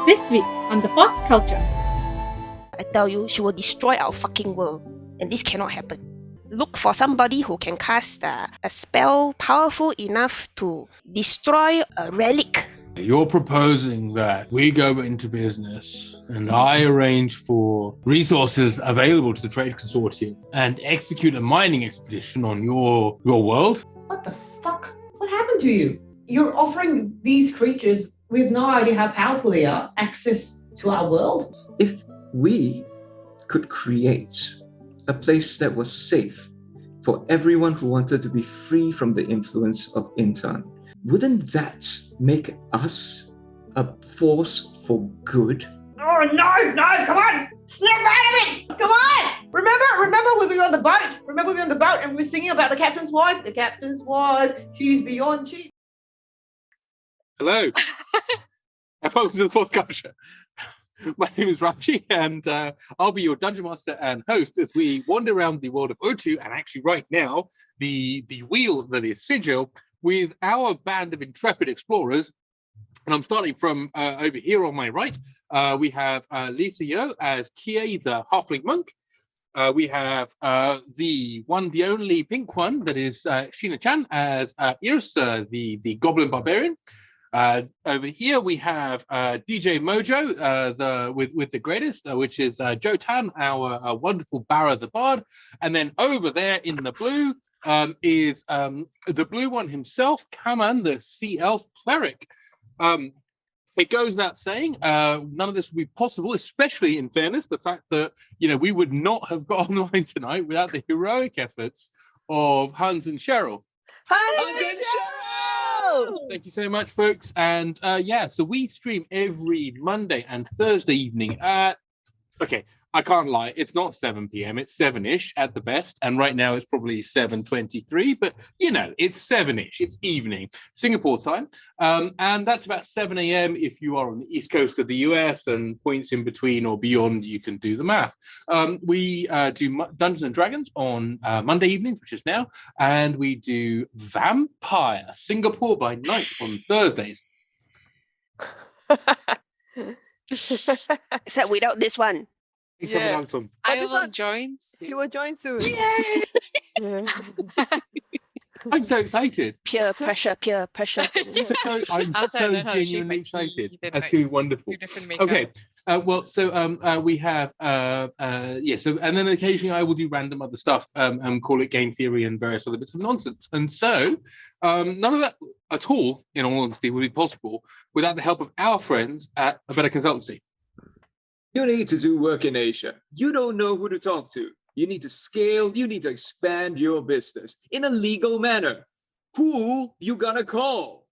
This week on The Fourth Culture. I tell you, she will destroy our fucking world. And this cannot happen. Look for somebody who can cast a spell powerful enough to destroy a relic. You're proposing that we go into business and I arrange for resources available to the trade consortium and execute a mining expedition on your world? What the fuck? What happened to you? You're offering these creatures with no idea how powerful they are access to our world? If we could create a place that was safe for everyone who wanted to be free from the influence of intern, wouldn't that make us a force for good? Oh no, come on! Snap out of it! Come on! Remember when we were on the boat? Remember we were on the boat and we were singing about the captain's wife? The captain's wife, she's beyond cheap. Hello, and welcome to The Fourth Culture. My name is Raji, and I'll be your dungeon master and host as we wander around the world of Urtu, and actually right now, the wheel that is Sigil, with our band of intrepid explorers. And I'm starting from over here on my right. We have Lisa Yo as Kie, the Halfling Monk. We have the only pink one, that is Sheena Chan as Yrsa, the Goblin Bar-bear-ian. Over here we have DJ Mojo, with the greatest, which is Joe Tan, our wonderful Barra the Bard. And then over there in the blue is the blue one himself, Kaman, the Sea Elf Cleric. It goes without saying, none of this would be possible, especially in fairness, the fact that, we would not have got online tonight without the heroic efforts of Hans and Cheryl. Hans and Cheryl! Thank you so much, folks. And so we stream every Monday and Thursday evening at, I can't lie, it's not 7 p.m, it's 7-ish at the best. And right now it's probably 7:23, but it's 7-ish, it's evening, Singapore time. And that's about 7 a.m. if you are on the east coast of the US, and points in between or beyond, you can do the math. We do Dungeons and Dragons on Monday evenings, which is now, and we do Vampire Singapore by night on Thursdays. Except without this one. Yeah. I will join soon. He will join soon. Yay! I'm so excited. Peer pressure. I'm Also, so I know how to shape genuinely my excited. teeth and, That's too wonderful. do different makeup. Okay. We have and then occasionally I will do random other stuff and call it game theory and various other bits of nonsense. And so none of that at all, in all honesty, would be possible without the help of our friends at A Better Consultancy. You need to do work in Asia. You don't know who to talk to. You need to scale. You need to expand your business in a legal manner. Who you gonna call?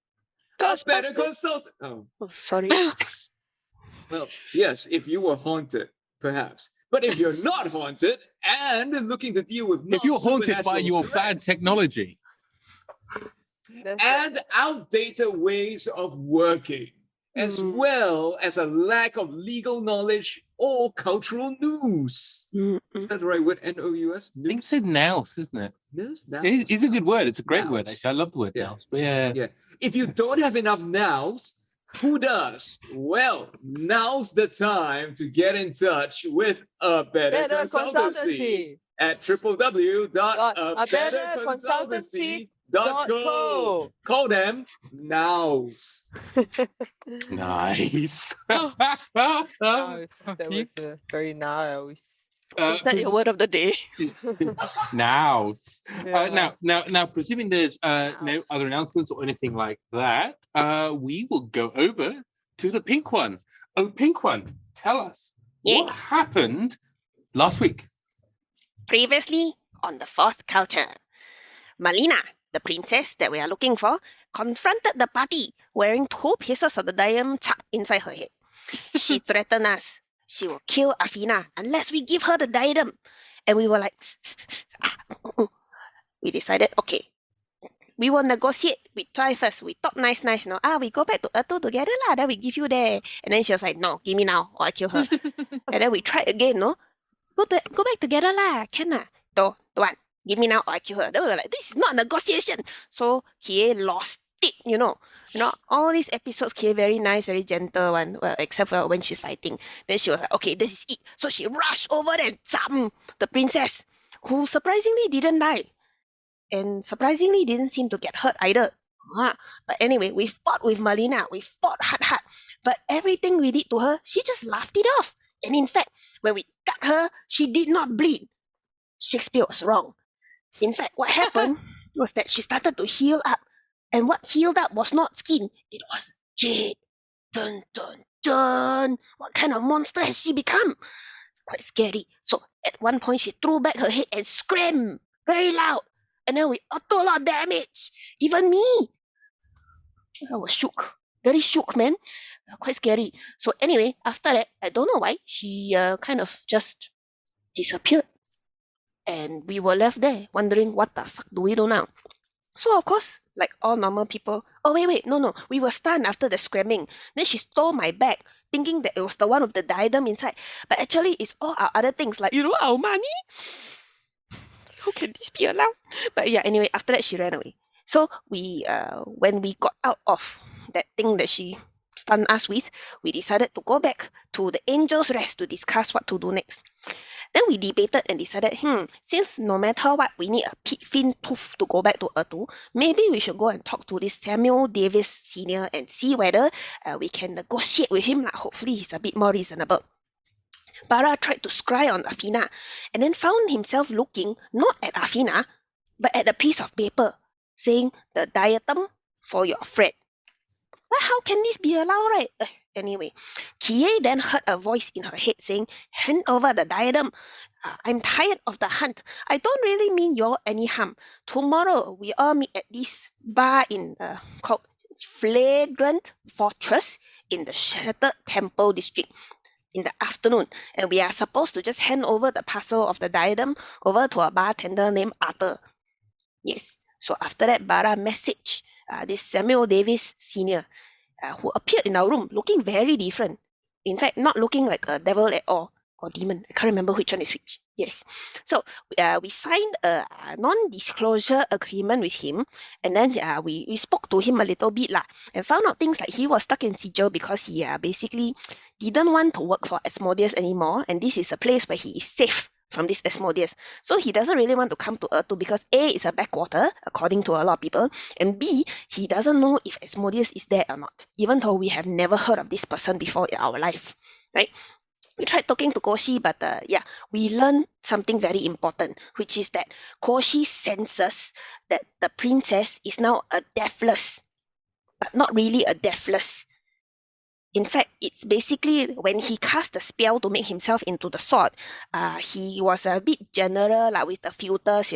A better consultant. Oh, sorry. well, yes, if you were haunted, perhaps. But if you're not haunted and looking to deal with If you're haunted by your bad technology and outdated ways of working, as well as a lack of legal knowledge or cultural news. Is that the right word? N-O-U-S? I think it's nous, isn't it? Nous? It's a good word. It's a great Nous. word, actually. I love the word nous. But Yeah. If you don't have enough nows, who does? Well, now's the time to get in touch with A Better Consultancy at www.abetterconsultancy.co. Call them nows. nice. That was very nice. Is that your word of the day? Nous. Yeah. Now, presuming there's no other announcements or anything like that, we will go over to the pink one. Oh, pink one, tell us what happened last week. Previously on The Fourth Culture, Malena, the princess that we are looking for, confronted the party wearing 2 pieces of the diadem tucked inside her head. She threatened us. She will kill Afina unless we give her the diadem. And we were like, we decided, okay, we will negotiate. We try first. We talk nice, we go back to Urtu together lah. Then we give you there. And then she was like, no, give me now or I kill her. And then we tried again, no? Go back together lah, can lah. Don't want. Give me now or I kill her. Then we were like, this is not negotiation. So he lost it, all these episodes, Kie very nice, very gentle one, well, except for when she's fighting. Then she was like, okay, this is it. So she rushed over and zam the princess, who surprisingly didn't die. And surprisingly didn't seem to get hurt either. But anyway, we fought with Malena. We fought hard. But everything we did to her, she just laughed it off. And in fact, when we cut her, she did not bleed. Shakespeare was wrong. In fact, what happened was that she started to heal up. And what healed up was not skin, it was jade. Dun, dun, dun. What kind of monster has she become? Quite scary. So at one point, she threw back her head and screamed very loud. And then we auto a lot of damage. Even me. I was shook. Very shook, man. Quite scary. So anyway, after that, I don't know why, she kind of just disappeared. And we were left there wondering what the fuck do we do now? So of course, like all normal people, oh wait, no. We were stunned after the screaming. Then she stole my bag, thinking that it was the one with the diadem inside. But actually, it's all our other things, like, our money. How can this be allowed? But yeah, anyway, after that, she ran away. So we, when we got out of that thing that she stunned us with, we decided to go back to the Angel's Rest to discuss what to do next. Then we debated and decided, since no matter what, we need a fin tooth to go back to Urtu, maybe we should go and talk to this Samuel Davis Sr. and see whether we can negotiate with him. Hopefully, he's a bit more reasonable. Barra tried to scry on Afina and then found himself looking not at Afina, but at a piece of paper saying the diadem for your friend. Well, how can this be allowed, right? Anyway, Kie then heard a voice in her head saying, hand over the diadem. I'm tired of the hunt. I don't really mean y'all any harm. Tomorrow, we all meet at this bar in called Flagrant Fortress in the Shattered Temple District in the afternoon. And we are supposed to just hand over the parcel of the diadem over to a bartender named Arthur. Yes. So after that, Barra messaged this Samuel Davis Sr., who appeared in our room looking very different. In fact, not looking like a devil at all, or demon. I can't remember which one is which. Yes. So we signed a non-disclosure agreement with him, and then we spoke to him a little bit and found out things like he was stuck in Sigil because he basically didn't want to work for Asmodeus anymore, and this is a place where he is safe from this Asmodeus. So he doesn't really want to come to Urtu because A, it's a backwater, according to a lot of people, and B, he doesn't know if Asmodeus is there or not, even though we have never heard of this person before in our life, right? We tried talking to Koshi, but we learned something very important, which is that Koshi senses that the princess is now a deathless, but not really a deathless. In fact, it's basically when he cast the spell to make himself into the sword, he was a bit general with the filters,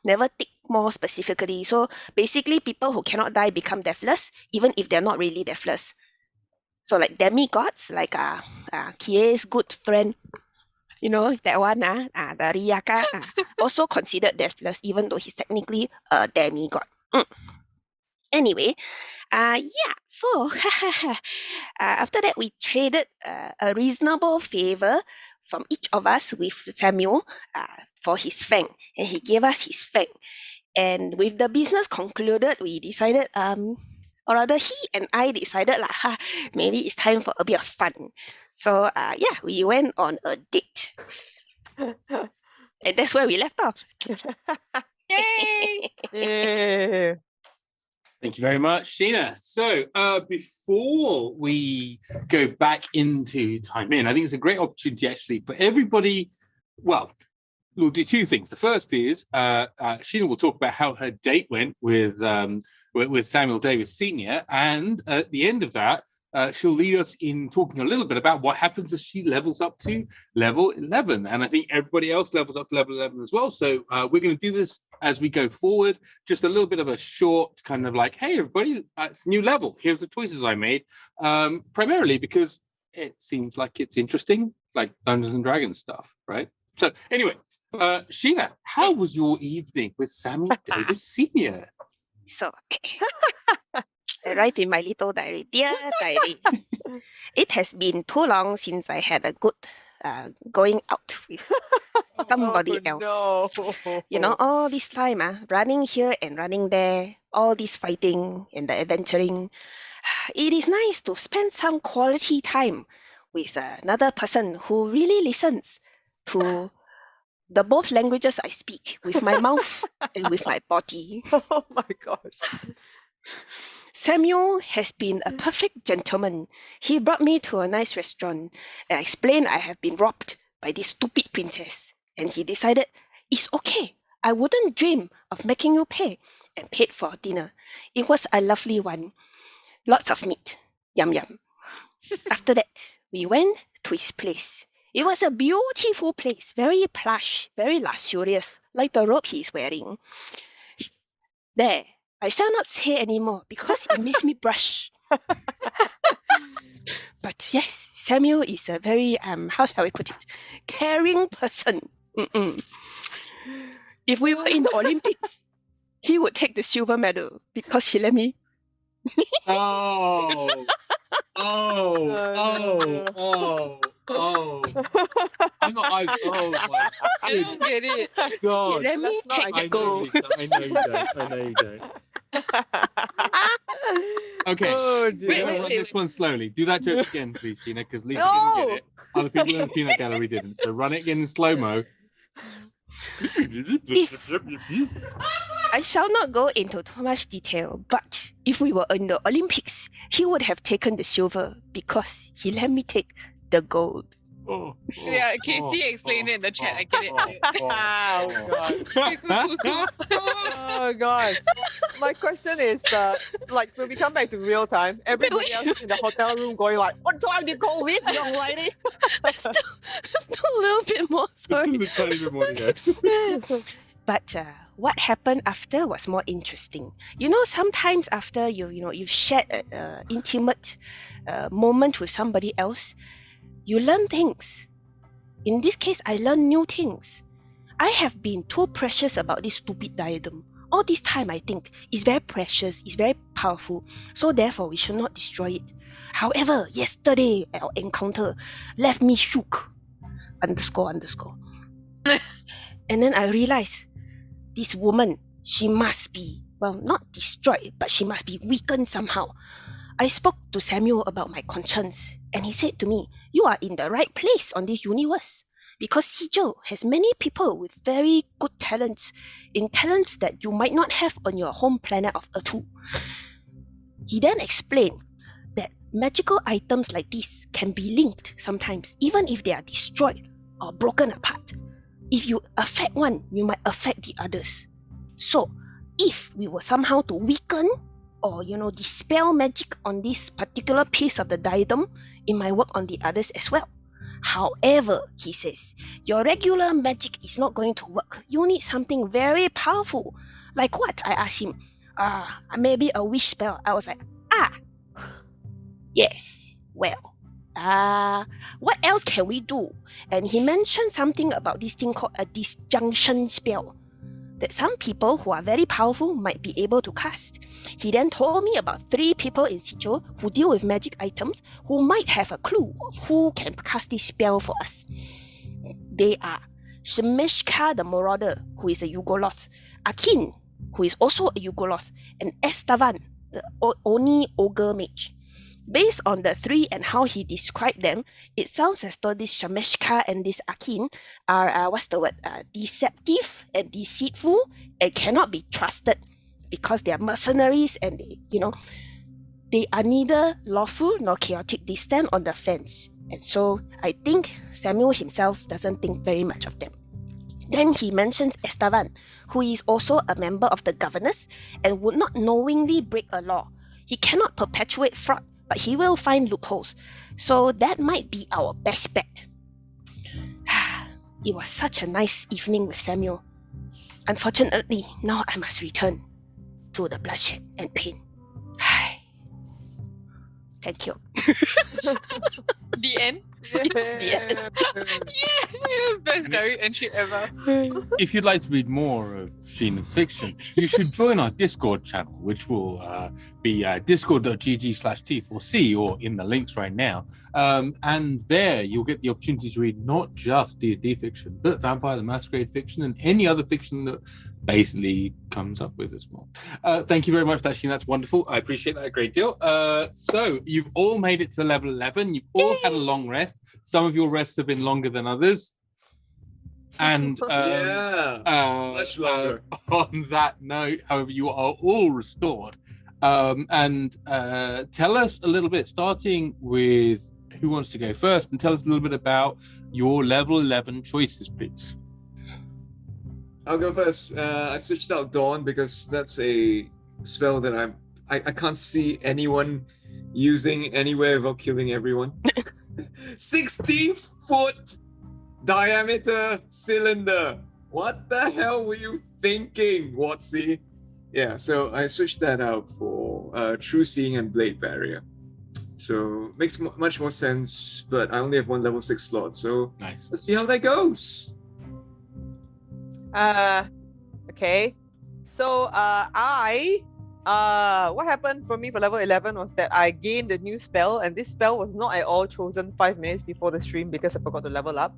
never think more specifically. So basically, people who cannot die become deathless, even if they're not really deathless. So like demigods, like Kie's good friend, that one, the Riyaka, also considered deathless, even though he's technically a demigod. Anyway, so after that, we traded a reasonable favor from each of us with Samuel for his fang, and he gave us his fang. And with the business concluded, we decided, or rather he and I decided maybe it's time for a bit of fun. So we went on a date. And that's where we left off. Yay! Yeah. Thank you very much, Sheena. So before we go back into Time In, I think it's a great opportunity actually for everybody. Well, we'll do two things. The first is Sheena will talk about how her date went with Samuel Davis Sr. And at the end of that, she'll lead us in talking a little bit about what happens as she levels up to level 11. And I think everybody else levels up to level 11 as well. So we're going to do this as we go forward. Just a little bit of a short kind of like, hey, everybody, it's a new level. Here's the choices I made. Primarily because it seems like it's interesting, like Dungeons and Dragons stuff, right? So anyway, Sheena, how was your evening with Samuel Davis Sr.? So, I write in my little diary, dear diary, it has been too long since I had a good going out with somebody else. No. All this time, running here and running there, all this fighting and the adventuring. It is nice to spend some quality time with another person who really listens to the both languages I speak, with my mouth and with my body. Oh my gosh. Samuel has been a perfect gentleman. He brought me to a nice restaurant and I explained I have been robbed by this stupid princess. And he decided, it's okay. I wouldn't dream of making you pay, and paid for dinner. It was a lovely one. Lots of meat. Yum yum. After that, we went to his place. It was a beautiful place, very plush, very luxurious, like the robe he is wearing. There, I shall not say anymore because it makes me blush. But yes, Samuel is a very, how shall we put it, caring person. Mm-mm. If we were in the Olympics, he would take the silver medal because he let me. Oh, I'm not. Oh my I don't get it. God. Let me That's not take a the I know, gold. Lisa, I know you don't. I know you don't. Okay. Oh, We're dear. gonna run this one slowly. Do that joke again, please, Sheena, because Lisa No! didn't get it. Other people in the peanut gallery didn't. So run it again in slow mo. I shall not go into too much detail, but if we were in the Olympics, he would have taken the silver because he let me take the gold. Yeah, Casey explained it in the chat. I get it. Oh, God. Oh god. My question is, like when we come back to real time, everybody else is in the hotel room going like, "What time do you call this, young lady?" Still a little bit more, sorry. Just a tiny bit more to go. But what happened after was more interesting. You know, sometimes after you've shared an intimate moment with somebody else, you learn things. In this case, I learned new things. I have been too precious about this stupid diadem. All this time, I think, it's very precious, it's very powerful, so therefore we should not destroy it. However, yesterday, our encounter left me shook. Underscore. And then I realized, this woman, she must be, well, not destroyed, but she must be weakened somehow. I spoke to Samuel about my concerns, and he said to me, you are in the right place on this universe. Because Sigil has many people with very good talents, in talents that you might not have on your home planet of Urtu. He then explained that magical items like this can be linked sometimes, even if they are destroyed or broken apart. If you affect one, you might affect the others. So, if we were somehow to weaken or, dispel magic on this particular piece of the diadem, it might work on the others as well. However, he says, your regular magic is not going to work. You need something very powerful. Like what? I asked him. Maybe a wish spell. I was like, yes. Well, what else can we do? And he mentioned something about this thing called a disjunction spell that some people who are very powerful might be able to cast. He then told me about 3 people in Sigil who deal with magic items who might have a clue of who can cast this spell for us. They are Shemeshka the Marauder, who is a Yugoloth, Akin, who is also a Yugoloth, and Estevan, the Oni Ogre Mage. Based on the 3 and how he described them, it sounds as though this Shemeshka and this Akin are, deceptive and deceitful and cannot be trusted because they are mercenaries and they are neither lawful nor chaotic. They stand on the fence. And so I think Samuel himself doesn't think very much of them. Then he mentions Estevan, who is also a member of the governors and would not knowingly break a law. He cannot perpetuate fraud, but he will find loopholes. So that might be our best bet. It was such a nice evening with Samuel. Unfortunately, now I must return to the bloodshed and pain. Thank you. The end. Yeah. Best diary entry ever. If you'd like to read more of Sheena's fiction, you should join our Discord channel, which will be discord.gg/T4C or in the links right now. And there you'll get the opportunity to read not just D&D fiction, but Vampire the Masquerade fiction and any other fiction basically comes up with as well. Thank you very much for that, Sheena. That's wonderful. I appreciate that a great deal. So you've all made it to level 11. You've all had a long rest. Some of your rests have been longer than others. And much longer. On that note, however, you are all restored. And tell us a little bit, starting with who wants to go first, and tell us a little bit about your level 11 choices, please. I'll go first. I switched out Dawn because that's a spell that I can't see anyone using anywhere without killing everyone. 60-foot diameter cylinder. What the hell were you thinking, Watsy? Yeah, so I switched that out for True Seeing and Blade Barrier. So makes much more sense, but I only have one level 6 slot, so Nice. let's see how that goes. Okay. So what happened for me for level 11 was that I gained a new spell, and this spell was not at all chosen 5 minutes before the stream because I forgot to level up.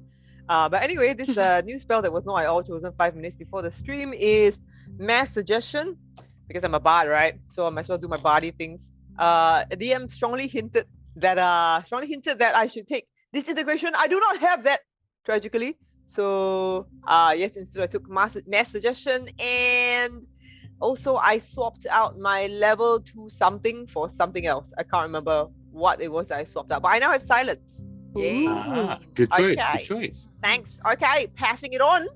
But anyway, this new spell that was not at all chosen 5 minutes before the stream is Mass Suggestion, because I'm a bard, right? So I might as well do my bardy things. DM strongly hinted that I should take this integration. I do not have that, tragically. So yes, instead I took mass suggestion, and also I swapped out my level 2 something for something else. I can't remember what it was that I swapped out, but I now have silence. Yay. Good choice. Okay. Good choice. Thanks. Okay, passing it on.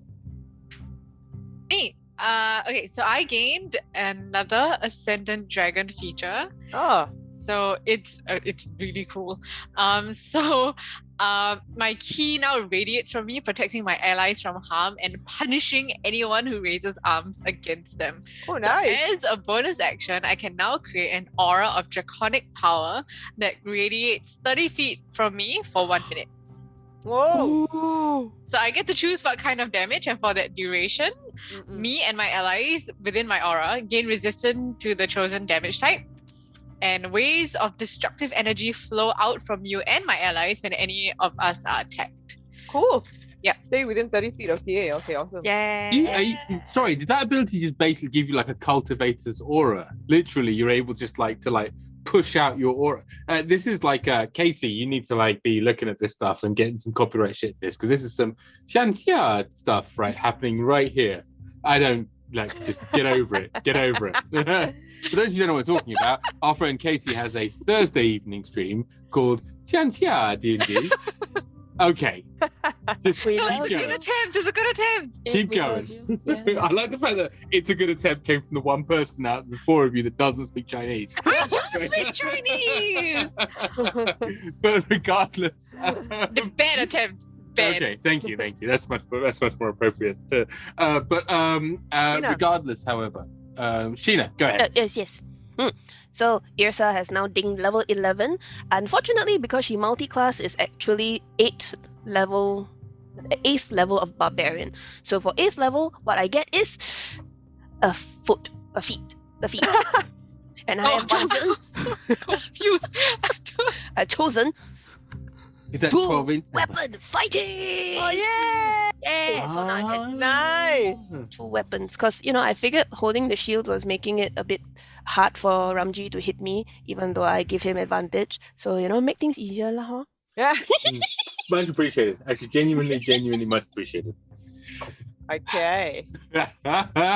Me. Okay, so I gained another Ascendant Dragon feature. Oh, So it's really cool. My Kie Nao radiates from me, protecting my allies from harm and punishing anyone who raises arms against them. oh nice. So as a bonus action, I can now create an aura of draconic power that radiates 30 feet from me for 1 minute. Whoa. So I get to choose what kind of damage, and for that duration, me and my allies within my aura gain resistance to the chosen damage type. And waves of destructive energy flow out from you and my allies when any of us are attacked. Cool. Yeah. Stay within 30 feet. Okay, awesome. Yeah. Sorry, did that ability just basically give you like a cultivator's aura? Literally, you're able just to push out your aura. This is like Casey, you need to be looking at this stuff and getting some copyright shit this, because this is some Shantia stuff happening right here. I don't just get over it. Get over it. For those of you who don't know what we're talking about, our friend Casey has a Thursday evening stream called Shantia D&D. Okay. Just No, it's a good attempt. It's a good attempt. keep going. I like the fact that it's a good attempt came from the one person out of the 4 of you that doesn't speak Chinese. I don't speak Chinese. But regardless. The bad attempt. Bad. Okay, thank you. That's much more appropriate. Regardless, however, Sheena, go ahead. Yes. So Yrsa has now dinged level 11. Unfortunately, because she multi-class is actually 8th level of barbarian. So for 8th level, what I get is the feet. And I have chosen. Confused. I've chosen Is that 2 12 inch? weapon fighting. Oh yeah. Yeah, so now I can Nice. 2 weapons, because I figured holding the shield was making it a bit hard for Ramji to hit me, even though I give him advantage. So make things easier lah, huh? Yeah. Much appreciated. Actually, genuinely much appreciated. Okay.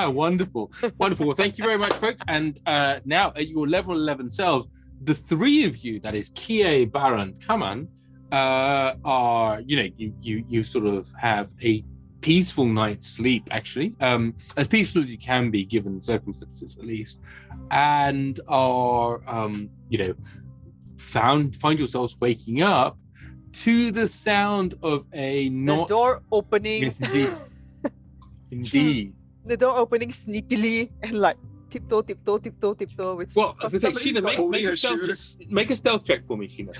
Wonderful. Well, thank you very much, folks. And now at your level 11 selves, the 3 of you, that is Kie, Barra, and Kaman, are you sort of have a peaceful night's sleep, actually, as peaceful as you can be given the circumstances, at least, and are find yourselves waking up to the sound of a The door opening. Yes, indeed. The door opening sneakily and tiptoe. Which Well, I was gonna say, Sheena, Holding her shoes. make a stealth check for me, Sheena.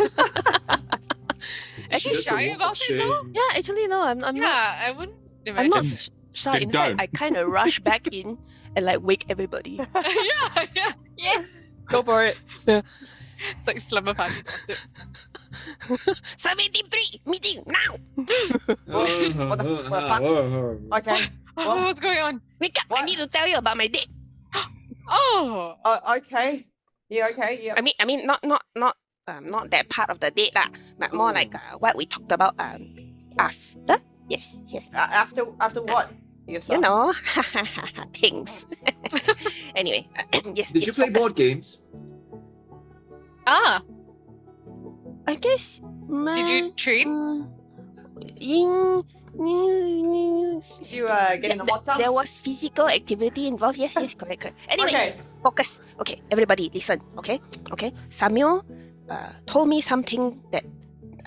Is she shy about it though? Yeah, actually no, I'm not. I wouldn't I'm imagine. not shy. In fact, Don't. I kind of rush back in and wake everybody. yeah. Yes. go for it. It's like slumber party. 73 meeting now. What the fuck? Okay. Oh, what's going on? Wake up! I What? need to tell you about my date. Oh, Okay. Yeah. Okay. Yeah. I mean, not that part of the date lah, but more like what we talked about after. Yes. After what? Yrsa? You know, things. Anyway, yes. Did you yes, play focus. board games? ah, I guess. did you treat? You get in the hot tub? There was physical activity involved. Yes, correct. Anyway, Okay. focus. Okay, everybody, listen. Okay. Samuel told me something that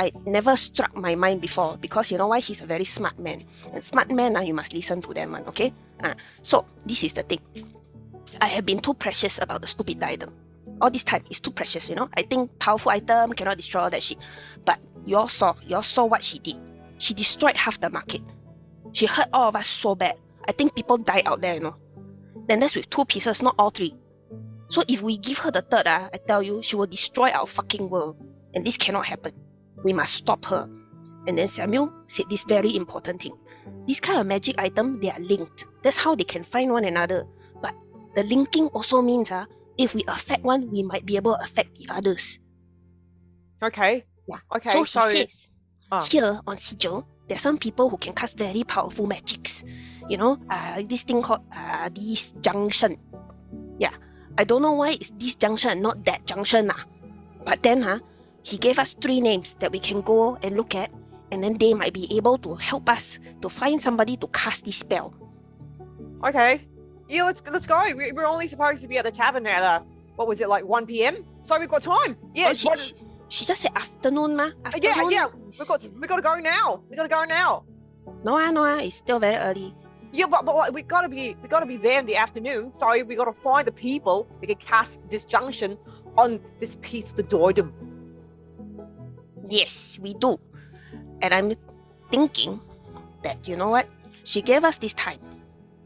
I never struck my mind before because you know why? He's a very smart man, and smart men, you must listen to them, okay? So this is the thing. I have been too precious about the stupid item. All this time, it's too precious, you know. I think powerful item cannot destroy all that shit. But you all saw what she did. She destroyed half the market. She hurt all of us so bad. I think people died out there, you know. Then that's with 2 pieces, not all 3. So if we give her the third, I tell you, she will destroy our fucking world. And this cannot happen. We must stop her. And then Samuel said this very important thing. This kind of magic item, they are linked. That's how they can find one another. But the linking also means if we affect one, we might be able to affect the others. Okay. Yeah. Okay. So he says, Ah. here on Sigil, there are some people who can cast very powerful magics. You know, this thing called disjunction. Yeah. I don't know why it's disjunction, not that junction. But then he gave us 3 names that we can go and look at, and then they might be able to help us to find somebody to cast this spell. Okay. Yeah, let's go. We're only supposed to be at the tavern at what was it, like 1 p.m? So we've got time. Yeah. Oh, she just said afternoon, ma. Afternoon. Yeah. We got to go now. No, it's still very early. Yeah, but like, we gotta be there in the afternoon. So we gotta find the people that can cast disjunction on this piece of doidom. Yes, we do. And I'm thinking that, you know what? She gave us this time,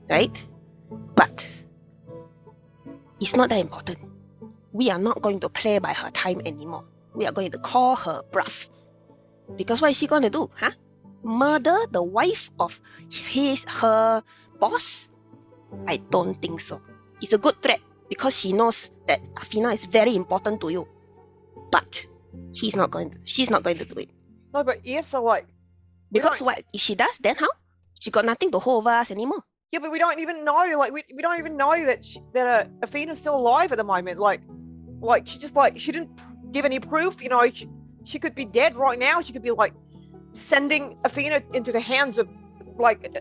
right? But it's not that important. We are not going to play by her time anymore. We are going to call her bluff. Because what is she going to do, Murder the wife of her boss? I don't think so. It's a good threat because she knows that Afina is very important to you. But she's not going to do it. No, but Yrsa, like, Because what? If she does, then how? She got nothing to hold over us anymore. yeah, but we don't even know. Like, we don't even know that Afina's still alive at the moment. Like she didn't give any proof. You know, she could be dead right now. She could be like sending Afina into the hands of like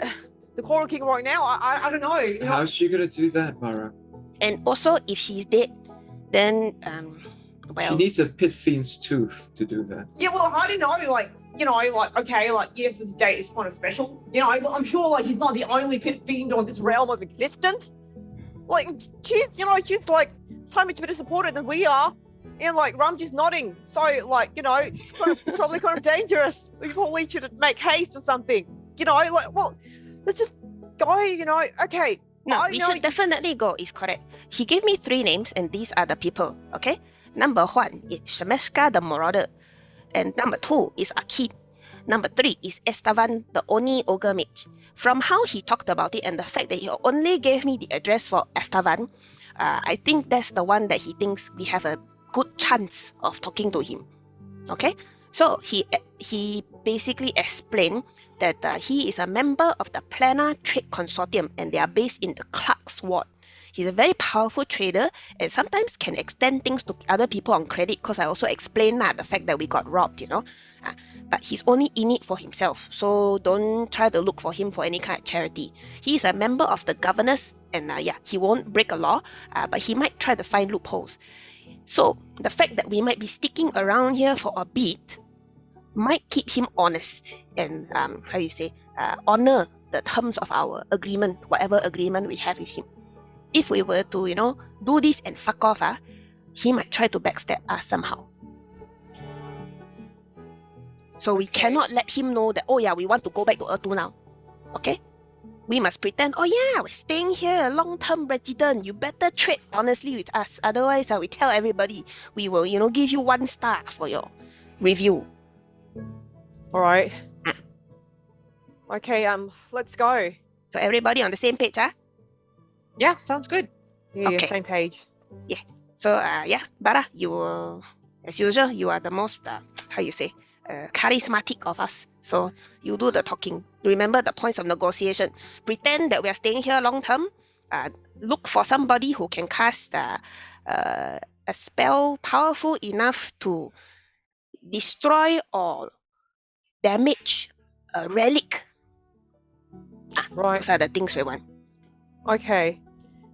the Coral King right now. I don't know. You know? How's she gonna do that, Barra? And also, if she's dead, then She needs a pit fiend's tooth to do that. Yeah, well, I don't know, like, you know, like, okay, like, yes, this date is kind of special. You know, I'm sure, like, he's not the only pit fiend on this Realm of existence. Like, she's like so much better supported than we are. And like Ramji's nodding. So like, you know, it's probably kind of dangerous. We probably should make haste or something. You know, like, well, let's just go, you know, okay. No, we should definitely go, is correct. He gave me 3 names, and these are the people, okay? Number 1 is Shemeska the Marauder. And number 2 is Akid. Number 3 is Estevan, the Oni Ogre Mage. From how he talked about it and the fact that he only gave me the address for Estevan, I think that's the one that he thinks we have a good chance of talking to him. Okay? So he basically explained that he is a member of the Plana Trade Consortium and they are based in the Clark's Ward. He's a very powerful trader and sometimes can extend things to other people on credit because I also explained the fact that we got robbed, you know. But he's only in it for himself, so don't try to look for him for any kind of charity. He is a member of the governors and he won't break a law, but he might try to find loopholes. So the fact that we might be sticking around here for a bit might keep him honest and honor the terms of our agreement, whatever agreement we have with him. If we were to, you know, do this and fuck off, he might try to backstab us somehow. So we cannot let him know that, oh yeah, we want to go back to Urtu now. Okay? We must pretend, oh yeah, we're staying here, long-term resident. You better trade honestly with us. Otherwise, we tell everybody we will, you know, give you 1 star for your review. All right. Okay, let's go. So everybody on the same page, huh? Yeah, sounds good. Yeah, Okay. same page. So Barra, you as usual, you are the most charismatic of us. So you do the talking. Remember the points of negotiation. Pretend that we are staying here long term. Look for somebody who can cast a spell powerful enough to destroy or damage a relic. Right. Those are the things we want. Okay.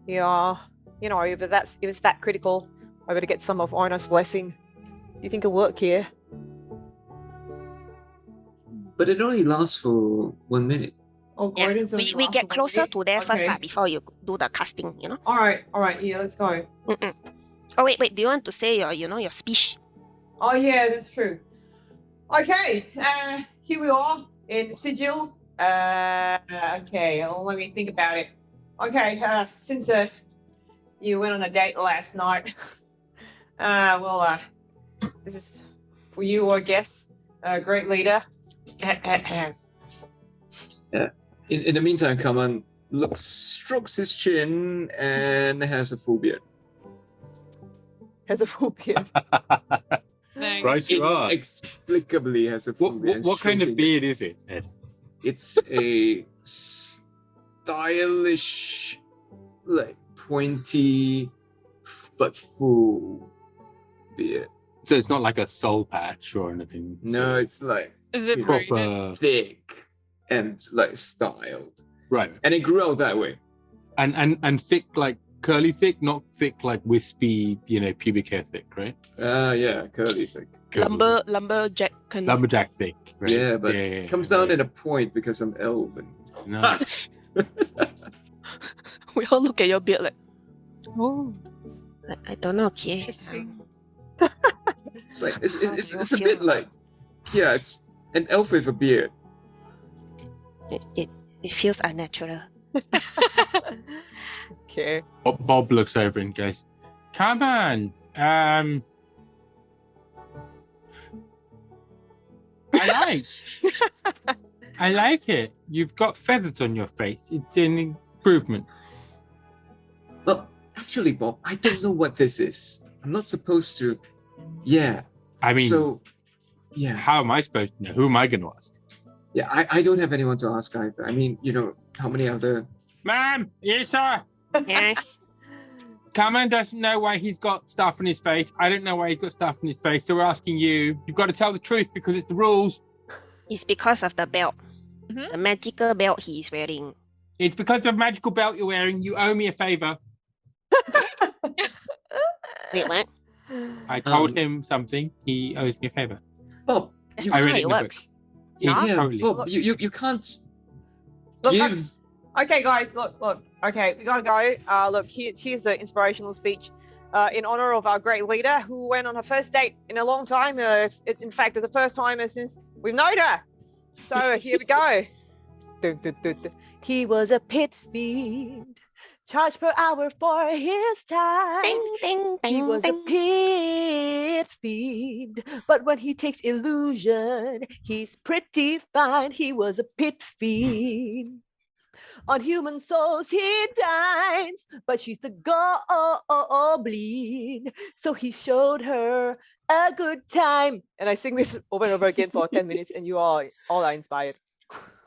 Yeah. You know, if it's that critical, I better get some of Yrsa's blessing. Do you think it'll work here? But it only lasts for 1 minute. Oh, Yeah, guidance only we lasts get for 1 closer minute? to there first Okay. lah, before you do the casting, you know. All right. Yeah, let's go. Mm-mm. Oh wait, do you want to say your speech? Oh yeah, that's true. Okay, here we are in Sigil. Okay, let me think about it. Okay, since you went on a date last night, this is for you, I guess. Great leader. In the meantime, Kaman strokes his chin and has a full beard. Has a full beard. Nice. Right, you are. Inexplicably has a full beard. What kind of Stroking it. beard is it, Ed? It's a stylish, like pointy, but full beard. So it's not like a soul patch or anything. No, it's like Is it you know, braided? proper. thick and like styled, Right. and it grew out that way. And thick, like curly thick, not thick like wispy, pubic hair thick, right? Yeah, curly thick. Lumberjack kind of. Lumberjack thick. Right? Yeah, but comes down in a point because I'm elven. Nice. We all look at your beard like, Oh, I don't know, okay. interesting. It's like it's How a do you bit feel? like, yeah, it's an elf with a beard. It feels unnatural. Okay. Bob looks over and goes, "Come on, I like it. You've got feathers on your face. It's an improvement." Well, actually, Bob, I don't know what this is. I'm not supposed to. Yeah. I mean, So, yeah, how am I supposed to know? Who am I going to ask? yeah. I don't have anyone to ask either. I mean, how many other? Ma'am, Yrsa, Yes. Kaman doesn't know why he's got stuff on his face. I don't know why he's got stuff on his face. So we're asking you. You've got to tell the truth because it's the rules. It's because of the belt. Mhm. The magical belt he's wearing. It's because of the magical belt you're wearing. You owe me a favor. Wait, what? I told him something. He owes me a favor. Bob, That's you, not I how read it it in the book. works. Yeah, yeah, totally. Bob, you can't Look, give. Okay, guys, look. Okay, we gotta go. Look, here's the inspirational speech in honor of our great leader who went on her first date in a long time. In fact, it's the first time since we've known her. So here we go. Dun, dun, dun, dun. He was a pit fiend, charged per hour for his time. Ding, ding, ding, He was a ding. pit fiend, but when he takes illusion, he's pretty fine. He was a pit fiend. On human souls he dines, but she's a goblin. So he showed her a good time. And I sing this over and over again for 10 minutes, and you all are inspired.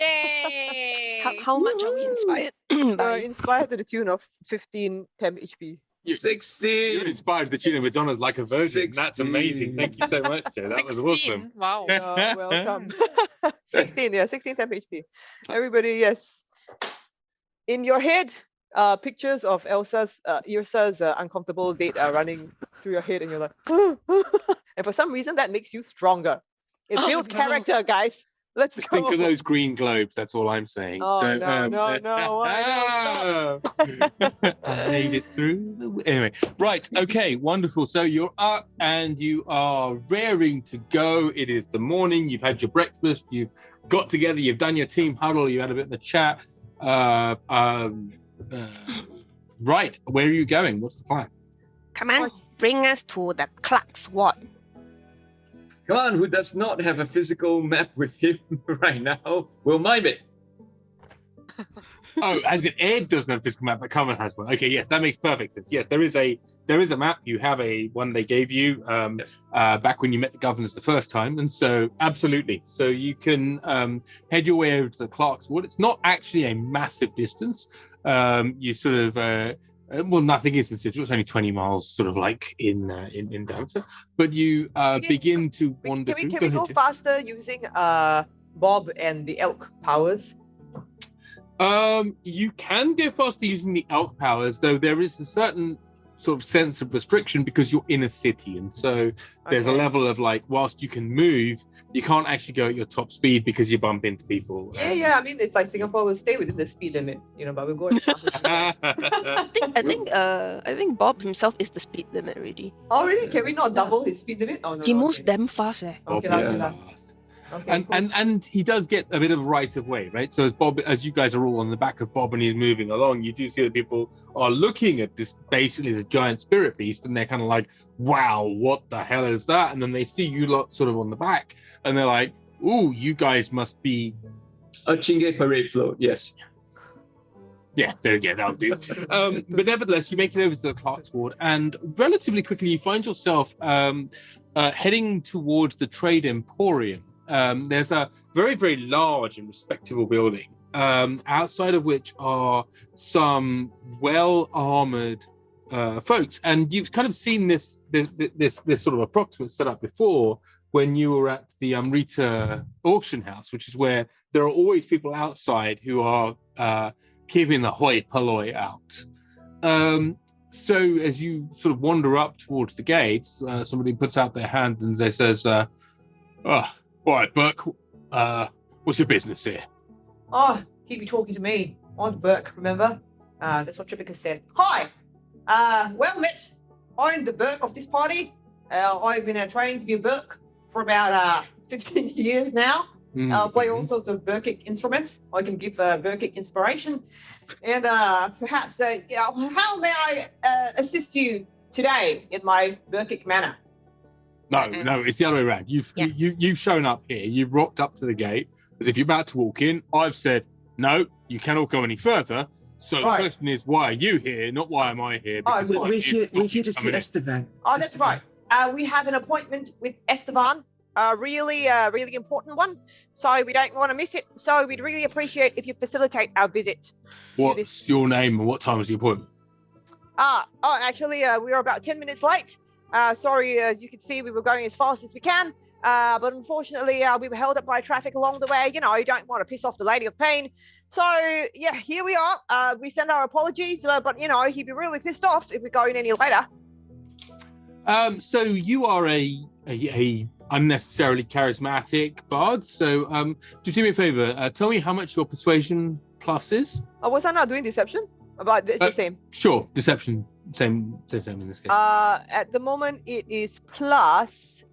Yay! How much are we inspired by? Inspired to the tune of 15 temp HP. You're 16. inspired the tune of Madonna's like a virgin. That's 16. amazing. Thank you so much, Joe. That was awesome. 16. Wow. Welcome. 16 temp HP. Everybody, yes. In your head, pictures of Yrsa's uncomfortable date are running through your head, and you're like, and for some reason that makes you stronger. It Oh, builds no. character, guys. Let's Just go. think of those green globes. That's all I'm saying. Oh, so, no, I made it through. Anyway, right. Okay, wonderful. So you're up and you are raring to go. It is the morning. You've had your breakfast. You've got together. You've done your team huddle. You had a bit of a chat. Right. Where are you going? What's the plan? Come on, bring us to the clerk's ward. Kaman, who does not have a physical map with him right now, will mime it. Oh, as in Ed doesn't have a physical map, but Kaman has one. Okay, yes, that makes perfect sense. Yes, there is a map. You have one they gave you back when you met the governors the first time, and so absolutely. So you can head your way over to the Clarkswood. It's not actually a massive distance. You sort of nothing is in Sigil. It's only 20 miles, sort of like in diameter. But you begin to wander through. Can we go faster using Bob and the elk powers? You can go faster using the elk powers, though there is a certain sort of sense of restriction because you're in a city, and so there's a level of like, whilst you can move, you can't actually go at your top speed because you bump into people. Yeah. I mean, it's like Singapore will stay within the speed limit, but we'll go at I think Bob himself is the speed limit already. Oh, really? Can we not double his speed limit? Oh, no. He moves damn fast, eh? Okay, and he does get a bit of right of way, right? So as you guys are all on the back of Bob and he's moving along, you do see that people are looking at this, basically the giant spirit beast, and they're kind of like, wow, what the hell is that? And then they see you lot sort of on the back, and they're like, ooh, you guys must be a Chingay parade float, yes. Yeah, that'll do. But nevertheless, you make it over to the Clarkswood, and relatively quickly you find yourself heading towards the Trade Emporium. There's a very, very large and respectable building, outside of which are some well-armored folks. And you've kind of seen this sort of approximate setup before when you were at the Amrita auction house, which is where there are always people outside who are keeping the hoi polloi out. So as you sort of wander up towards the gates, somebody puts out their hand and they says, all right, Burke, what's your business here? Oh, keep you talking to me. I'm Burke, remember? That's what Tripicus said. Hi! Well met. I'm the Burke of this party. I've been training to be a Burke for about 15 years now. Play all sorts of Burkic instruments. I can give Burkic inspiration. And perhaps, how may I assist you today in my Burkic manner? No, it's the other way around. You've shown up here. You've rocked up to the gate as if you're about to walk in. I've said, no, you cannot go any further. So the question is, why are you here? Not why am I here? We're here to see Esteban. Oh, that's right. We have an appointment with Esteban. A really important one. So we don't want to miss it. So we'd really appreciate if you facilitate our visit. What's your name and what time is the appointment? Actually, we are about 10 minutes late. Sorry, as you can see, we were going as fast as we can. But unfortunately, we were held up by traffic along the way. You don't want to piss off the Lady of Pain. So, yeah, here we are. We send our apologies, but, he'd be really pissed off if we go in any later. So you are a unnecessarily charismatic bard. So just do me a favor. Tell me how much your persuasion plus is. Was I not doing deception? But it's the same. Sure, deception. Same in this case. At the moment, it is plus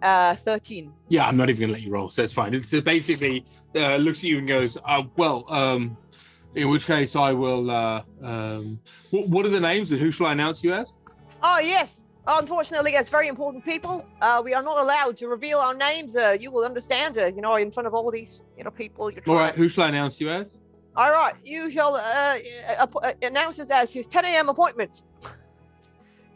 13. Yeah, I'm not even gonna let you roll, so it's fine. It's basically looks at you and goes, in which case I will. What are the names and who shall I announce you as? Oh yes. Unfortunately, as very important people, we are not allowed to reveal our names. You will understand, in front of all these, people. All right, who shall I announce you as? All right, you shall announce us as his 10 a.m. appointment.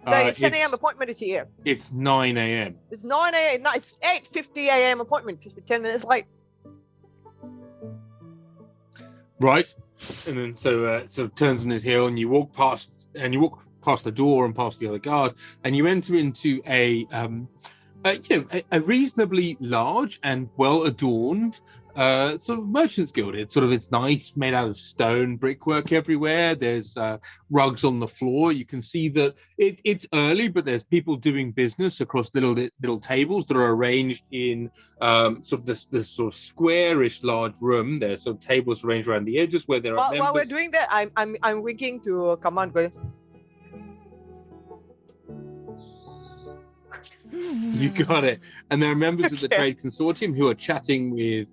His 10 a.m. appointment is here. It's 9 a.m. It's 9 a.m. No, it's 8:50 a.m. appointment. Just 10 minutes late. Right, and then so turns on his heel, and you walk past the door and past the other guard, and you enter into a reasonably large and well adorned sort of merchant's guild. It's nice, made out of stone, brickwork everywhere. There's rugs on the floor. You can see that it's early, but there's people doing business across little tables that are arranged in sort of this sort of squarish large room. There's sort of tables arranged around the edges where there are members. While we're doing that, I'm winking to Kaman, going, you got it. And there are members of the trade consortium who are chatting with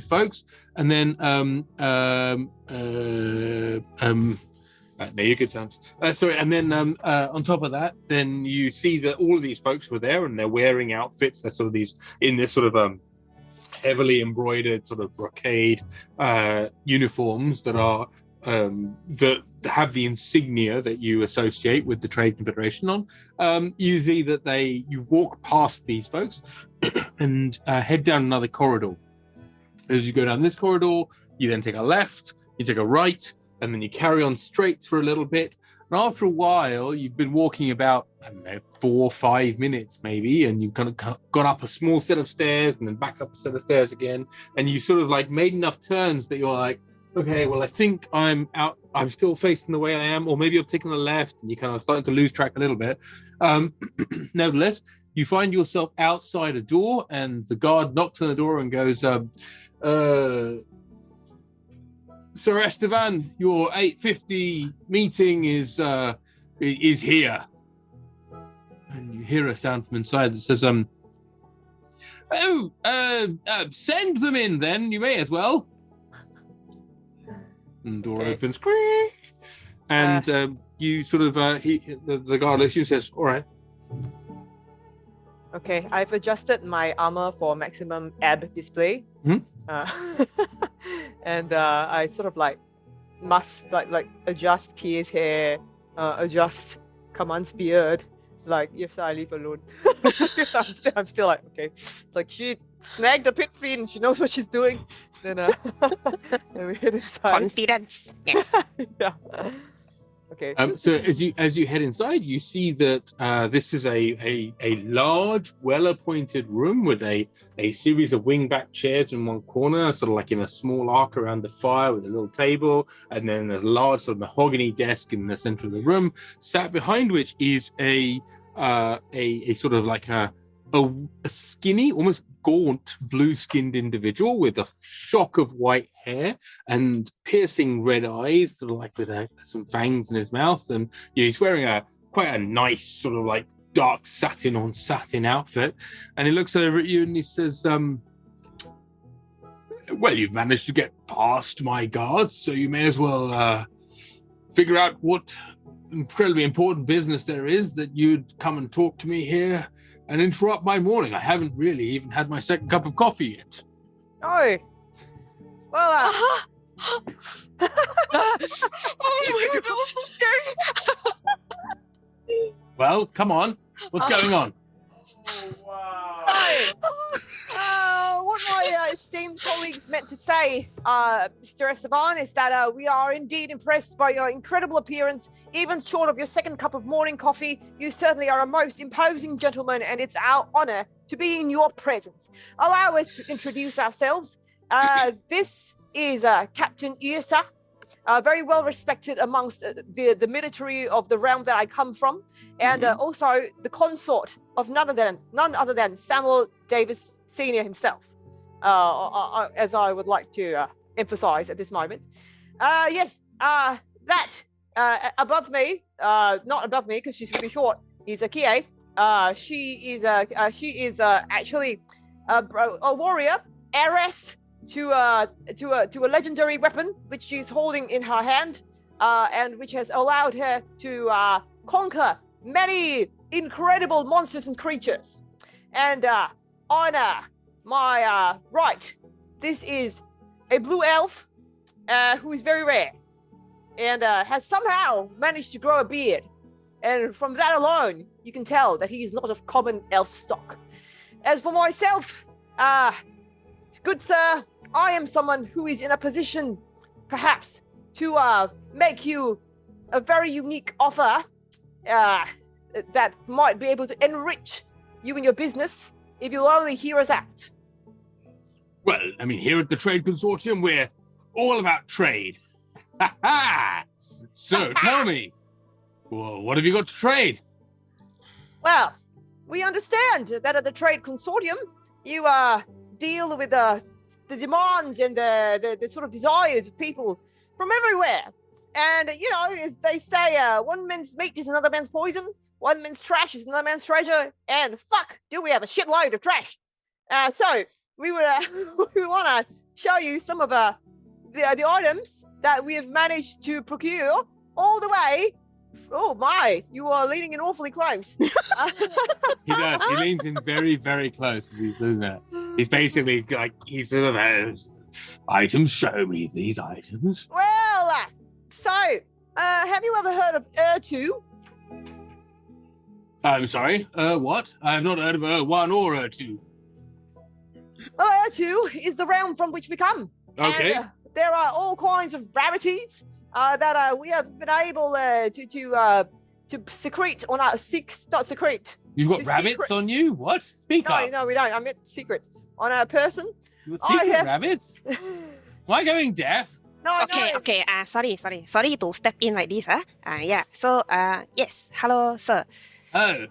folks. And then no, you're good, Sam. Sorry. And then on top of that, then you see that all of these folks were there, and they're wearing outfits. They're sort of these in this sort of heavily embroidered sort of brocade uniforms that are that have the insignia that you associate with the Trade Confederation on. You see that you walk past these folks and head down another corridor. As you go down this corridor, you then take a left, you take a right, and then you carry on straight for a little bit. And after a while, you've been walking about, I don't know, 4 or 5 minutes maybe, and you've kind of gone up a small set of stairs and then back up a set of stairs again. And you sort of like made enough turns that you're like, okay, well, I think I'm still facing the way I am, or maybe I've taken a left, and you're kind of starting to lose track a little bit. Nevertheless, you find yourself outside a door, and the guard knocks on the door and goes, Sir Estevan, your 8:50 meeting is here. And you hear a sound from inside that says, send them in then, you may as well. And the door opens, and you sort of, the guard looks at you and says, all right. Okay, I've adjusted my armor for maximum ab display. And I sort of like must like adjust Kie's hair, adjust Kaman's beard. Like, yes, I leave alone. I'm still like, okay. Like, she snagged a pit fiend, she knows what she's doing. Then we head inside. Confidence. Yes. Yeah. Okay. So as you head inside, you see that this is a large, well-appointed room with a series of wing-back chairs in one corner, sort of like in a small arc around the fire with a little table, and then there's a large sort of mahogany desk in the center of the room, sat behind which is a sort of like a skinny, almost gaunt, blue-skinned individual with a shock of white hair and piercing red eyes, sort of like with some fangs in his mouth. And he's wearing quite a nice sort of like dark satin on satin outfit. And he looks over at you and he says, well, you've managed to get past my guards, so you may as well figure out what incredibly important business there is that you'd come and talk to me here and interrupt my morning. I haven't really even had my second cup of coffee yet. Oh. Well, Oh my god, that was so scary. Well, come on. What's going on? Oh, wow. What my esteemed colleagues meant to say, Mr. Esteban, is that we are indeed impressed by your incredible appearance. Even short of your second cup of morning coffee, you certainly are a most imposing gentleman, and it's our honor to be in your presence. Allow us to introduce ourselves. This is Captain Yrsa, very well respected amongst the military of the realm that I come from, and also the consort of none other than Samuel Davis Sr. himself, as I would like to emphasize at this moment. Yes, that above me, not above me because she's really short, is a Kie. She is actually a warrior, heiress to a legendary weapon which she's holding in her hand, and which has allowed her to conquer many incredible monsters and creatures. And on my right, this is a blue elf who is very rare and has somehow managed to grow a beard. And from that alone, you can tell that he is not of common elf stock. As for myself, good sir, I am someone who is in a position, perhaps, to make you a very unique offer that might be able to enrich you in your business if you'll only hear us out. Well, I mean, here at the Trade Consortium, we're all about trade. Ha ha! So, tell me, well, what have you got to trade? Well, we understand that at the Trade Consortium, you deal with the demands and the sort of desires of people from everywhere. And, you know, as they say, one man's meat is another man's poison, one man's trash is another man's treasure, and fuck, do we have a shitload of trash. So, we would we want to show you some of the items that we have managed to procure all the way. Oh my, you are leaning in awfully close. He does. He leans in very, very close as he's doing that. He's basically like, he sort of has items, show me these items. Well, have you ever heard of Urtu? I'm sorry, what? I have not heard of one or two. Well, Urtu is the realm from which we come. Okay. And, there are all kinds of rarities that we have been able to secrete on our not secrete. You've got to rabbits secret- on you? What? Speak up. No, we don't. I meant secret on our person. You've I got secret have- rabbits? Am I going deaf? No, Okay, no. okay. Sorry to step in like this. Yeah. So, yes. Hello, sir. Oh,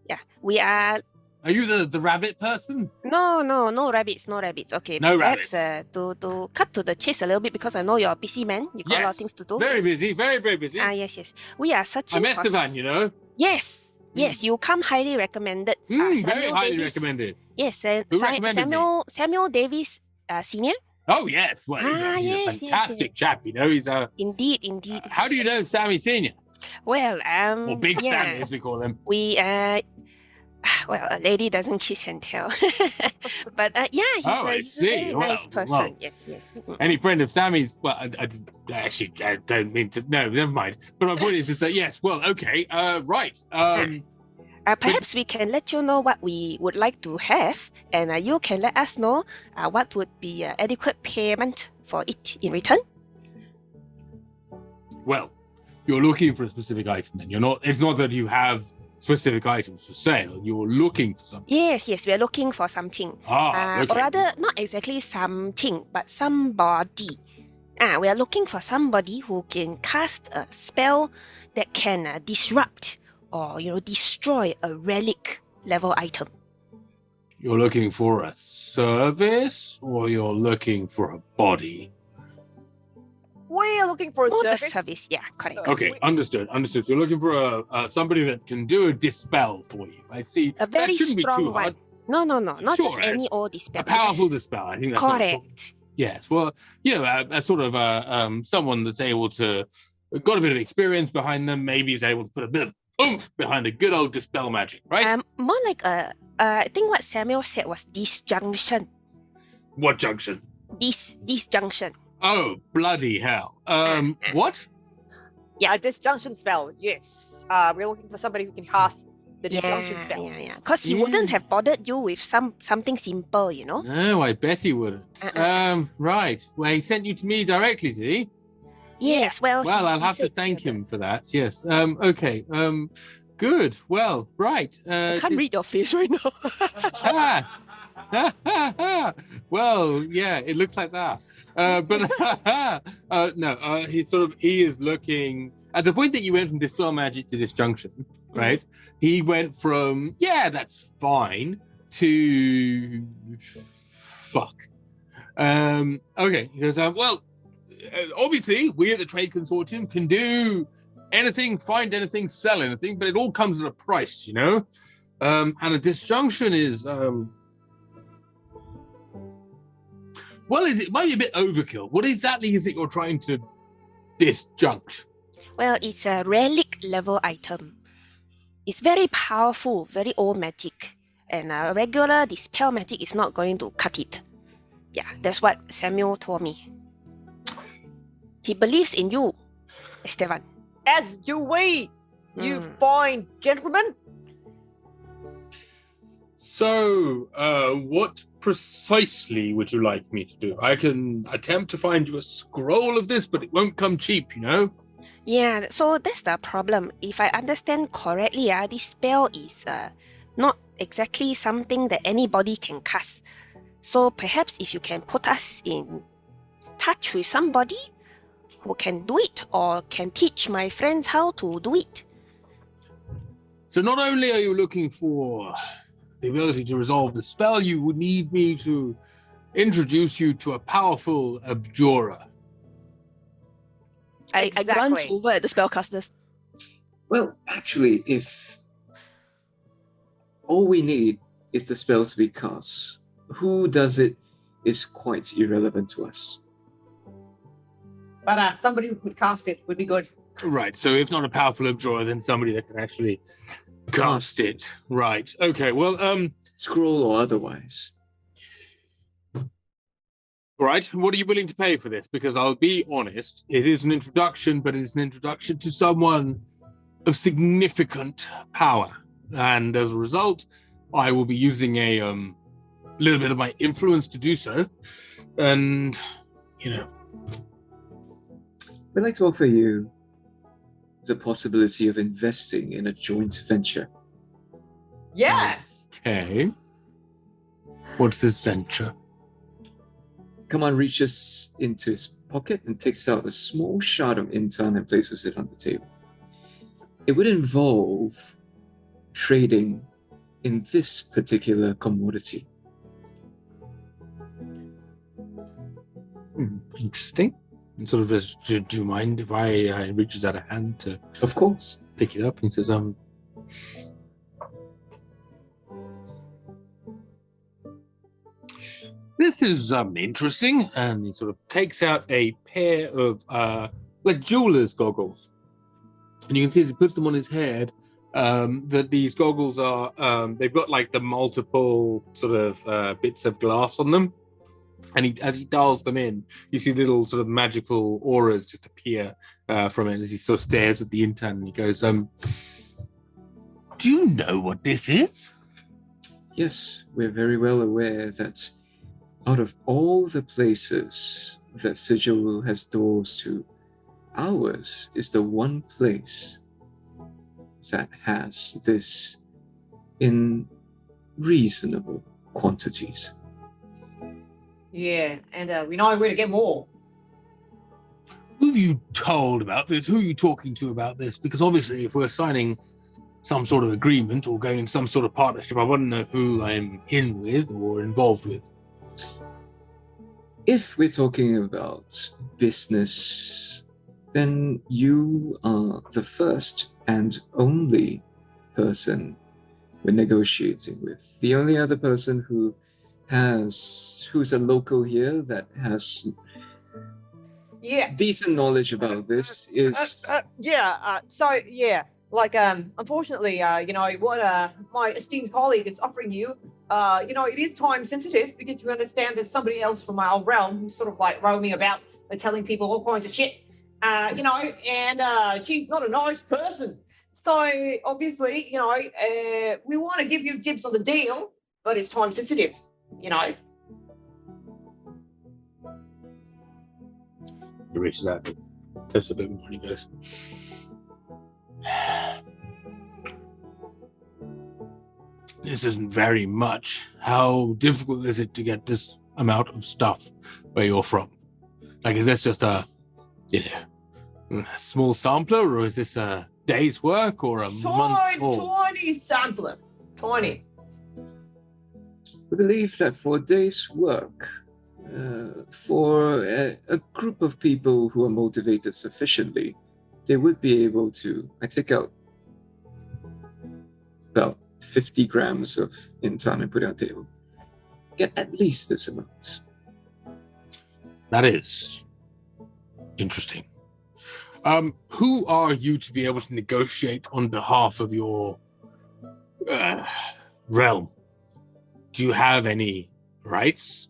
Yeah, we are. are you the rabbit person? No rabbits. Okay. No perhaps, rabbits. to cut to the chase a little bit because I know you're a busy man. You got a lot of Yes, things to do. Very busy, very busy. Yes. We are searching I'm for. Esteban, you know. Yes. You come highly recommended. Very Samuel highly Davis. recommended. Yes, Who recommended me? Samuel Davis, Senior. Oh, yes. Well, he's Yes, a yes, fantastic yes. chap, you know. He's a... Indeed. how do you know Sammy Senior? Well, Or Big yeah. Sammy, as we call him. We well, a lady doesn't kiss and tell. But yeah, he's Oh, I he's a see. very Well, nice person. well. Yes. Any friend of Sammy's... Well, I don't mean to... No, never mind. But my point is that, yes, well, okay, right. Perhaps we can let you know what we would like to have, and you can let us know what would be adequate payment for it in return. Well, you're looking for a specific item then. You're not... It's not that you have specific items for sale. You're looking for something. Yes, we are looking for something. Okay. Or rather, not exactly something, but somebody. We are looking for somebody who can cast a spell that can disrupt or destroy a relic level item. You're looking for a service, or you're looking for a body? We are looking for a Oh, the service. service, yeah, correct. Okay, understood. So you're looking for somebody that can do a dispel for you. I see. A very that shouldn't be strong too one. hard. No, not just Sure, any old dispel. A powerful dispel. I think that's not a problem. Correct. Yes. Well, a sort of someone that's able to got a bit of experience behind them. Maybe is able to put a bit of oomph behind a good old dispel magic, right? More like I think what Samuel said was disjunction. What junction? Disjunction. Oh, bloody hell. What? Yeah, a disjunction spell. Yes. We're looking for somebody who can cast the disjunction spell. Yeah. Because he wouldn't have bothered you with something simple, No, I bet he wouldn't. Right. Well, he sent you to me directly, did he? Yes, well, Well, I'll he have to said thank that- him for that. Yes. Okay. Good. Well, right. I can't read your face right now. Well, yeah, it looks like that. But no, he is looking at the point that you went from dispel magic to disjunction, right? He went from that's fine to fuck. Okay, he goes, obviously we at the Trade Consortium can do anything, find anything, sell anything, but it all comes at a price, and a disjunction is it might be a bit overkill. What exactly is it you're trying to disjunct? Well, it's a relic level item. It's very powerful, very old magic, and a regular dispel magic is not going to cut it. Yeah, that's what Samuel told me. He believes in you, Esteban. As do we, you Mm. fine gentlemen. So, what precisely would you like me to do? I can attempt to find you a scroll of this, but it won't come cheap, Yeah, so that's the problem. If I understand correctly, this spell is not exactly something that anybody can cast. So perhaps if you can put us in touch with somebody who can do it or can teach my friends how to do it. So not only are you looking for the ability to resolve the spell, you would need me to introduce you to a powerful abjurer. I glance Exactly. over at the spellcasters. Well, actually, if all we need is the spell to be cast, who does it is quite irrelevant to us. But somebody who could cast it would be good. Right, so if not a powerful abjurer, then somebody that can actually cast it. Right, okay, well, Scroll or otherwise. All right, what are you willing to pay for this? Because I'll be honest, it is an introduction, but it's an introduction to someone of significant power. And as a result, I will be using a little bit of my influence to do so. And, you know. We'd like to offer you the possibility of investing in a joint venture. Yes. Okay. What's this venture? Kaman reaches into his pocket and takes out a small shard of intan and places it on the table. It would involve trading in this particular commodity. Interesting. And sort of, do you mind if I reaches out a hand to Of course. pick it up? And he says, this is interesting. And he sort of takes out a pair of like jeweler's goggles. And you can see as he puts them on his head, that these goggles are, they've got like the multiple sort of bits of glass on them. And as he dials them in, you see little sort of magical auras just appear from it as he sort of stares at the intern and he goes, do you know what this is? Yes, we're very well aware that out of all the places that Sigil has doors to, ours is the one place that has this in reasonable quantities. Yeah, and we know where to get more. Who have you told about this? Who are you talking to about this? Because obviously if we're signing some sort of agreement or going into some sort of partnership, I want to know who I'm in with or involved with. If we're talking about business, then you are the first and only person we're negotiating with. The only other person who's a local here that has decent knowledge about this is unfortunately, what my esteemed colleague is offering you, it is time sensitive because we understand there's somebody else from our realm who's sort of like roaming about and telling people all kinds of shit, and she's not a nice person. So obviously, we want to give you tips on the deal, but it's time sensitive, He reaches out and tips a bit more and he goes, this isn't very much. How difficult is it to get this amount of stuff where you're from? Like, is this just a small sampler, or is this a day's work or a month's haul? Tiny sampler. Tiny. We believe that for a day's work, for a group of people who are motivated sufficiently, they would be able to, I take out about 50 grams of intan and put it on the table, get at least this amount. That is interesting. Who are you to be able to negotiate on behalf of your realm? Do you have any rights?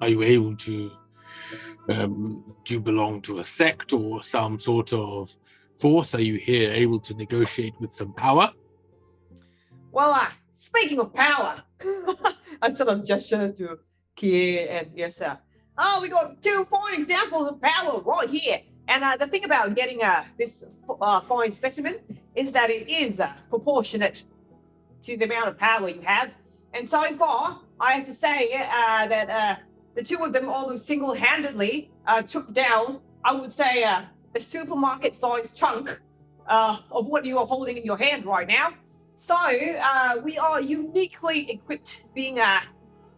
Are you able to, do you belong to a sect or some sort of force? Are you here able to negotiate with some power? Well, speaking of power, I sort of gesture to Kie and Yrsa. Oh, we got two fine examples of power right here. And the thing about getting this fine specimen is that it is proportionate to the amount of power you have. And so far, I have to say that the two of them all single-handedly took down, I would say, a supermarket-sized chunk of what you are holding in your hand right now. So we are uniquely equipped, being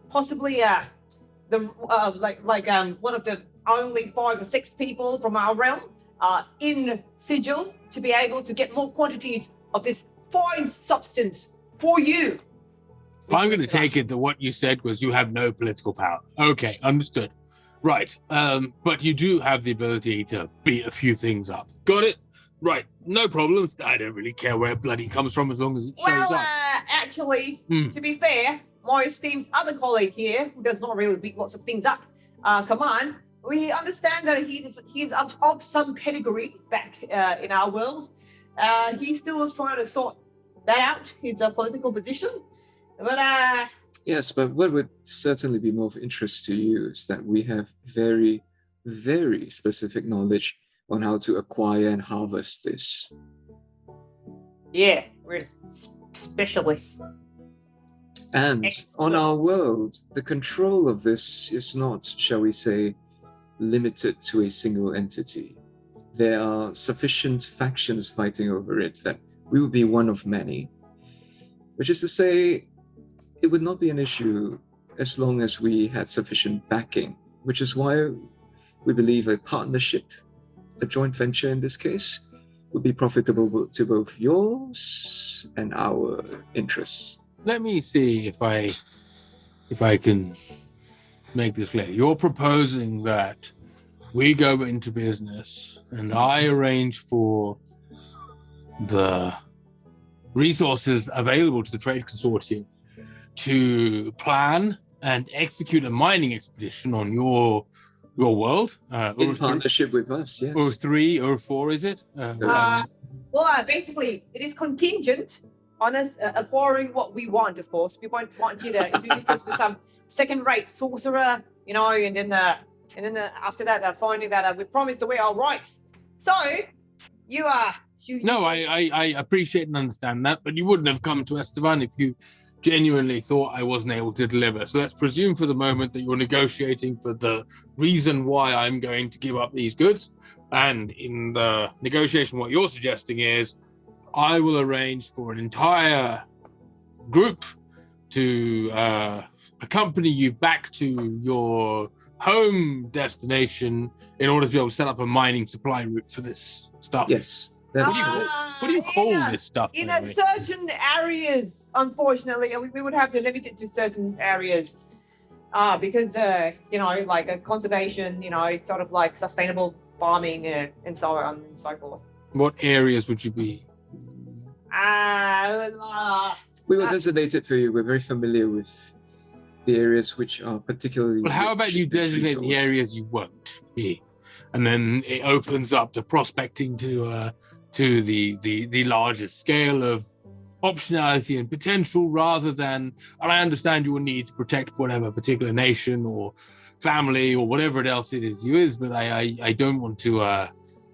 possibly one of the only 5 or 6 people from our realm in Sigil to be able to get more quantities of this fine substance for you. I'm going to take it that what you said was you have no political power. Okay, understood. Right, but you do have the ability to beat a few things up. Got it? Right, no problems. I don't really care where bloody comes from as long as it shows up. Actually, to be fair, my esteemed other colleague here, who does not really beat lots of things up, Kaman, we understand that he's of some pedigree back in our world. He's still trying to sort that out, his political position. But Yes, but what would certainly be more of interest to you is that we have very, very specific knowledge on how to acquire and harvest this. yeah, we're specialists. And on our Excellent. world, the control of this is not, shall we say, limited to a single entity. There are sufficient factions fighting over it that we would be one of many. Which is to say, it would not be an issue as long as we had sufficient backing, which is why we believe a partnership, a joint venture in this case, would be profitable to both yours and our interests. Let me see if I can make this clear. You're proposing that we go into business and I arrange for the resources available to the trade consortium to plan and execute a mining expedition on your world. In partnership with us, yes. Or 3 or 4, is it? Correct. Well, basically, it is contingent on us acquiring what we want, of course. We want you to introduce us to some second-rate sorcerer, you know, and then after that, finding that we promised away our rights. So, you are... No, I appreciate and understand that, but you wouldn't have come to Esteban if you genuinely thought I wasn't able to deliver. So let's presume for the moment that you're negotiating for the reason why I'm going to give up these goods. And in the negotiation, what you're suggesting is I will arrange for an entire group to accompany you back to your home destination in order to be able to set up a mining supply route for this stuff. Yes. What do you call this stuff? In by the way? certain areas, unfortunately, we would have to limit it to certain areas. Because, you know, like a conservation, you know, sort of like sustainable farming and so on and so forth. What areas would you be? We will designate it for you. We're very familiar with the areas which are particularly. Well, how rich about you in this designate the resource. areas you won't be, and then it opens up the prospecting to the larger scale of optionality and potential, rather than. And I understand you will need to protect whatever particular nation or family or whatever else it is, but I don't want to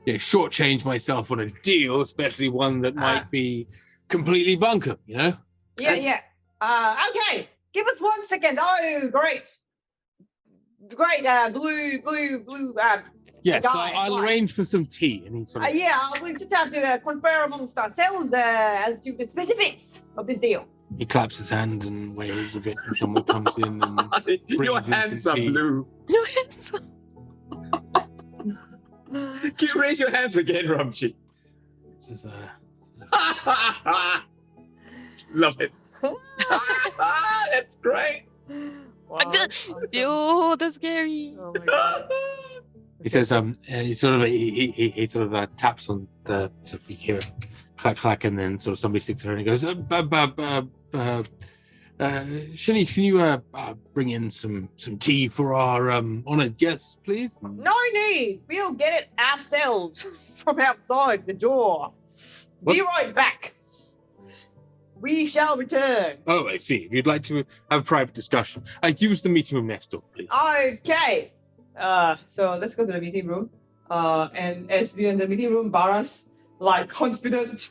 shortchange myself on a deal, especially one that might be completely bunkum, you know. Yeah. Okay. Give us 1 second. Oh, great. Blue. Yes, so guy, I'll fine. arrange for some tea, and he sort of. Yeah, we just have to confer amongst ourselves as to the specifics of this deal. He claps his hands and waves a bit, and someone comes in and Your brings in hands some are tea. blue. Can you raise your hands again, Ramji? This is, Love it. That's great. Wow. Yo, that's scary. Oh my god. He says, he sort of taps on the, so if you hear it, clack, and then sort of somebody sticks her and he goes, Shani, can you bring in some tea for our honored guests, please? No need. We'll get it ourselves from outside the door. Be right back. We shall return. Oh, I see. If you'd like to have a private discussion, use the meeting room next door, please. Okay. So let's go to the meeting room. And as we're in the meeting room, Barra's like confident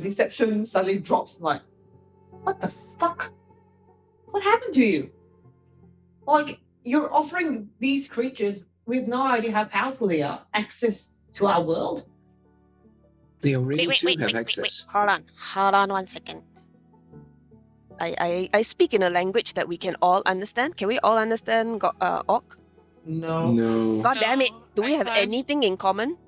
deception suddenly drops. Like, what the fuck? What happened to you? Like, you're offering these creatures with no idea how powerful they are access to our world. They already Wait, do wait, have wait, wait, access. wait. Hold on 1 second. I speak in a language that we can all understand. Can we all understand Orc? No. No. God damn it. Do we I have can't. anything in common?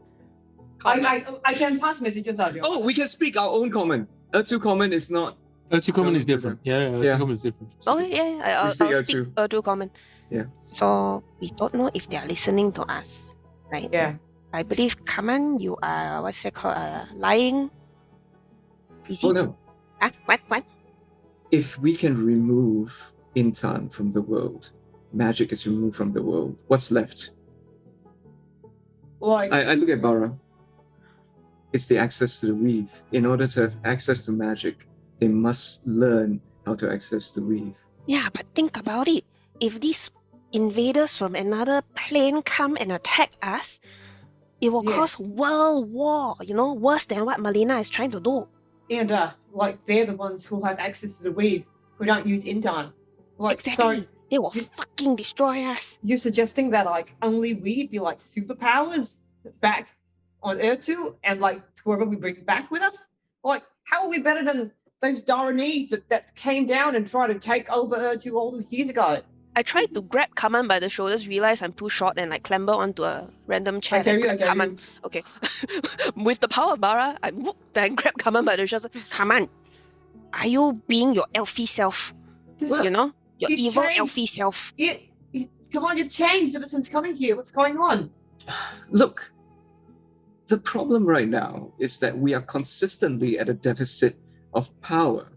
I can pass messages out. Oh, we can speak our own common. Urtu common is not. Urtu common No, is to different. Yeah, Urtu Yeah. common is different. Oh, yeah. I'll speak speak Urtu. Urtu common. Yeah. So, we don't know if they are listening to us, right? Yeah. I believe, Kaman, you are, what's it called, lying? Is Oh it? no. What? If we can remove Intan from the world, magic is removed from the world, what's left? Like, I look at Barra. It's the access to the weave. In order to have access to magic, they must learn how to access the weave. Yeah, but think about it. If these invaders from another plane come and attack us, it will Yeah. cause world war, worse than what Malena is trying to do. and like they're the ones who have access to the weave, who don't use Indan. Like, Exactly. so They will you- fucking destroy us. you're suggesting that like only we'd be like superpowers back on Urtu, and like whoever we bring back with us? Like, how are we better than those Daranese that came down and tried to take over Urtu all those years ago? I tried to grab Kaman by the shoulders, realized I'm too short, and like clamber onto a random chair. I gave and you, I grab gave Kaman. you. Okay. With the power of Barra, I then grab Kaman by the shoulders. Kaman, are you being your elfie self? This- Your he's evil changed. elfie self. Come on, you've changed ever since coming here. What's going on? Look, the problem right now is that we are consistently at a deficit of power.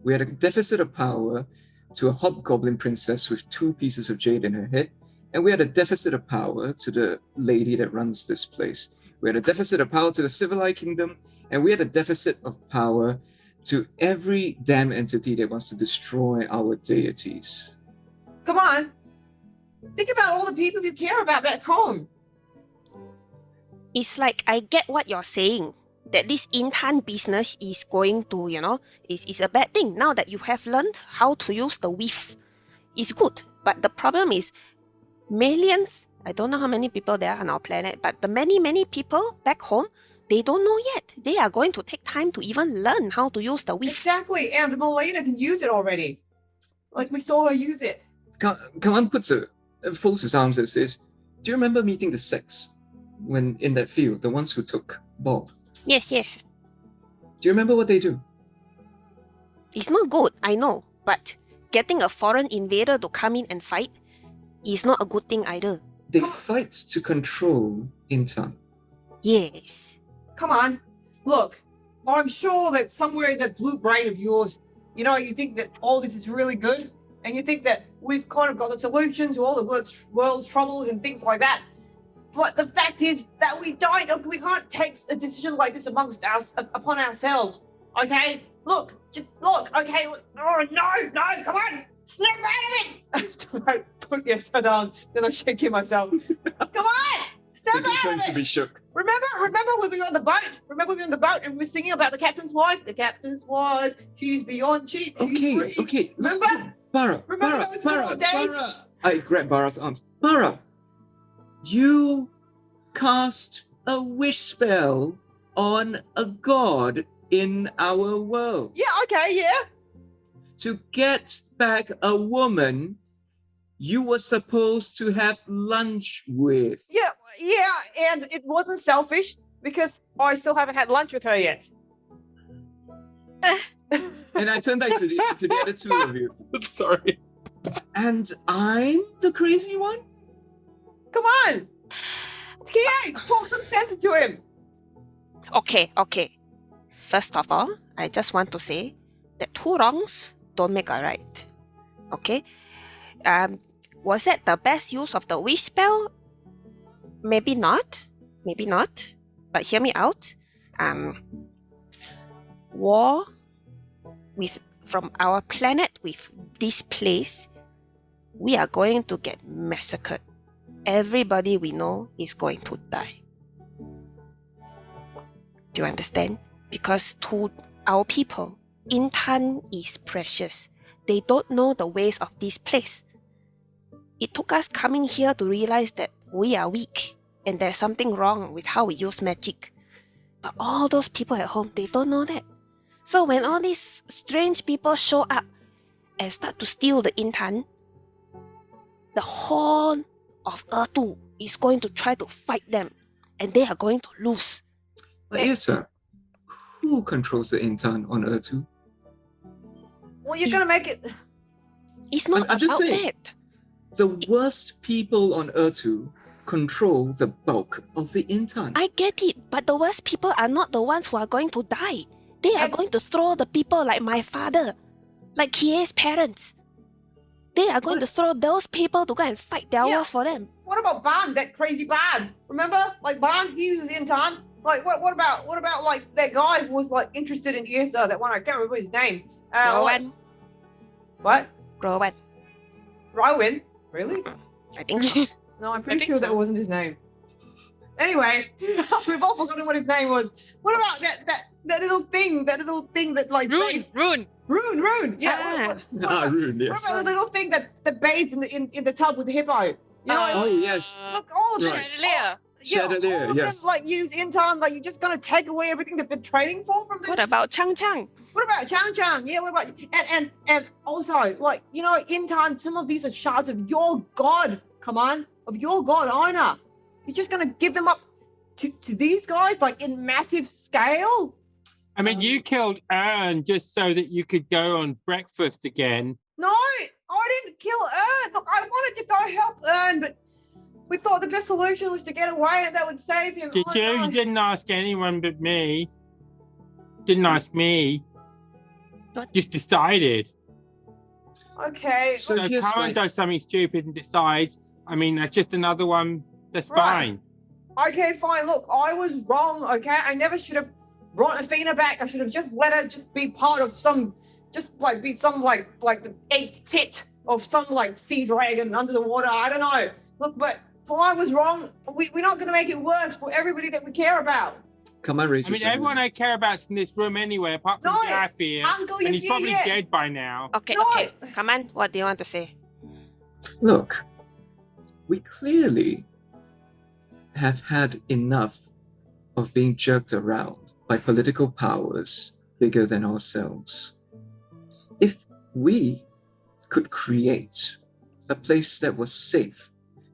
We are at a deficit of power to a hobgoblin princess with 2 pieces of jade in her head, and we are at a deficit of power to the lady that runs this place. We are at a deficit of power to the civilized kingdom, and we are at a deficit of power to every damn entity that wants to destroy our deities. Come on. Think about all the people you care about back home. It's like I get what you're saying. That this Intan business is going to, is a bad thing. Now that you have learned how to use the weave, it's good. But the problem is, millions, I don't know how many people there are on our planet, but the many, many people back home, they don't know yet. They are going to take time to even learn how to use the weave. Exactly, and Malena can use it already. Like, we saw her use it. Kaman folds his arms and says, "Do you remember meeting the sex when in that field, the ones who took Bob? Yes. Do you remember what they do?" It's not good, I know. But getting a foreign invader to come in and fight is not a good thing either. They fight to control Intan. Yes. Come on. Look, I'm sure that somewhere in that blue brain of yours, you think that all this is really good, and you think that we've kind of got the solution to all the world's troubles and things like that. But the fact is that we can't take a decision like this upon ourselves. Okay? Look, okay? Oh, no, come on! Snap out of it! Put your head down, then I shake it myself. Come on! Snap out of it! shook. Remember when we were on the boat? Remember we were on the boat and we were singing about the captain's wife? The captain's wife, she's beyond cheap. She's free. Okay. Remember? Barra. those good old days? I grab Barra's arms. Barra, you cast a wish spell on a god in our world. Yeah, okay, yeah. To get back a woman you were supposed to have lunch with. Yeah, and it wasn't selfish because I still haven't had lunch with her yet. And I turn back to the other 2 of you. Sorry. And I'm the crazy one? Come on! Kie, talk some sense into him. Okay. First of all, I just want to say that 2 wrongs don't make a right. Okay? Was that the best use of the wish spell? Maybe not. But hear me out. War from our planet with this place, we are going to get massacred. Everybody we know is going to die. Do you understand? Because to our people, Intan is precious. They don't know the ways of this place. It took us coming here to realize that we are weak and there's something wrong with how we use magic. But all those people at home, they don't know that. So when all these strange people show up and start to steal the Intan, the whole of Urtu is going to try to fight them, and they are going to lose. But Yrsa, who controls the Intan on Urtu? Well, you're gonna make it. It's not I'm just about saying. that. The worst people on Urtu control the bulk of the Intan. I get it, but the worst people are not the ones who are going to die. They are And- going to throw the people like my father, like Kie's parents. They are going to throw those people to go and fight their Yeah. wars for them. What about Ban, that crazy Ban? Remember? Like Ban, he was intern. Like what about like that guy who was like interested in Yrsa, that one, I can't remember his name. Rowan. What? Rowan. Rowan? Really? I think so. No, I'm pretty think sure so. that wasn't his name. Anyway, we've all forgotten what his name was. What about that little thing that like Rune. Rune. Yeah. Ah. Rune, What yes. about the little thing that bathed in the tub with the hippo? You know, Oh, yes. look, all of them. Right. Chandelier. Chandelier, all of yes. them, like use intern, like you're just gonna take away everything they've been training for from them. What about Chang Chang? What about Chang Chang? Yeah, what about and also, like, you know, intern, some of these are shards of your god, come on, of your god, Yrsa. You're just gonna give them up to these guys, like in massive scale? I mean, you killed Ern just so that you could go on breakfast again. No, I didn't kill Ern. Look, I wanted to go help Ern, but we thought the best solution was to get away and that would save him. Did Oh, you? no. You didn't ask anyone but me. Didn't ask me. What? Just decided. Okay. So So here's Kaman my- does something stupid and decides. I mean, that's just another one. That's Right. fine. Okay, fine. Look, I was wrong, okay? I never should have brought Athena back. I should have just let her just be part of some, just like be some like the eighth tit of some like sea dragon under the water. I don't know. Look, but I was wrong. We're not going to make it worse for everybody that we care about. Come on, I raises mean, everyone I care about's in this room anyway, apart from No, Garfield. Uncle, And you he's see probably it? dead by now. Okay, No. okay. Come on. What do you want to say? Look, we clearly have had enough of being jerked around by political powers bigger than ourselves. If we could create a place that was safe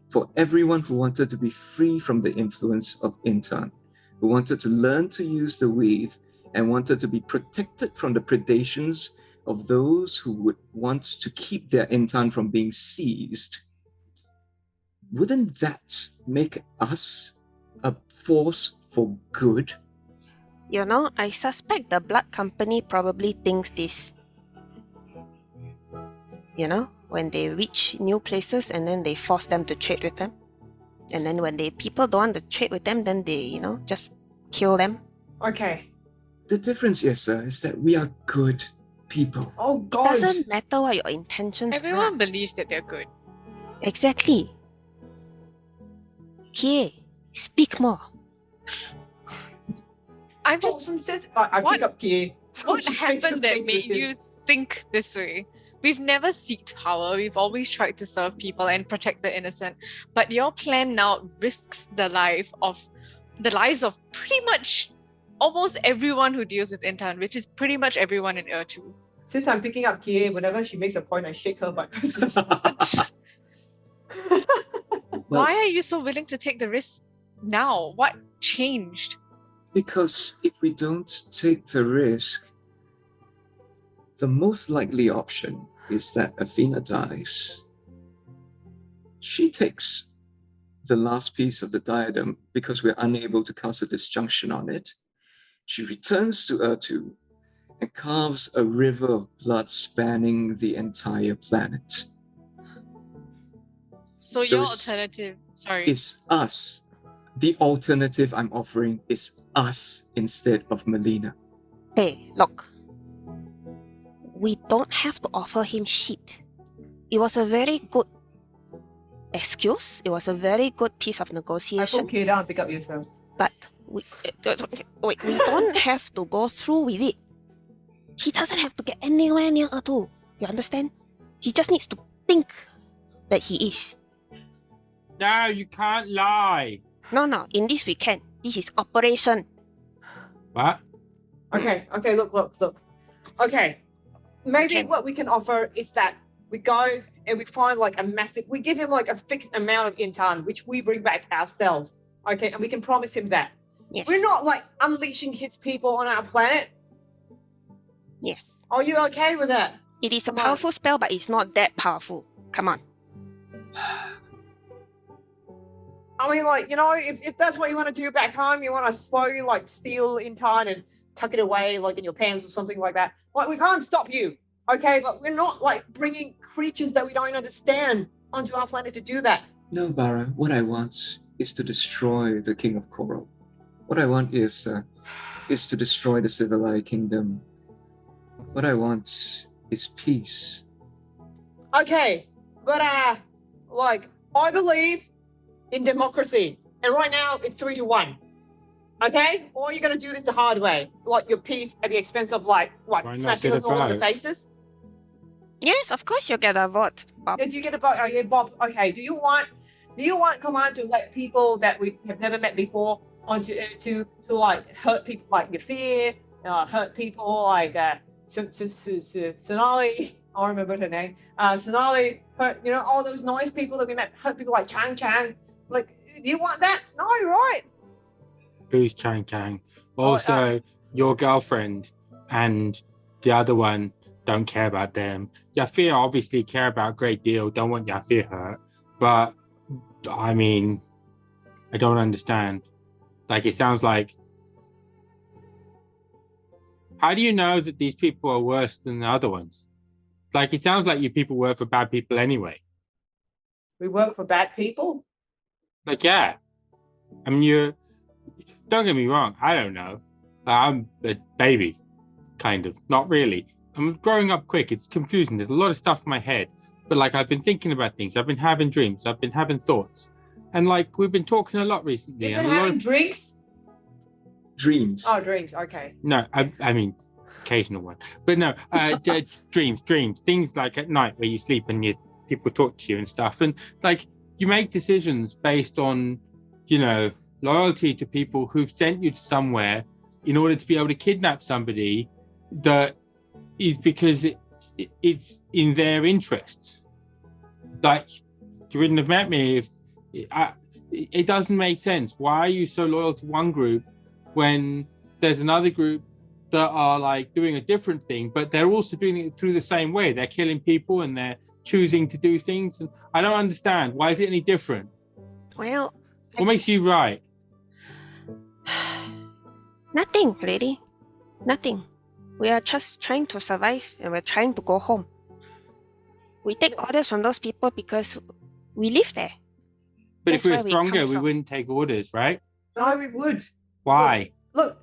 for everyone who wanted to be free from the influence of intern, who wanted to learn to use the weave and wanted to be protected from the predations of those who would want to keep their intern from being seized, wouldn't that make us a force for good? You know, I suspect the blood company probably thinks this. You know, when they reach new places and then they force them to trade with them. And then when people don't want to trade with them, then they, you know, just kill them. Okay. The difference, Yrsa, is that we are good people. Oh, It God. doesn't matter what your intentions Everyone are. believes that they're good. Exactly. Kie, speak more. I'm Oh, just. some sense. I What- pick up Kie. What She's face to happened that face with made him. you think this way? We've never sought power. We've always tried to serve people and protect the innocent. But your plan now risks the lives of pretty much almost everyone who deals with intern, which is pretty much everyone in Urtu. Since I'm picking up Kie, whenever she makes a point, I shake her butt. Well, Why are you so willing to take the risk now? What changed? because if we don't take the risk, the most likely option is that Athena dies. She takes the last piece of the diadem because we're unable to cast a disjunction on it. She returns to Urtu and carves a river of blood spanning the entire planet. So, So your it's- alternative, sorry. It's us. The alternative I'm offering is us instead of Malena. Hey, look. We don't have to offer him shit. It was a very good excuse. It was a very good piece of I negotiation. put Kie down and pick up yourself. But we don't have to go through with it. He doesn't have to get anywhere near Urtu. You understand? He just needs to think that he is. No, you can't lie. No. In this we can. This is operation. What? Okay, look. Okay. Maybe Okay. what we can offer is that we go and we find like we give him like a fixed amount of intern, which we bring back ourselves. Okay, and we can promise him that. Yes. We're not like unleashing his people on our planet. Yes. Are you okay with that? It is a Come on. powerful spell, but it's not that powerful. Come on. I mean, like, you know, if that's what you want to do back home, you want to slowly like steal intern and tuck it away like in your pants or something like that. Like, we can't stop you. Okay, but we're not like bringing creatures that we don't understand onto our planet to do that. No, Barra, what I want is to destroy the King of Coral. What I want is to destroy the civilized kingdom. What I want is peace. Okay, but like I believe in democracy, and right now it's 3-1. Okay, or you're gonna do this the hard way, like your peace at the expense of like what, Why not smashing get us a all in the vote? faces. Yes, of course you get a vote, Bob. Did you get a vote? Okay, Bob. Okay, do you want Command to let people that we have never met before onto to like hurt people like Nefarious, hurt people like Sonali? I remember her name. Sonali hurt all those noise people that we met. Hurt people like Chan. Like, do you want that? No, right? Who's Chang Chang? Oh, Also, your girlfriend and the other one don't care about them. Yafir obviously care about a great deal, don't want Yafir hurt. But, I mean, I don't understand. Like, it sounds like... How do you know that these people are worse than the other ones? Like, it sounds like you people work for bad people anyway. We work for bad people. Like, yeah. I mean, don't get me wrong, I don't know. I'm a baby, kind of. Not really. I'm growing up quick. It's confusing. There's a lot of stuff in my head. But, like, I've been thinking about things. I've been having dreams. I've been having thoughts. And, like, we've been talking a lot recently. You've and been a lot having of... drinks? Dreams. Oh, dreams. Okay. No, I mean, occasional one. But no, dreams. Things like at night where you sleep and people talk to you and stuff. And, like, you make decisions based on, loyalty to people who've sent you to somewhere in order to be able to kidnap somebody that is because it's in their interests. Like, you wouldn't have met me if it doesn't make sense. Why are you so loyal to one group when there's another group that are like doing a different thing, but they're also doing it through the same way? They're killing people and they're choosing to do things, and I don't understand. Why is it any different? Well, What makes you right? Nothing, lady. Nothing. We are just trying to survive and we're trying to go home. We take orders from those people because we live there. But That's if we where were we stronger, come we from. wouldn't take orders, right? No, we would. Why? Look.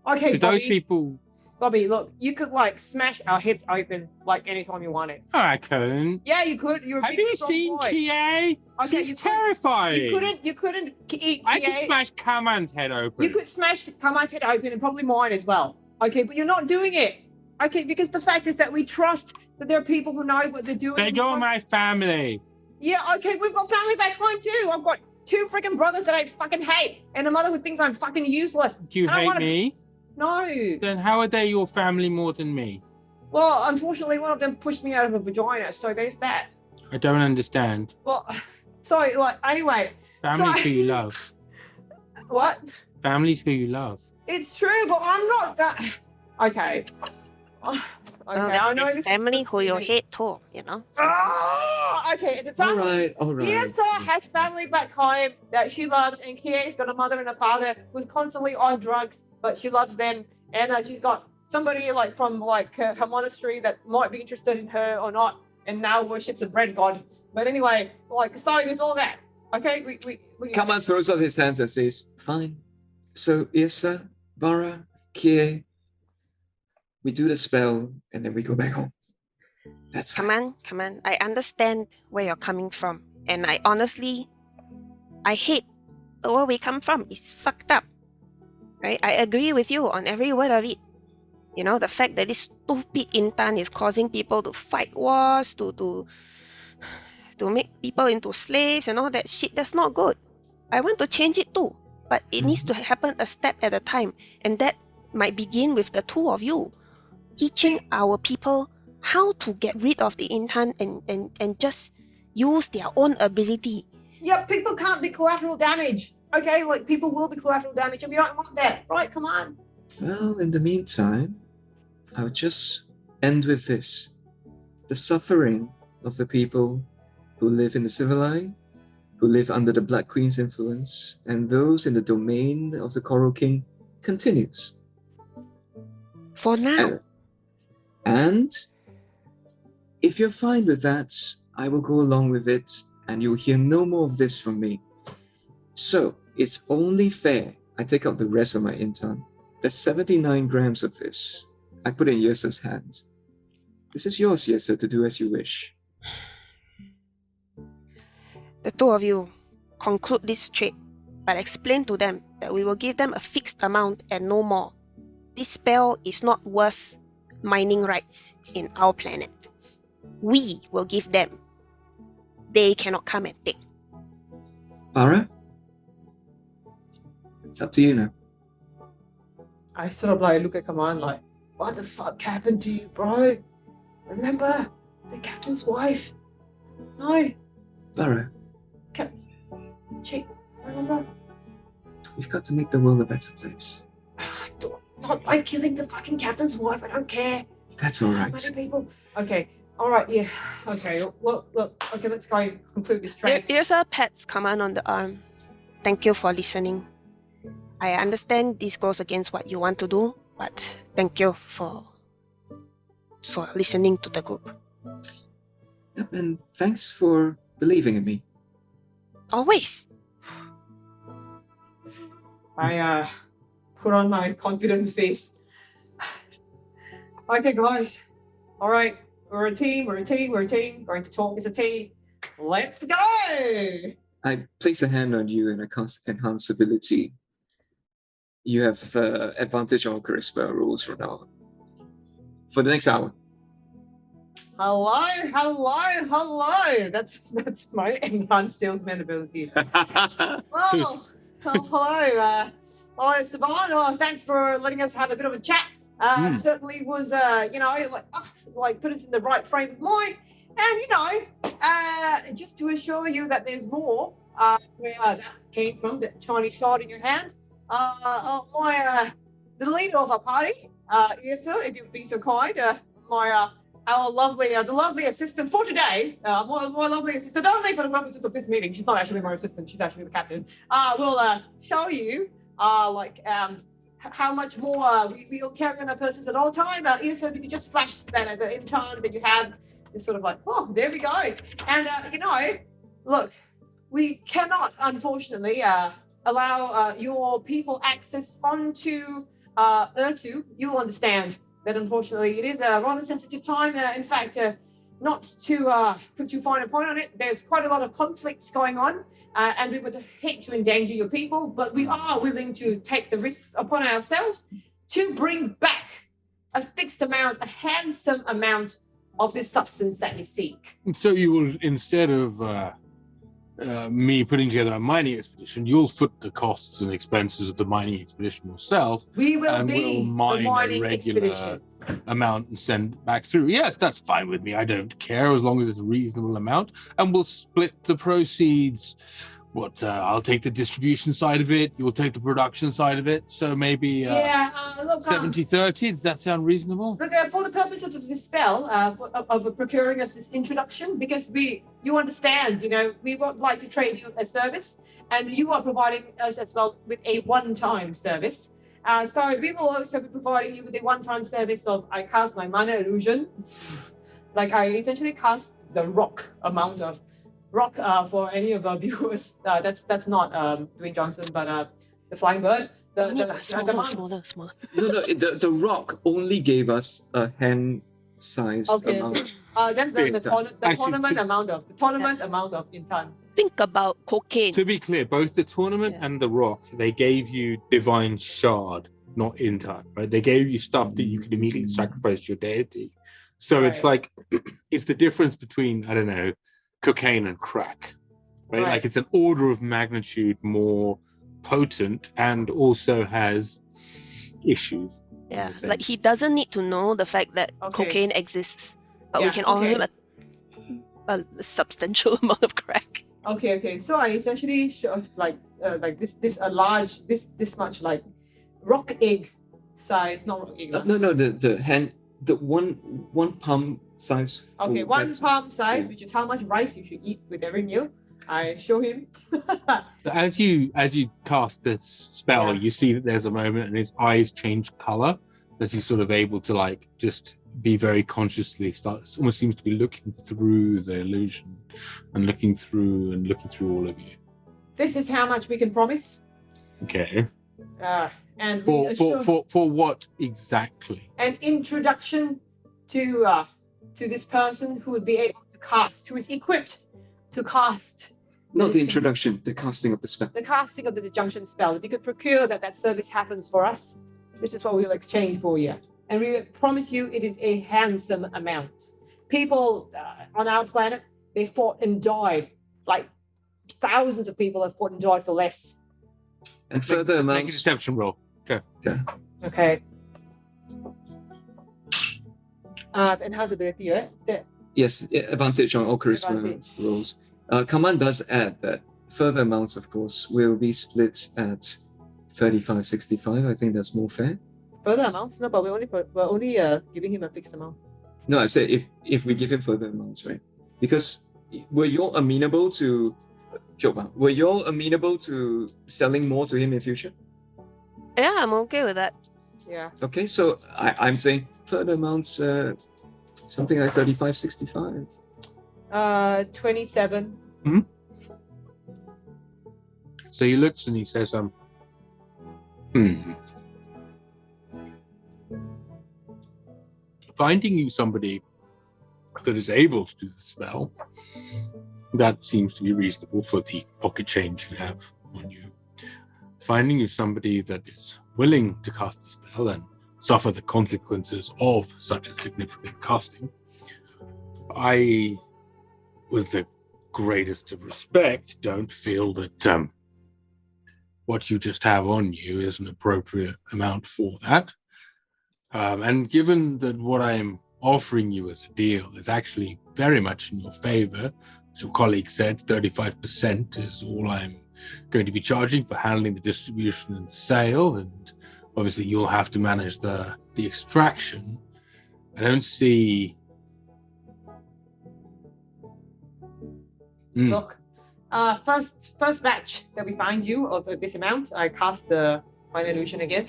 Okay, Because Bobby. those people... Bobby, look. You could like smash our heads open like anytime you wanted. Oh, I couldn't. Yeah, you could. You're a Have big, you strong seen boy. Kie? Okay, She's you couldn't- terrifying. You couldn't eat I could Kie. smash Kaman's head open. You could smash Kaman's head open and probably mine as well. Okay, but you're not doing it. Okay, because the fact is that we trust that there are people who know what they're doing. They We go trust- my family. Yeah, okay, we've got family back home too. I've got 2 freaking brothers that I fucking hate, and a mother who thinks I'm fucking useless. Do you I don't hate wanna- me? No. Then how are they your family more than me? Well, unfortunately, one of them pushed me out of a vagina, so there's that. I don't understand. Well, sorry, like, anyway. Family's Sorry. who you love. What? Family's who you love. It's true, but I'm not that. Okay. Okay, Well, I know there's this is family who you confusing. hate too, So- Okay, the All family. right. Yrsa has family back home that she loves, and Kie's got a mother and a father who's constantly on drugs, but she loves them, and she's got somebody like from like her monastery that might be interested in her or not, and now worships a bread god. But anyway, like, sorry, there's all that. Okay, we Kaman throws up his hands and says, "Fine." So Yrsa, Barra, Kie, we do the spell and then we go back home. That's fine. Come on. I understand where you're coming from. And I honestly, I hate where we come from. It's fucked up. Right? I agree with you on every word of it. The fact that this stupid intern is causing people to fight wars, to make people into slaves and all that shit, that's not good. I want to change it too. But it needs to happen a step at a time. And that might begin with the 2 of you. Teaching our people how to get rid of the intern and just use their own ability. Yeah, people can't be collateral damage. Okay, like people will be collateral damage, and we don't want that. Right, come on. Well, in the meantime, I'll just end with this. The suffering of the people who live in the civilized, who live under the Black Queen's influence, and those in the domain of the Coral King continues. For now. And If you're fine with that, I will go along with it, and you'll hear no more of this from me. So, it's only fair I take out the rest of my intern. There's 79 grams of this. I put in Yrsa's hands. This is yours, Yrsa, to do as you wish. The two of you conclude this trade, but explain to them that we will give them a fixed amount and no more. This spell is not worth mining rights in our planet. We will give them. They cannot come and take. Barra? It's up to you now. I sort of like look at Kaman like, what the fuck happened to you, bro? Remember the captain's wife? No, Barra, she, remember? we've got to make the world a better place. Not by killing the fucking captain's wife, I don't care. That's all How right. many people? Okay, alright, yeah. Okay, look, okay, let's go and conclude this trade. Yrsa pats Kaman on the arm. Thank you for listening. I understand this goes against what you want to do, but thank you for listening to the group. Yep, and thanks for believing in me. Always. I put on my confident face. Okay, guys. Alright, we're a team. Going to talk as a team. Let's go! I place a hand on you and I cast Enhance Ability. You have advantage on charisma rules from now on. For the next hour. Hello. That's my enhanced salesman ability. Well, hello, Saban. Oh, thanks for letting us have a bit of a chat. Certainly was, like put us in the right frame of mind. And, just to assure you that there's more where that came from, that shiny shard in your hand. The leader of our party, Yrsa, if you'd be so kind, our lovely assistant for today, my lovely assistant, only for the purposes of this meeting. She's not actually my assistant, she's actually the captain. Will show you, how much more we will carry on our persons at all time. Yrsa, if you could just flash that the intern that you have, it's sort of like, oh, there we go. And, look, we cannot, unfortunately, allow your people access onto Urtu. You'll understand that unfortunately it is a rather sensitive time. In fact, not to put too fine a point on it, there's quite a lot of conflicts going on, and we would hate to endanger your people, but we are willing to take the risks upon ourselves to bring back a fixed amount, a handsome amount of this substance that you seek. So you will, instead of me putting together a mining expedition, you'll foot the costs and expenses of the mining expedition yourself. We will and be we'll mine the mining a regular expedition. amount and send back through. Yes, that's fine with me. I don't care as long as it's a reasonable amount. And we'll split the proceeds. I'll take the distribution side of it. You'll take the production side of it. So maybe look, 70-30. Does that sound reasonable? Look, for the purposes of this spell, of procuring us this introduction, because you understand, we would like to trade you a service, and you are providing us as well with a one-time service. So we will also be providing you with a one-time service of, I cast my mana illusion. Like I essentially cast the rock amount of rock for any of our viewers. That's not Dwayne Johnson, but the flying bird. Smaller. No, the rock only gave us a hand-sized amount. Then the tournament Actually, amount of intan. Think about cocaine. To be clear, both the tournament and the rock, they gave you divine shard, not intan, right? They gave you stuff that you could immediately sacrifice to your deity. So it's like, it's the difference between, I don't know, cocaine and crack, right? Like it's an order of magnitude more potent and also has issues. Yeah, like he doesn't need to know the fact that cocaine exists, but we can offer him a substantial amount of crack. Okay. So I essentially show like this much like rock egg size, not rock egg. The one palm size. Okay, one palm size, which is how much rice you should eat with every meal. I show him. So as you cast this spell, you see that there's a moment and his eyes change color as he's sort of able to like just be very consciously almost seems to be looking through the illusion and looking through all of you. This is how much we can promise. Okay. And we For what exactly? an introduction to this person who would be able to cast, who is equipped to cast. Not the introduction, the casting of the spell. The casting of the disjunction spell. If you could procure that service happens for us, this is what we'll exchange for you. And we promise you it is a handsome amount. People on our planet, they fought and died. Like thousands of people have fought and died for less. And further Make an amounts. deception roll. Okay. Enhance ability, right? Yes, advantage on all charisma Advantage. rolls. Kaman does add that further amounts, of course, will be split at 35-65. I think that's more fair. Further amounts? No, but we're only giving him a fixed amount. No, I said if we give him further amounts, right? Because were you all amenable to selling more to him in future? Yeah, I'm okay with that. Yeah. Okay, so I'm saying further amounts, something like 35-65. 27. So he looks and he says, finding you somebody that is able to do the spell, that seems to be reasonable for the pocket change you have on you. Finding you somebody that is willing to cast the spell and suffer the consequences of such a significant casting, I, with the greatest of respect, don't feel that what you just have on you is an appropriate amount for that. And given that what I am offering you as a deal is actually very much in your favor, as your colleague said, 35% is all I'm going to be charging for handling the distribution and sale, and obviously you'll have to manage the extraction. I don't see... Look, first batch that we find you of this amount, I cast the Minor Illusion again.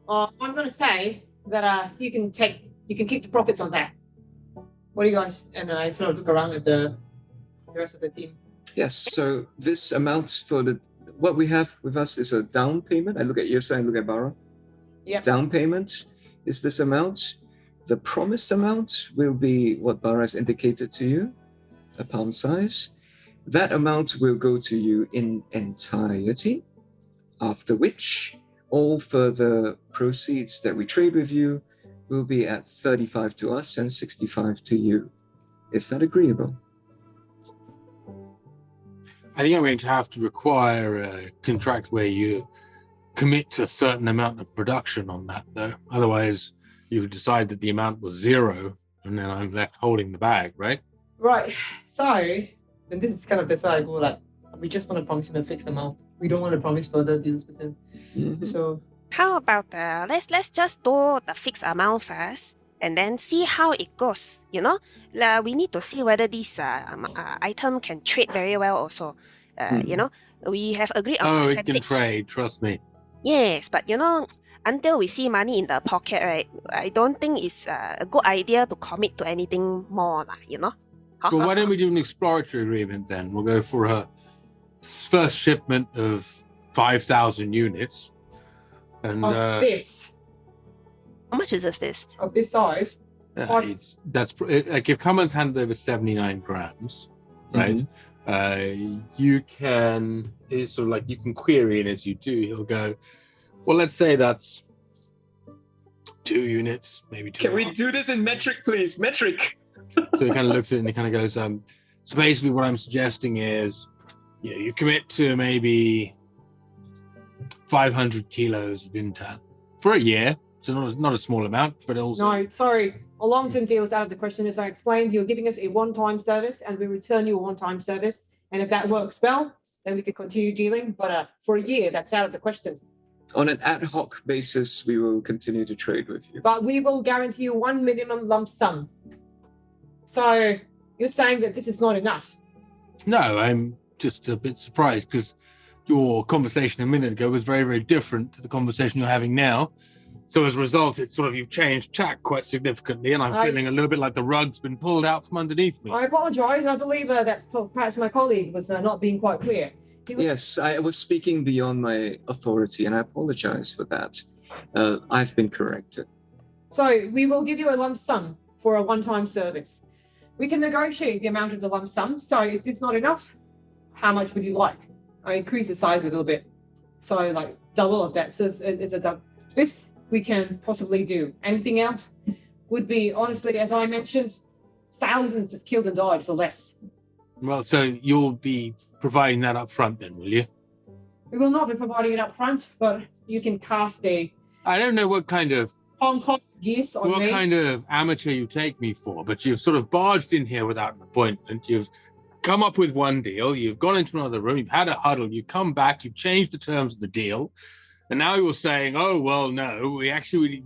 I'm going to say that you can keep the profits on that. What do you guys? And I sort of look around at the rest of the team. Yes, so this amount for what we have with us is a down payment. I look at Yrsa and look at Barra. Yep. Down payment is this amount. The promised amount will be what Barra has indicated to you, a palm size. That amount will go to you in entirety, after which all further proceeds that we trade with you will be at 35 to us and 65 to you. Is that agreeable? I think I'm going to have to require a contract where you commit to a certain amount of production on that, though. Otherwise, you could decide that the amount was 0, and then I'm left holding the bag, right? Right. So, and this is kind of that's why I go like, we just want to promise him a fixed amount. We don't want to promise further deals with him. Mhm. So, How about let's just do the fixed amount first, and then see how it goes. You know, we need to see whether this item can trade very well. Also, you know, we have agreed on Oh, it percentage. can trade, trust me. Yes, but you know, until we see money in the pocket, right? I don't think it's a good idea to commit to anything more, you know. Well, why don't we do an exploratory agreement then? We'll go for a first shipment of 5,000 units. And of this, How much is a fist? of this size, like if Kaman's handed over 79 grams, right? You can, it's sort of like you can query it as you do. He'll go, well, let's say that's 2 units, maybe 2. Can we do this in metric, please? Metric! So he kind of looks at it and he kind of goes, so basically what I'm suggesting is, you commit to maybe 500 kilos of intel for a year. So not a small amount, but also... no, sorry. A long-term deal is out of the question. As I explained, you're giving us a one-time service, and we return you a one-time service. And if that works well, then we could continue dealing. But for a year, that's out of the question. On an ad hoc basis, we will continue to trade with you. But we will guarantee you one minimum lump sum. So you're saying that this is not enough? No, I'm just a bit surprised because your conversation a minute ago was very, very different to the conversation you're having now. So as a result, it's sort of you've changed tack quite significantly, and I'm feeling a little bit like the rug's been pulled out from underneath me. I apologise. I believe that perhaps my colleague was not being quite clear. Yes, I was speaking beyond my authority, and I apologize for that. I've been corrected. So we will give you a lump sum for a one-time service. We can negotiate the amount of the lump sum. So is this not enough? How much would you like? I increase the size a little bit. So like double of that. So it's a double. This we can possibly do. Anything else would be, honestly, as I mentioned, thousands have killed and died for less. Well, so you'll be providing that up front then, will you? We will not be providing it up front, but you can cast a I don't know what kind of Hong Kong geese on me. kind of amateur you take me for, but you've sort of barged in here without an appointment. You've come up with one deal, you've gone into another room, you've had a huddle, you come back, you've changed the terms of the deal, and now you're saying, oh, well, no, we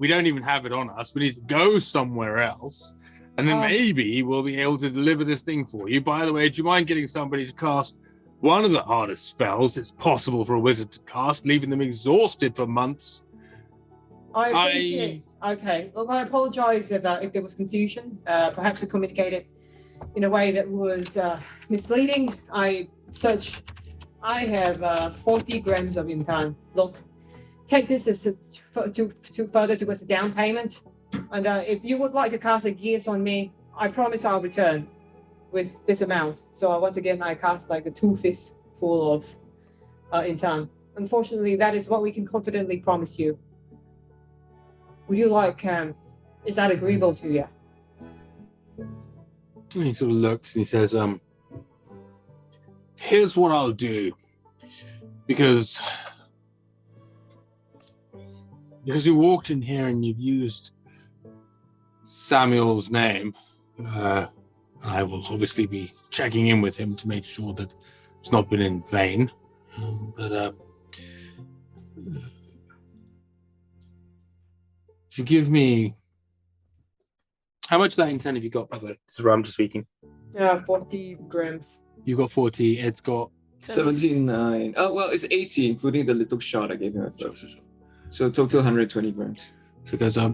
don't even have it on us. We need to go somewhere else, and then maybe we'll be able to deliver this thing for you. By the way, do you mind getting somebody to cast one of the hardest spells it's possible for a wizard to cast, leaving them exhausted for months? I appreciate. Okay. Look, I apologise if there was confusion. Perhaps we communicated in a way that was misleading. I have 40 grams of impan. Look, take this as further towards a down payment. And if you would like to cast a gears on me, I promise I'll return with this amount. So once again, I cast like a 2 fists full of impan. Unfortunately, that is what we can confidently promise you. Would you like, is that agreeable to you? And he sort of looks and he says, here's what I'll do. Because you walked in here and you've used Samuel's name, I will obviously be checking in with him to make sure that it's not been in vain. If you give me, how much of that intent have you got, by the way? This is where I'm just speaking. 40 grams. You've got 40, it's got 79. Oh, well, it's 80, including the little shot I gave him at first. So total 120 grams. So it goes, if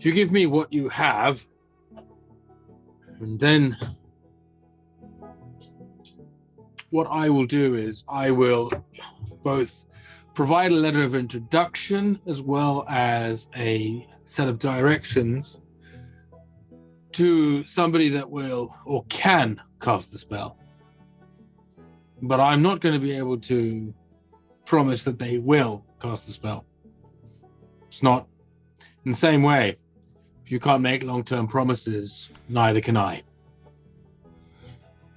you give me what you have, and then what I will do is I will both provide a letter of introduction as well as a set of directions to somebody that will or can cast the spell. But I'm not going to be able to promise that they will cast the spell. It's not in the same way. If you can't make long-term promises, neither can I.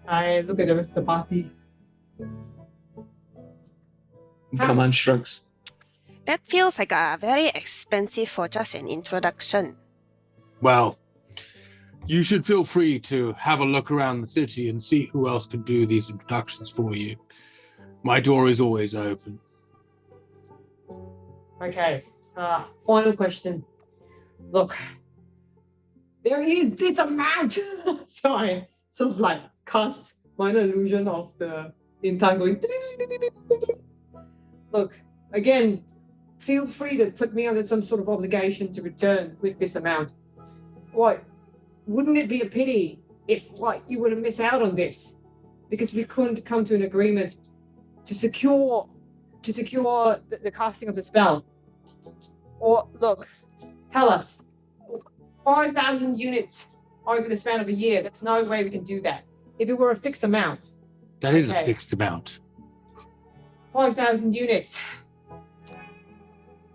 I look at the rest of the party. Kaman shrugs. That feels like very expensive for just an introduction. Well, you should feel free to have a look around the city and see who else can do these introductions for you. My door is always open. Okay. Final question. Look, there is this amount. So I sort of like cast minor illusion of the intan going. Look, again, feel free to put me under some sort of obligation to return with this amount. What? Wouldn't it be a pity if you would have missed out on this because we couldn't come to an agreement to secure the casting of the spell? Or look, tell us, 5,000 units over the span of a year. That's no way we can do that. If it were a fixed amount. That is a fixed amount. 5,000 units.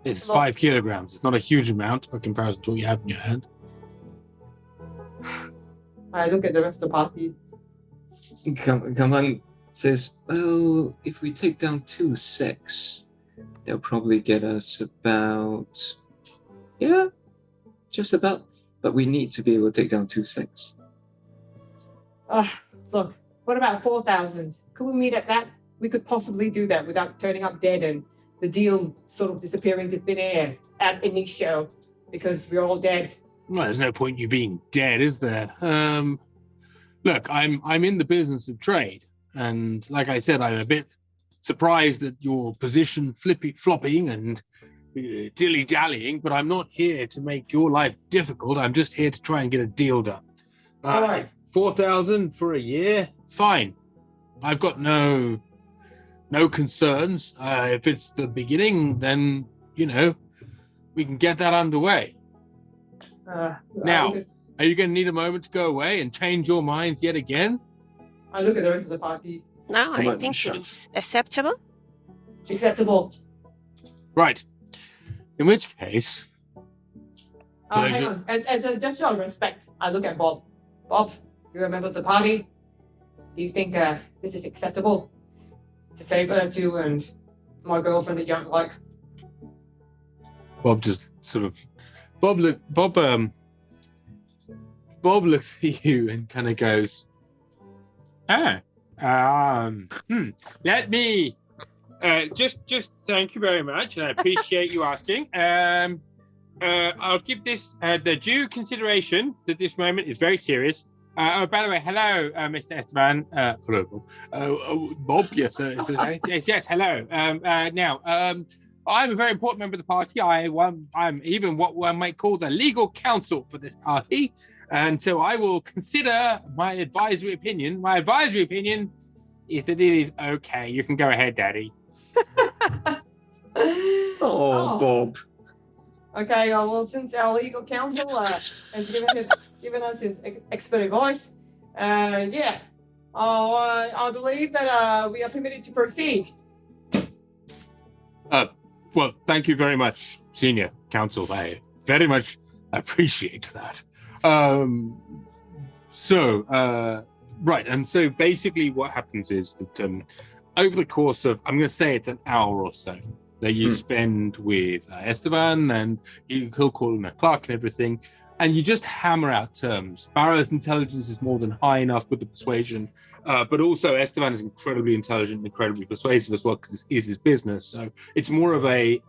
It's 5 kilograms. It's not a huge amount by comparison to what you have in your hand. I look at the rest of the party. Kaman says, well, if we take down 2/6, they'll probably get us about, just about. But we need to be able to take down 2/6. Look, what about 4,000? Could we meet at that? We could possibly do that without turning up dead and the deal sort of disappearing to thin air at initio because we're all dead. Well, there's no point in you being dead, is there? Look, I'm in the business of trade, and like I said, I'm a bit surprised at your position flopping and dilly-dallying, but I'm not here to make your life difficult. I'm just here to try and get a deal done. All right. 4,000 for a year, fine. I've got no concerns. If it's the beginning, then we can get that underway. Now, are you going to need a moment to go away and change your minds yet again? I look at the rest of the party. No, Come I on, think it shucks. is acceptable. Acceptable. Right. In which case, Hang pleasure. on. As a gesture of respect, I look at Bob. Bob, you remember the party? Do you think this is acceptable? To save Urtu and my girlfriend that you don't like? Bob just sort of Bob looks at you and kind of goes, let me just thank you very much, and I appreciate you asking. I'll give this the due consideration that this moment is very serious. By the way, hello, Mr. Esteban. Hello, Bob. Yes, yes, hello. Now, I'm a very important member of the party. I'm even what one might call the legal counsel for this party, and so I will consider my advisory opinion. My advisory opinion is that it is okay. You can go ahead, Daddy. Oh, Bob. Okay, well, since our legal counsel has given us his expert advice, I believe that we are permitted to proceed. Well, thank you very much, Senior Counsel. I very much appreciate that. Right, and so basically what happens is that over the course of, I'm going to say it's an hour or so, that you spend with Esteban, and he'll call him a clerk and everything, and you just hammer out terms. Barra's intelligence is more than high enough with the persuasion, but also Esteban is incredibly intelligent and incredibly persuasive as well, because this is his business. So it's more of a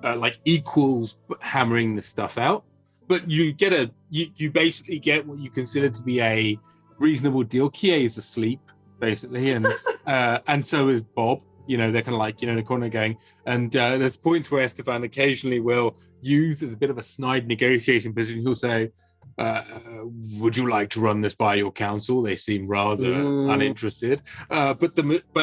like equals hammering the stuff out. But you get you basically get what you consider to be a reasonable deal. Kie is asleep basically, and so is Bob. They're kind of like, in the corner going, and there's points where Esteban occasionally will use as a bit of a snide negotiation position. He'll say, would you like to run this by your council? They seem rather uninterested. But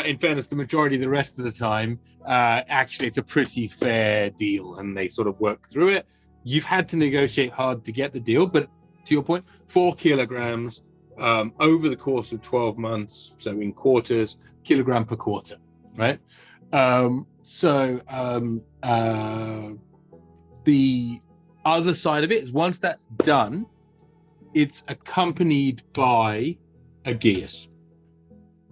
in fairness, the majority of the rest of the time, actually, it's a pretty fair deal, and they sort of work through it. You've had to negotiate hard to get the deal, but to your point, 4 kilograms over the course of 12 months, so in quarters, kilogram per quarter. Right. The other side of it is once that's done, it's accompanied by a gears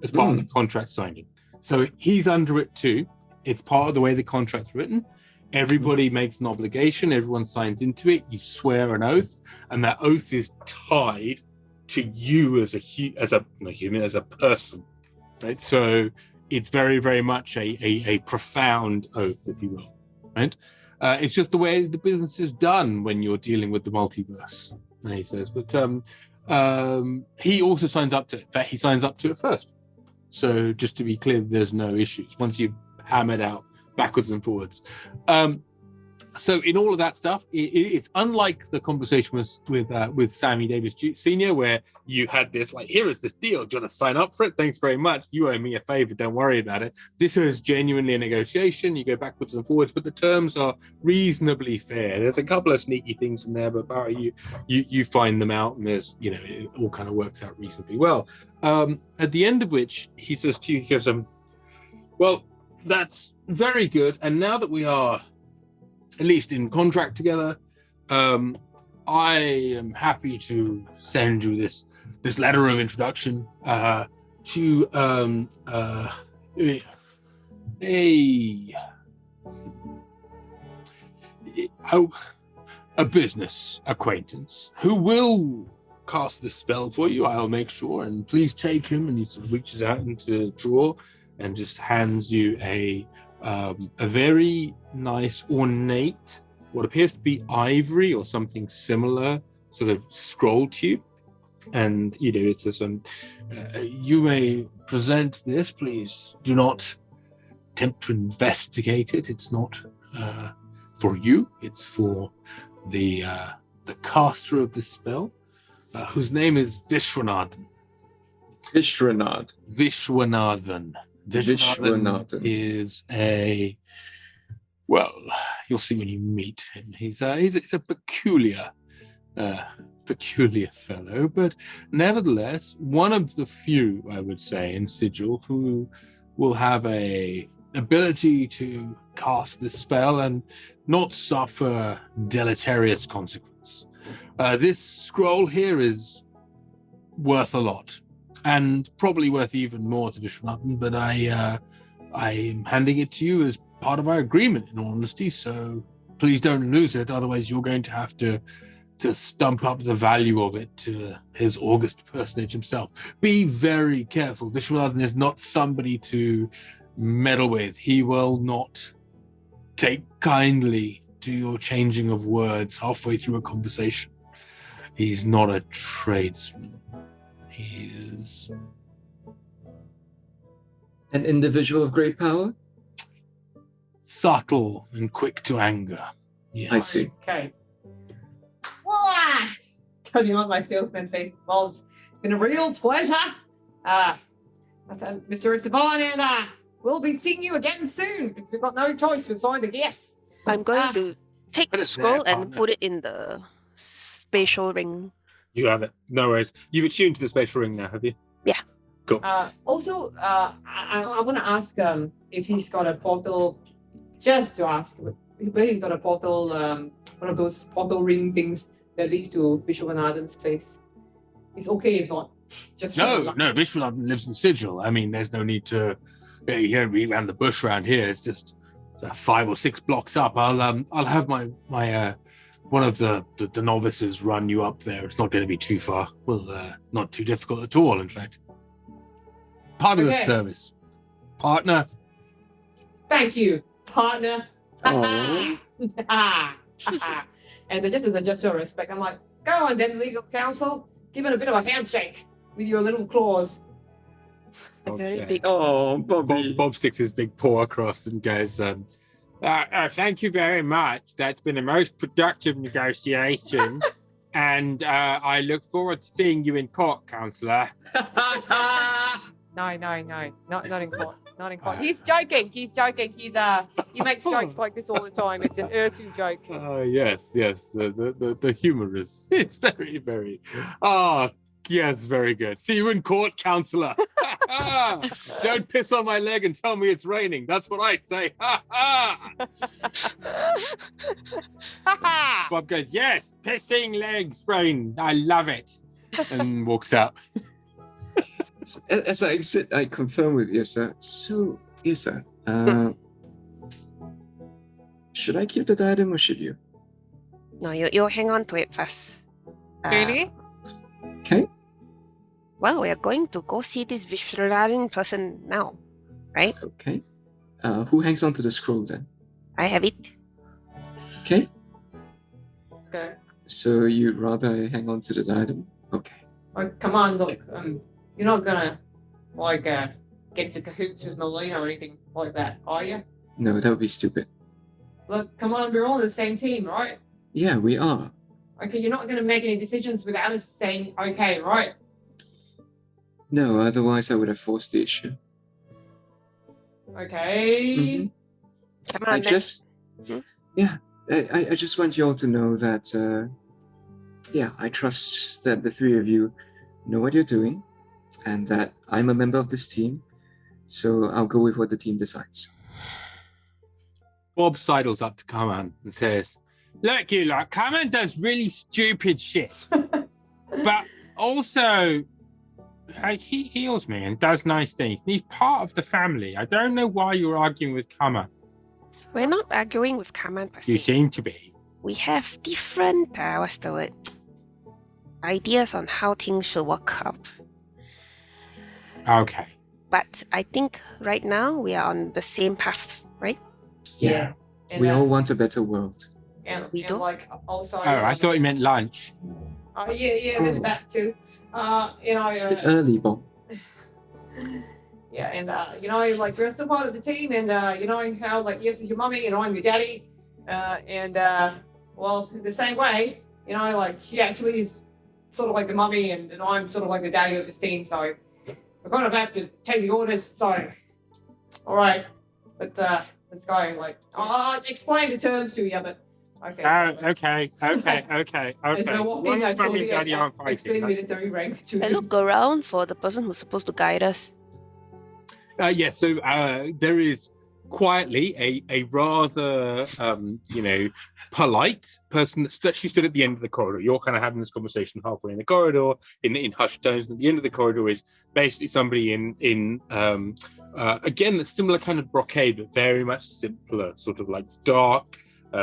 as part of the contract signing. So he's under it too. It's part of the way the contract's written. Everybody makes an obligation. Everyone signs into it. You swear an oath, and that oath is tied to you as a human, as a person. Right. So it's very, very much a profound oath, if you will, right? It's just the way the business is done when you're dealing with the multiverse, he says. But he also signs up to it. In fact, he signs up to it first. So just to be clear, there's no issues once you've hammered out backwards and forwards. So in all of that stuff, it's unlike the conversation with Sammy Davis Sr., where you had this, like, here is this deal. Do you want to sign up for it? Thanks very much. You owe me a favor. Don't worry about it. This is genuinely a negotiation. You go backwards and forwards, but the terms are reasonably fair. There's a couple of sneaky things in there, but Barra, you find them out, and there's, it all kind of works out reasonably well. At the end of which, he says to you, he goes, well, that's very good. And now that we are at least in contract together, I am happy to send you this letter of introduction to a business acquaintance who will cast this spell for you. I'll make sure, and please take him. And he sort of reaches out into a drawer and just hands you a very nice, ornate, what appears to be ivory or something similar, sort of scroll tube. And, it says, you may present this, please do not attempt to investigate it. It's not for you. It's for the caster of this spell, whose name is Vishwanathan. Vishwanathan. Vishwanathan. Vishwanathan. Is a, well, you'll see when you meet him. He's a peculiar fellow, but nevertheless one of the few, I would say, in Sigil who will have a ability to cast this spell and not suffer deleterious consequence. This scroll here is worth a lot, and probably worth even more to Vishwanathan, but I'm handing it to you as part of our agreement, in all honesty, so please don't lose it, otherwise you're going to have to stump up the value of it to his august personage himself. Be very careful. Vishwanathan is not somebody to meddle with. He will not take kindly to your changing of words halfway through a conversation. He's not a tradesman. He is An individual of great power? subtle and quick to anger. Yeah. I see. Okay. Voila! Turning on my salesman face. Well, it's been a real pleasure. Mr. Esteban, and we'll be seeing you again soon because we've got no choice. We're signed the guests. I'm going to take What the is scroll that, and partner? put it in the spatial ring. You have it. No worries. You've attuned to the spatial ring now, have you? Yeah. Cool. Also, I want to ask if he's got a portal. Just to ask, but he's got a portal, one of those portal ring things that leads to Vishwanathan's place. It's okay if not. Just No, Vishwanathan lives in Sigil. I mean, there's no need to. You don't beat around the bush around here. It's just 5 or 6 blocks up. I'll have my one of the novices run you up there. It's not going to be too far. Well, not too difficult at all. In fact, part of the Okay. service, partner. Thank you, partner. Aw. And just as a gesture of respect, I'm like, go on then, legal counsel. Give it a bit of a handshake with your little claws. A very Okay. big. Oh, Bobby. Bob sticks his big paw across and goes, thank you very much. That's been a most productive negotiation. And I look forward to seeing you in court, Counselor. No, not in court. Not in court. He's joking. He's he makes jokes like this all the time. It's an Urtu joke. Yes. The humor is it's very, very. Yes, very good. See you in court, Counselor. Don't piss on my leg and tell me it's raining. That's what I say. Bob goes, yes, pissing legs, rain. I love it. And walks out. As I exit, I confirm with Yrsa. So, Yrsa, should I keep the diadem or should you? No, you hang on to it first. Really? Okay. Well, we are going to go see this Vishwanathan person now, right? Okay. Who hangs on to the scroll then? I have it. Okay. Okay. So you'd rather hang on to the diadem? Okay. Like, come on, look. You're not gonna get to cahoots with Malena or anything like that, are you? No, that would be stupid. Look, come on, we're all on the same team, right? Yeah, we are. Okay, you're not gonna make any decisions without us saying okay, right? No, otherwise I would have forced the issue. Okay. Mhm. Come I on, just, Mhm. yeah, I just want you all to know that, I trust that the three of you know what you're doing, and that I'm a member of this team, so I'll go with what the team decides. Bob sidles up to Kaman and says, look, you lot, Kaman does really stupid shit. But also, he heals me and does nice things. He's part of the family. I don't know why you're arguing with Kaman. We're not arguing with Kaman per You se. seem to be. We have different, what's the word? Ideas on how things should work out. Okay. But I think right now we are on the same path, right? Yeah. And, We all want a better world. and, We and do? like also. Oh, I thought you meant lunch. Yeah, there's that too. It's a bit early, Bob. Yeah, and like we're still part of the team, and you know how like yes, your mommy, I'm your daddy. Well, in the same way, like she actually is sort of like the mummy, and I'm sort of like the daddy of this team, so I kind of have to take the orders. So, all right, let's go. Like, I'll explain the terms to you, but okay. Okay. As we're walking, I saw the explain military rank to I him. look around for the person who's supposed to guide us. So there is quietly a rather polite person that's actually stood at the end of the corridor. You're kind of having this conversation halfway in the corridor in hushed tones, and at the end of the corridor is basically somebody in again the similar kind of brocade, but very much simpler, sort of like dark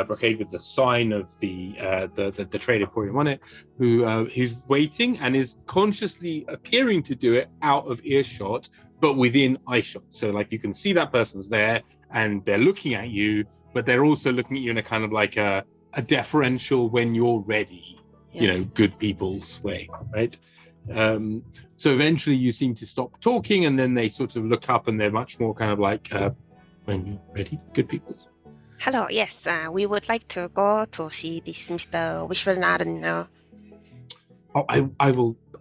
brocade with the sign of the trade emporium on it, who's waiting and is consciously appearing to do it out of earshot, but within eyeshot. So like you can see that person's there and they're looking at you, but they're also looking at you in a kind of like a deferential when you're ready, good people's way, right? So eventually you seem to stop talking, and then they sort of look up and they're much more kind of like, when you're ready, good people's. Hello, yes, we would like to go to see this Mr. Vishwanath.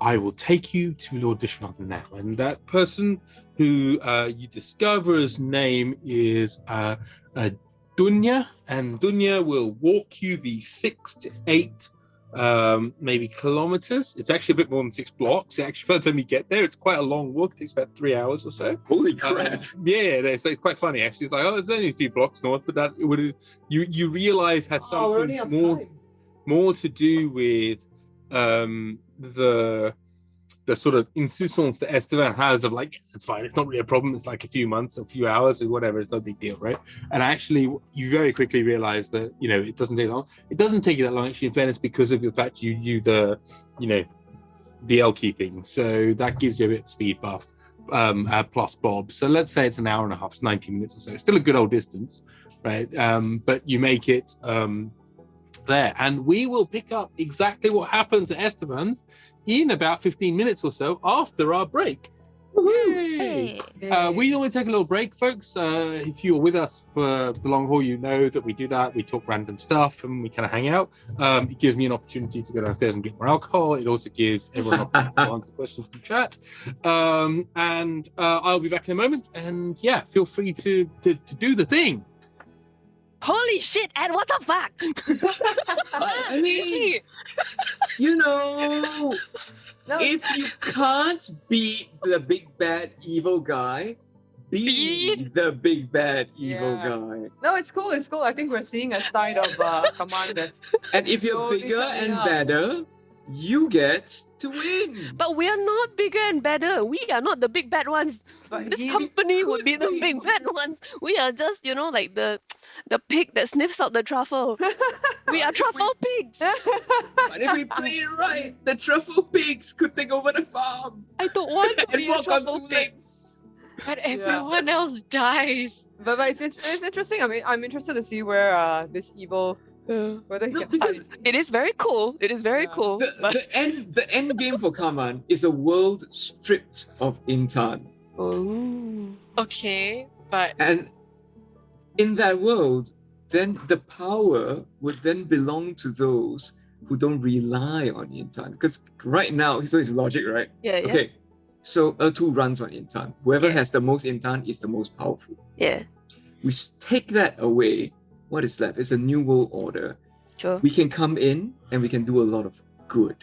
I will take you to Lord Vishwanath now, and that person who you discover's name is Dunya, and Dunya will walk you the 6 to 8 maybe kilometers. It's actually a bit more than 6 blocks. Actually, by the time you get there, it's quite a long walk. It takes about 3 hours or so. Holy crap! It's quite funny actually. It's like, it's only a few blocks north, but that it would you realize has something more to do with the sort of insouciance that Esteban has of like, yes, it's fine, it's not really a problem, it's like a few months, a few hours or whatever, it's no big deal, right? And actually you very quickly realize that it doesn't take long. It doesn't take you that long actually, in fairness, because of the fact you do the L keeping, so that gives you a bit of speed buff plus Bob. So let's say it's an hour and a half, it's 90 minutes or so. It's still a good old distance, right? But you make it there, and we will pick up exactly what happens at Esteban's in about 15 minutes or so after our break. Yay! We normally take a little break, folks. If you're with us for the long haul, you know that we do that. We talk random stuff and we kind of hang out. It gives me an opportunity to go downstairs and get more alcohol. It also gives everyone an opportunity to answer questions from chat. And I'll be back in a moment. And yeah, feel free to do the thing. Holy shit, Ed, what the fuck? I mean, if you can't beat the big bad evil guy, be the big bad evil guy. No, it's cool. I think we're seeing a side of Commanders. And if you're bigger and better, you get to win. But we are not bigger and better. We are not the big bad ones. But this company would be the big bad ones. We are just, like the pig that sniffs out the truffle. We are truffle pigs. But if we play it right, the truffle pigs could take over the farm. I don't want to be a truffle pig. Legs. But everyone else dies. But it's interesting. I mean, I'm interested to see where this evil. Whether he because it is very cool. It is very cool. The end game for Kaman is a world stripped of Intan. Oh. Okay, but And in that world, then the power would then belong to those who don't rely on Intan. Because right now, so it's logic, right? Yeah. Okay, so Urtu runs on Intan. Whoever has the most Intan is the most powerful. Yeah. We take that away. What is left? It's a new world order. Sure. We can come in and we can do a lot of good.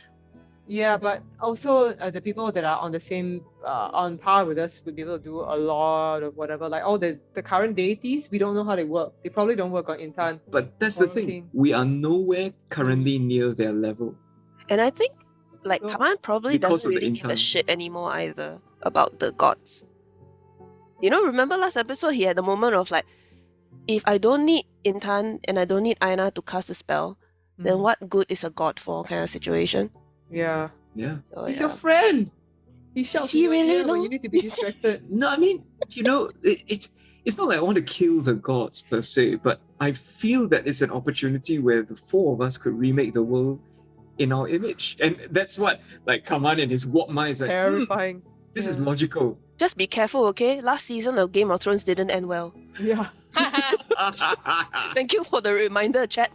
Yeah, but also the people that are on the same on par with us would be able to do a lot of whatever. Like all the current deities, we don't know how they work. They probably don't work on Intan. But that's the thing. We are nowhere currently near their level. And I think Kaman probably because doesn't of the really give a Intan. shit anymore either about the gods. Remember last episode he had the moment of like, if I don't need Intan and I don't need Eijnar to cast a spell, then what good is a god for kind of situation? Yeah. Yeah. So, He's your friend. He shouts. Is he really when you need to be distracted. No, I mean, it's not like I want to kill the gods per se, but I feel that it's an opportunity where the four of us could remake the world in our image. And that's what, Kaman and his warp mind is like, Terrifying. this is logical. Just be careful, okay? Last season of Game of Thrones didn't end well. Yeah. Thank you for the reminder, chat.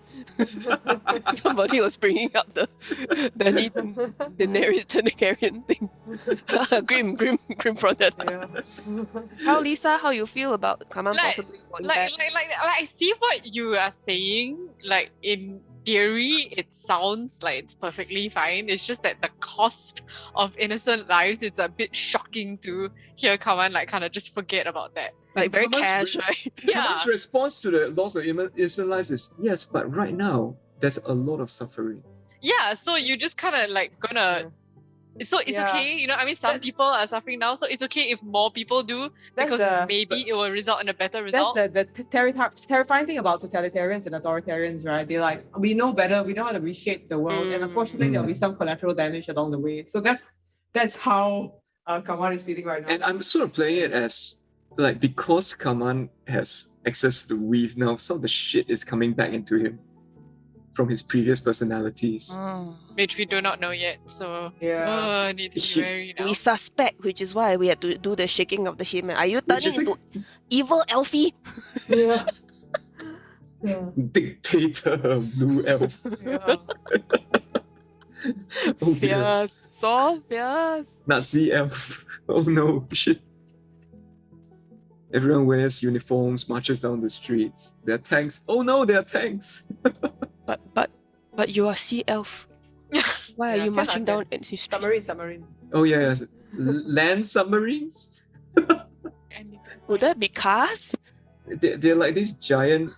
Somebody was bringing up the Daenerys Targaryen thing. Grim fronted. Yeah. How, Lisa? How you feel about Kaman possibly going back? I see what you are saying. Like in theory, it sounds like it's perfectly fine. It's just that the cost of innocent lives, it's a bit shocking to hear Kaman like kind of just forget about that. Like very Kaman's cash, right? Yeah. Kaman's response to the loss of innocent lives is yes, but right now there's a lot of suffering. Yeah, so you just kind of like gonna. So it's Yeah. okay, you know. I mean, some people are suffering now, so it's okay if more people do, That's because the- maybe it will result in a better That's result. the terrifying thing about totalitarians and authoritarians, right? They like, we know better, we know how to reshape the world, and unfortunately there'll be some collateral damage along the way. So that's how Kaman is feeling right now. And I'm sort of playing it as like because Kaman has access to the weave now, some of the shit is coming back into him from his previous personalities. Which we do not know yet. So Yeah. need to be wary now. We suspect, which is why we had to do the shaking of the him. Are you Which turning is into evil Elfie? Yeah. Yeah. Dictator blue elf. Yeah. Oh dear. Fierce, so fierce. Nazi elf. Oh no, shit. Everyone wears uniforms, marches down the streets. There are tanks. Oh no, there are tanks. But you are sea elf. Why are Yeah, you can marching I down can. in the street? Submarine. Oh yeah, yes. Land submarines? Would that be cars? They're like these giant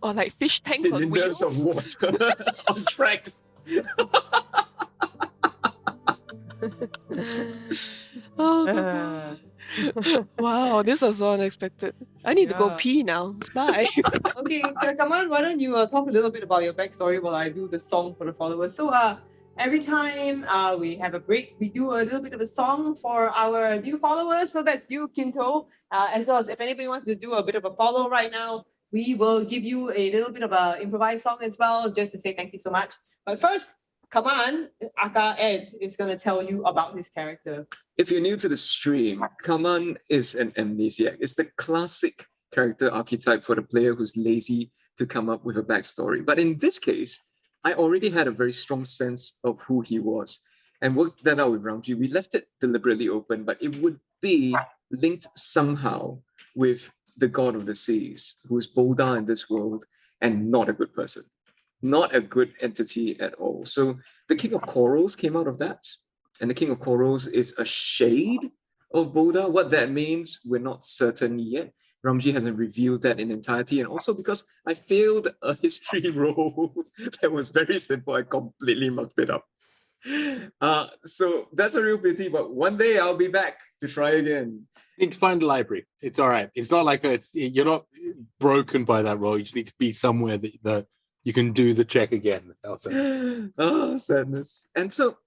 Or like fish tanks on cylinders wheels? of water on tracks. Oh, God. Wow, this was so unexpected. I need to go Yeah. pee now. Bye. Okay, Kaman, why don't you talk a little bit about your backstory while I do the song for the followers? So, every time we have a break, we do a little bit of a song for our new followers. So that's you, Kinto, as well as if anybody wants to do a bit of a follow right now, we will give you a little bit of a improvised song as well, just to say thank you so much. But first, Kaman, aka Ed, is gonna tell you about his character. If you're new to the stream, Kaman is an amnesiac. It's the classic character archetype for the player who's lazy to come up with a backstory. But in this case, I already had a very strong sense of who he was and worked that out with Ramji. We left it deliberately open, but it would be linked somehow with the god of the seas, who is bolder in this world and not a good person. Not a good entity at all. So the King of Corals came out of that. And the King of Corals is a shade of Boda. What that means, we're not certain yet. Ramji hasn't revealed that in entirety. And also because I failed a history roll that was very simple, I completely mucked it up. So that's a real pity, but one day I'll be back to try again. You need to find a library. It's all right. It's not like you're not broken by that roll. You just need to be somewhere that you can do the check again. Oh, sadness. And so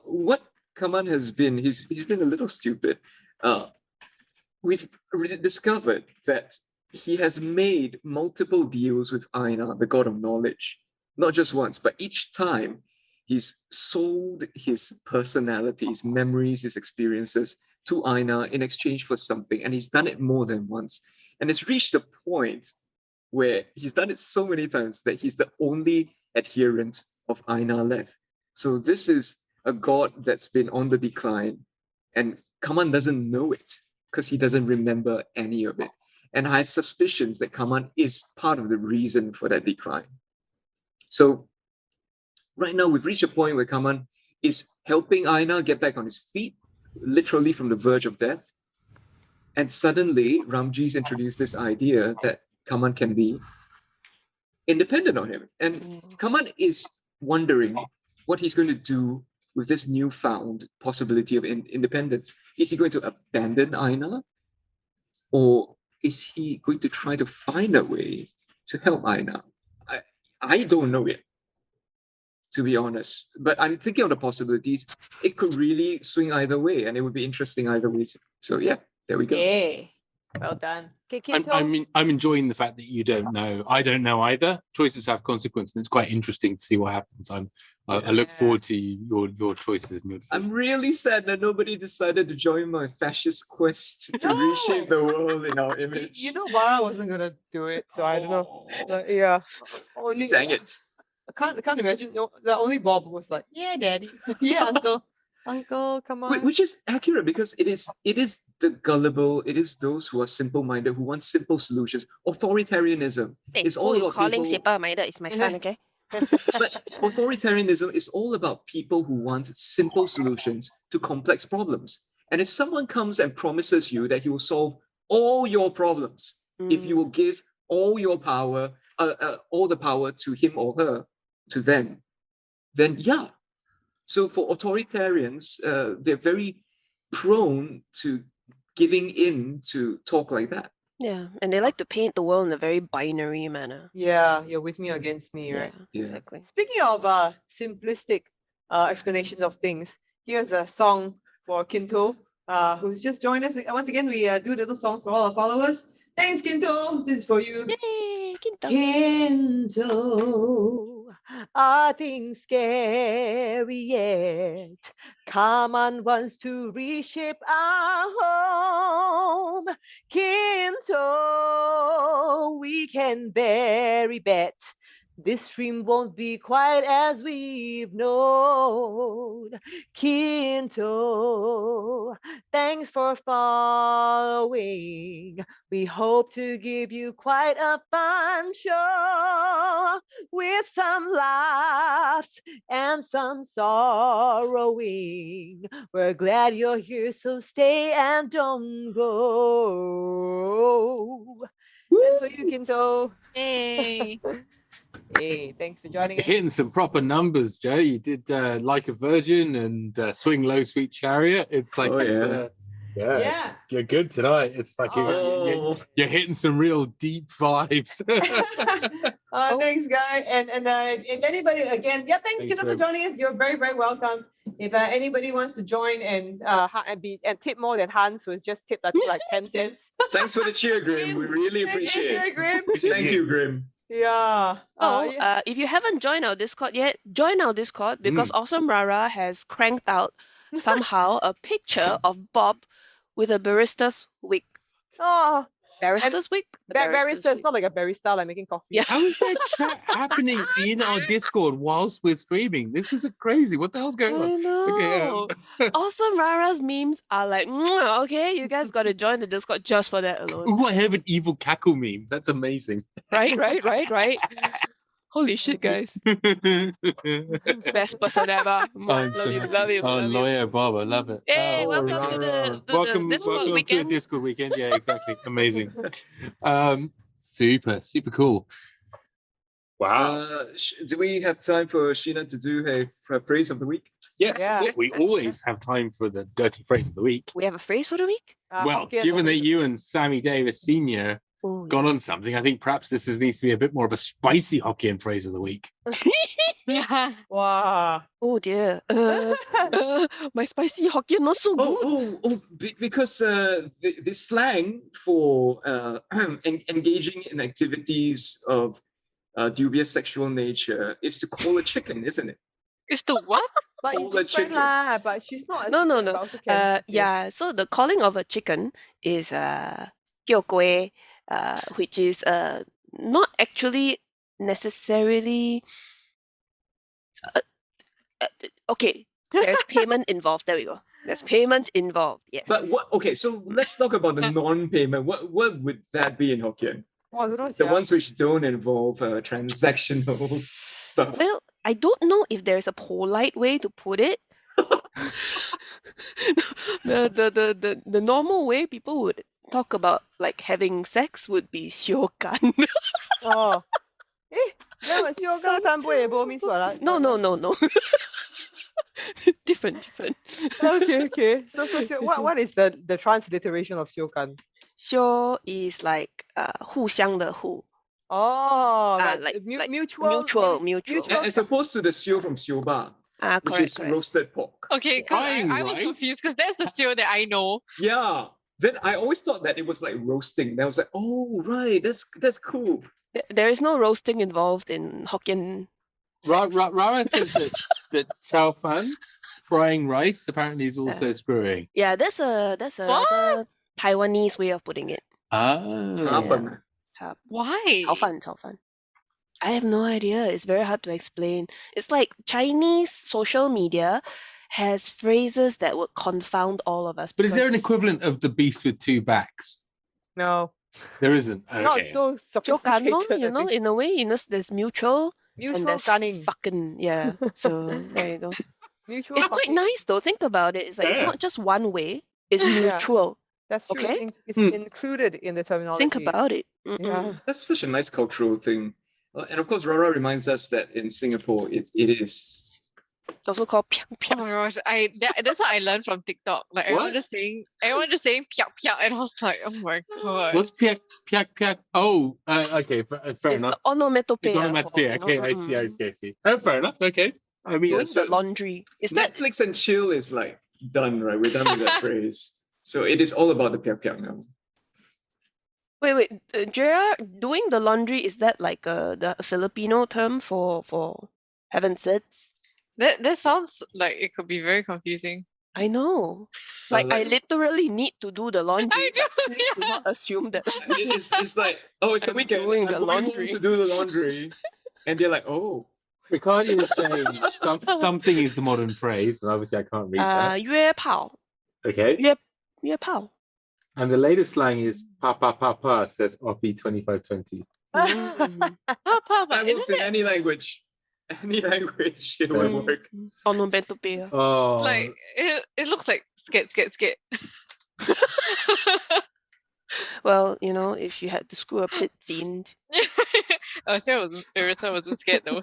what Kaman has been, he's been a little stupid. We've discovered that he has made multiple deals with Yrsa, the god of knowledge. Not just once, but each time he's sold his personality, his memories, his experiences to Yrsa in exchange for something. And he's done it more than once. And it's reached a point where he's done it so many times that he's the only adherent of Yrsa left. So this is a god that's been on the decline, and Kaman doesn't know it because he doesn't remember any of it. And I have suspicions that Kaman is part of the reason for that decline. So right now we've reached a point where Kaman is helping Yrsa get back on his feet, literally from the verge of death. And suddenly Ramji's introduced this idea that Kaman can be independent on him. And Kaman is wondering what he's going to do with this newfound possibility of independence. Is he going to abandon Yrsa? Or is he going to try to find a way to help Yrsa? I don't know yet, to be honest. But I'm thinking of the possibilities. It could really swing either way, and it would be interesting either way. So yeah, there we go. Yeah. Well done. Okay, I'm, Kinto. I'm enjoying the fact that you don't know. I don't know either. Choices have consequence, and it's quite interesting to see what happens. I look Yeah. forward to your choices and your decisions. I'm really sad that nobody decided to join my fascist quest to No! reshape the world in our image. You know, Barra wasn't gonna do it, so I don't know. Like, yeah. Only, Dang it. I can't imagine. The only Bob was like, yeah, daddy. Yeah, uncle, come on. Which is accurate because it is the gullible, it is those who are simple-minded, who want simple solutions. Authoritarianism is all Who you about calling people, simple-minded is my son, okay? but authoritarianism is all about people who want simple solutions to complex problems. And if someone comes and promises you that he will solve all your problems, if you will give all your power, all the power to him or her, to them, then yeah. So for authoritarians, they're very prone to giving in to talk like that. Yeah, and they like to paint the world in a very binary manner. Yeah, you're with me or against me, right? Yeah. Exactly. Speaking of simplistic explanations of things, here's a song for Kinto, who's just joined us. Once again, we do little songs for all our followers. Thanks, Kinto. This is for you. Yay, Kinto. Kinto, are things scary yet? Kaman wants to reshape our home. Kinto, we can very bet this dream won't be quite as we've known. Kinto, thanks for following. We hope to give you quite a fun show with some laughs and some sorrowing. We're glad you're here, so stay and don't go. That's for you, Kinto. Yay. Hey, thanks for joining You're us. hitting some proper numbers, Joe. You did Like a Virgin and Swing Low, Sweet Chariot. It's like, Oh, it's, yeah. Yeah. you're good tonight. It's like Oh. you're hitting some real deep vibes. Thanks, guy. And if anybody again, yeah, thanks, Thanks, Kinto, for Rem. joining us. You're very, very welcome. If anybody wants to join and tip more than Hans, who's just tipped, I think, like 10 cents. Thanks for the cheer, Grim. We really appreciate Thank you, it. Grim. Thank you, Grim. Yeah. Yeah. If you haven't joined our Discord yet, join our Discord because Awesome Rara has cranked out somehow a picture of Bob with a barista's wig. Oh, Barista's wig? The barista is wig. not like a barista, like making coffee. Yeah. How is that chat happening in our Discord whilst we're streaming? This is crazy. What the hell's going I on? know. Awesome Rara's memes are like, okay, you guys got to join the Discord just for that alone. Ooh, I have an evil cackle meme. That's amazing. Right. Holy shit, guys. Best person ever. Love you. Oh, lawyer Bob, I love it. Hey, Oh, welcome rah, to rah. the welcome Discord to the weekend. Discord weekend. Yeah, exactly. Amazing. Super cool. Wow. Do we have time for Sheena to do her phrase of the week? Yes, Yeah. we always have time for the dirty phrase of the week. We have a phrase for the week? Well, Hokkien given that only. you and Sammy Davis Sr. Oh, got on something, I think perhaps this needs to be a bit more of a spicy Hokkien phrase of the week. Yeah. Wow. Oh dear. My spicy Hokkien not so good. Because the slang for engaging in activities of dubious sexual nature is to call a chicken, isn't it? It's the what? But Call it's the different chicken. lah, but she's not a No. chicken, but also can- Yeah, so the calling of a chicken is kio kue, which is not actually necessarily okay. There's payment involved. There we go. There's payment involved. Yes. But what? Okay, so let's talk about the non-payment. What would that be in Hokkien? Oh, I don't know, The sia. ones which don't involve transactional stuff. Well, I don't know if there's a polite way to put it. the normal way people would talk about like having sex would be 修改. Oh. No, it's your girl Tambo means what? Ah? No. different. Okay. So what is the transliteration of 修改? 修 is like 互相的互. Oh, like mutual. mutual. As opposed to the sio from sioba, which Correct. is roasted pork. Okay, 'cause Frying I was rice? confused because that's the stew that I know. Yeah. then I always thought that it was like roasting. And I was like, oh right, that's cool. There is no roasting involved in Hokkien. Rara says that Chow Fan frying rice apparently is also screwing. Yeah, that's a What? rather Taiwanese way of putting it. Ah. Tapan. Why? 炒饭, 炒饭. I have no idea. It's very hard to explain. It's like Chinese social media has phrases that would confound all of us. But is there an because equivalent of the beast with two backs? No, There isn't. not Okay. so 就感冒, sophisticated. you I know, think. in a way, there's mutual and Mutual there's gunning. fucking, yeah. So there you go. Mutual It's quite fucking- nice though. Think about it. It's like it's Yeah. not just one way. It's mutual. That's true. Okay? It's included in the terminology. Think about it. Yeah. That's such a nice cultural thing. And of course, Rara reminds us that in Singapore, it is. It's also called piang Oh piang. my gosh, that's what I learned from TikTok. Like everyone What? just saying piak piak, and I was like, oh my god. What's piak piak piak? Oh, okay, fair It's enough. the onomatopoeia. It's onomatopoeia. for, you Okay, know, I see. Oh, fair enough. Okay. I mean, Doing so the laundry. Is that Netflix and chill is like done, right? We're done with that phrase. So it is all about the piak piak now. wait, JR, doing the laundry, is that like the Filipino term for having sex? That sounds like it could be very confusing. I know. Like I like- literally need to do the laundry. I do, but please do yeah. not assume that. It's like, oh, it's the I'm weekend. doing I'm the going home laundry. to do the laundry. And they're like, oh. Ricardo is saying something is the modern phrase, and obviously I can't read that. 约炮, Okay. 约炮. And the latest slang is pa pa pa pa, says Oppie 2520. Mm. Papa, That works isn't in it any language. Any language, it will Mm. work. Onomatopoeia. Oh, like it looks like skit. Well, you know, if you had to screw a pit fiend, Oh, Yrsa wasn't scared though.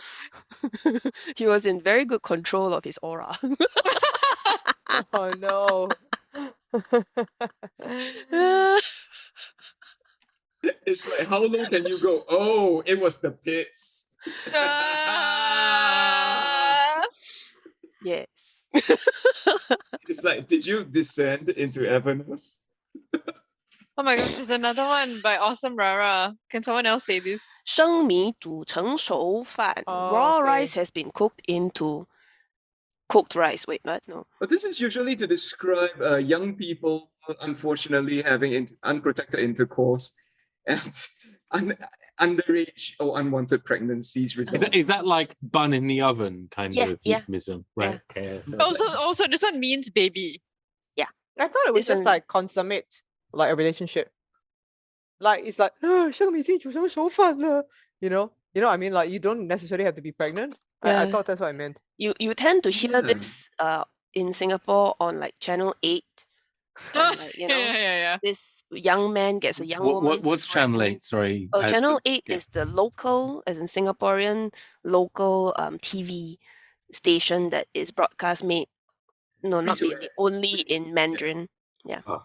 he was in very good control of his aura. Oh no. It's like, how low can you go? Oh, it was the pits. Ah. Yes. It's like, did you descend into Avernus? Oh my gosh, there's another one by Awesome Rara. Can someone else say this? 生米煮成熟饭. Oh, Raw okay. rice has been cooked into cooked rice. Wait, what? No. But this is usually to describe young people, unfortunately, having unprotected intercourse and underage or unwanted pregnancies. is that like bun in the oven kind Yeah, of yeah. euphemism? Right. Okay. Also, this one means baby. I thought it was This just one- like consummate, like a relationship. Like it's like, 生米已经煮成熟饭了. You know what I mean? Like you don't necessarily have to be pregnant. I Yeah. thought that's what I meant. You tend to hear Yeah. this in Singapore on like Channel 8. And, like, you know, yeah. this young man gets a young woman. What's Channel 8? Sorry. Oh, Channel 8 yeah. is the local, as in Singaporean local TV station that is broadcast made. No, not to mainly, only in Mandarin. Yeah. Ah.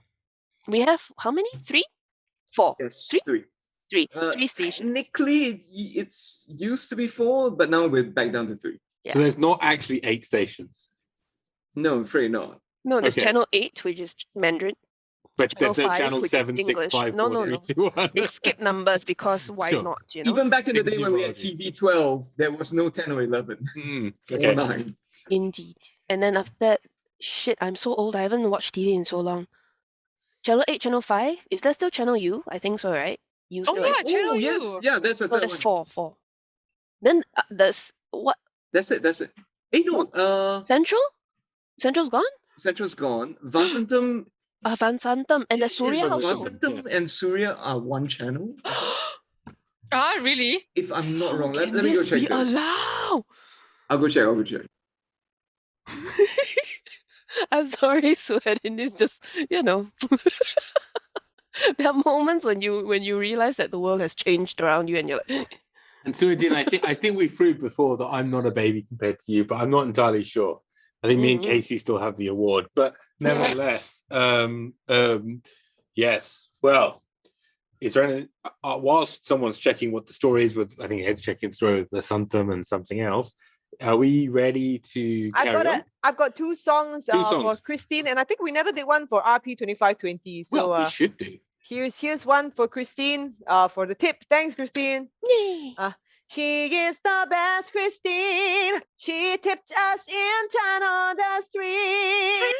We have how many? 3? 4? Yes, Three? 3. 3 stations. Technically, it's used to be 4, but now we're back down to 3. So there's not actually 8 stations, No, I'm afraid not. No, there's Okay. Channel 8, which is Mandarin. but Channel there's no 5, channel which is 7, 6, English. 5, No, 4, no, 3, no. 2, 1. They skip numbers because why Sure. not? You know. Even back in the Big day when we had numerology. TV12, there was no 10 or 11 Mm, or okay. 9. Indeed. And then after that, shit, I'm so old. I haven't watched TV in so long. Channel 8, Channel 5. Is that still Channel U? I think so, right? You Oh, still yeah, exist? Channel Oh, U. yes. Yeah, that's a No, third that's one. 4. Then there's what? That's it. Hey, no. Central? Central's gone? Central's gone. Vasantham, Vansantam. And there's Surya Yes, also. Vasantham and Surya are one channel. Ah, really? If I'm not wrong, let Can me go this check be this. allowed? I'll go check. I'm sorry, Suhadin. It's just, you know. There are moments when you realize that the world has changed around you and you're like, And Suadin, I think we've proved before that I'm not a baby compared to you, but I'm not entirely sure. I think me and Mhm. Casey still have the award, but nevertheless, yes. Well, is there any? Whilst someone's checking what the story is with, I think Ed's checking the story with the Santam and something else. Are we ready to carry on? I've got two songs, Two for songs. Christine, and I think we never did one for RP 2520. So Well, we should do. here's one for Christine. For the tip. Thanks, Christine. Yay. She is the best, Christine. She tipped us in town on the street.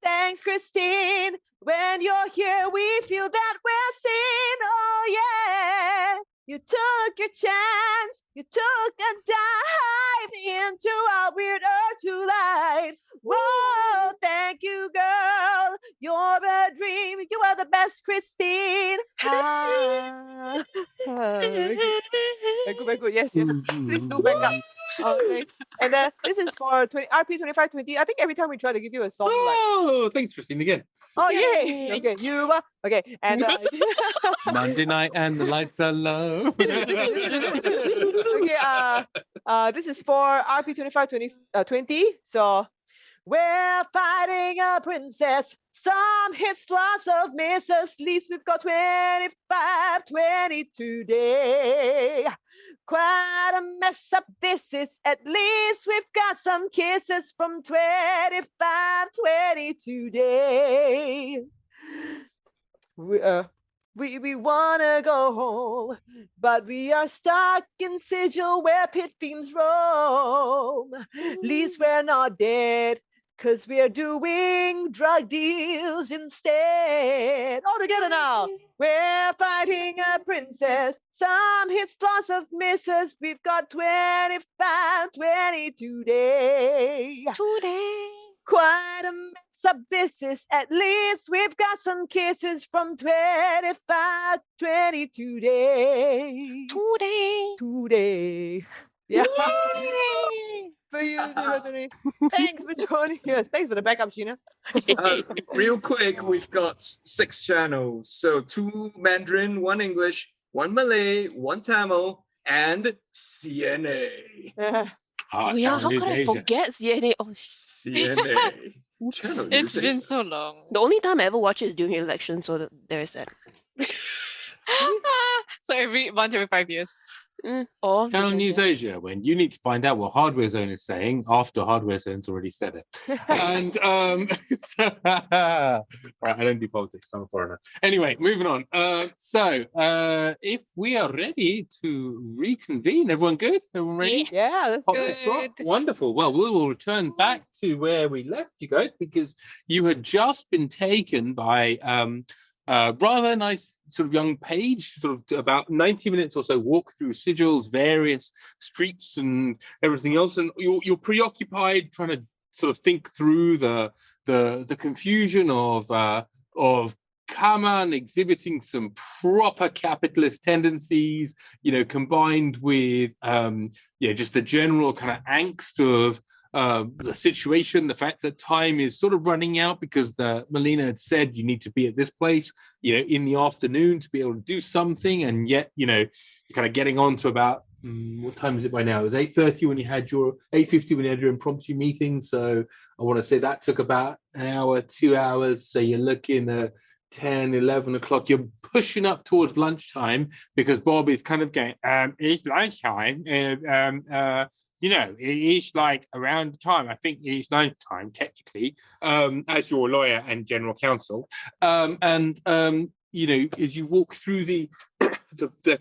Thanks, Christine. When you're here, we feel that we're seen. Oh, yeah. You took your chance. You took a dive into our weird Urtu lives. Whoa, thank you, girl. You're a dream. You are the best, Christine. Very good. Yes. Please do back up. Okay. And this is for RP 2520. I think every time we try to give you a song, Oh, thanks, Christine, again. oh, yay. Okay, you are. Okay, and Monday night and the lights are low. okay, this is for RP 2520. So we're fighting a princess. Some hits, lots of misses. At least we've got 25-20 today. Quite a mess up this is. At least we've got some kisses from 25-20 today. We wanna go home, but we are stuck in Sigil where pit fiends roam. At least we're not dead, 'cause we're doing drug deals instead. All together now. We're fighting a princess. Some hits, lots of misses. We've got 25-20 today. Quite a mess up this is. At least we've got some kisses from 25-20 today. Today. Yeah. For you, Anthony. Thanks for joining us. Thanks for the backup, Sheena. Real quick, we've got 6 channels. So 2 Mandarin, 1 English, 1 Malay, 1 Tamil, and CNA. Yeah. Oh yeah, how could I forget CNA? Oh, CNA. Channel It's usage. been so long. the only time I ever watch it is during elections, so there is that. So once every 5 years. Or Channel News Asia, when you need to find out what Hardware Zone is saying after Hardware Zone's already said it. And right, I don't do politics, I'm a foreigner. Anyway, moving on. If we are ready to reconvene, everyone good? Everyone ready? Yeah, that's Hot good. six rock? Wonderful. Well, we will return back to where we left you guys because you had just been taken by a rather nice sort of young page, sort of about 90 minutes or so walk through Sigil's various streets and everything else, and you're preoccupied trying to sort of think through the confusion of Kaman exhibiting some proper capitalist tendencies, combined with just the general kind of angst of the situation, the fact that time is sort of running out because Malena had said you need to be at this place, in the afternoon to be able to do something, and yet, you're kind of getting on to about what time is it by now? It was 8:30 when you had your 8:50 when you had your impromptu meeting. So I want to say that took about an hour, 2 hours. So you're looking at 10, 11 o'clock. You're pushing up towards lunchtime because Bob is kind of going, it's lunchtime. It is like around the time, I think it is lunchtime, technically, as your lawyer and general counsel. As you walk through the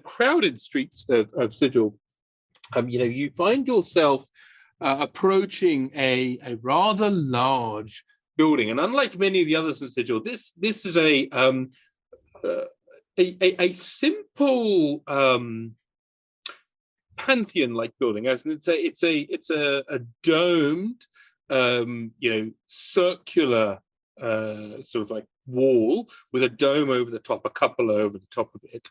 crowded streets of Sigil, you find yourself approaching a rather large building. And unlike many of the others in Sigil, this is a simple pantheon-like building, as in it's a domed, circular sort of like wall with a dome over the top, a cupola over the top of it,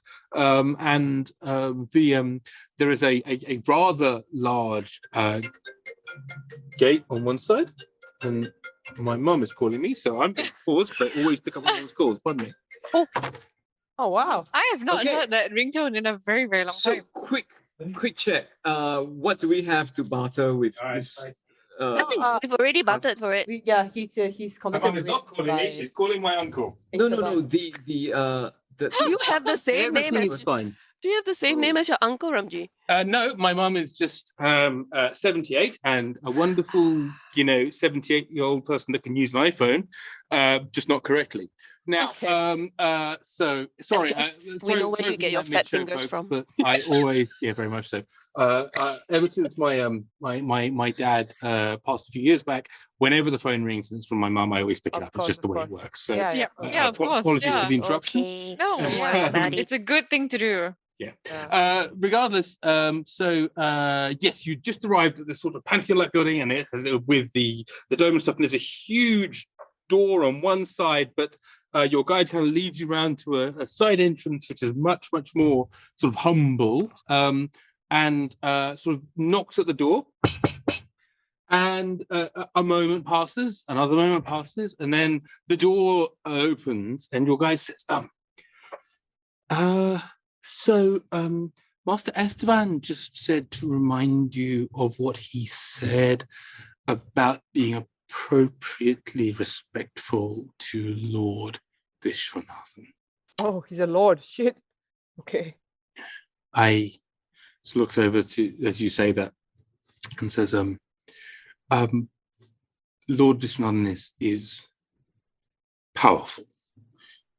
there is a rather large gate on one side, and my mum is calling me, so I'm going to pause because I always pick up my mum's calls. Pardon me. Oh wow! I have not heard that ringtone in a very, very long time. So quick check. What do we have to barter with this? Nothing. We've already bartered for it. He's My committed. mum is not calling me, she's calling my uncle. No. The You have the same name Everything as is fine. Do you have the same name as your uncle, Ramji? No, my mum is just 78 and a wonderful, 78-year-old person that can use an iPhone, just not correctly. Now, so sorry, we know where sorry you for get your that fat mid-show, fingers folks, from. but I always, very much so. Ever since my dad passed a few years back, whenever the phone rings and it's from my mum, I always pick it Of up. course, It's just the of way it course. works. So, Yeah, of course. apologies for the interruption. Okay. No, Don't yeah. worry about it. It's a good thing to do. Regardless, yes, you just arrived at this sort of pantheon-like building, and it has with the dome and stuff. And there's a huge door on one side, but your guide kind of leads you around to a side entrance, which is much more sort of humble, and sort of knocks at the door. And a moment passes, another moment passes, and then the door opens, and your guide sits down. Master Esteban just said to remind you of what he said about being appropriately respectful to Lord Vishwanathan. Oh, he's a lord. Shit. Okay. I just looks over to, as you say that, and says, Lord Vishwanathan is powerful,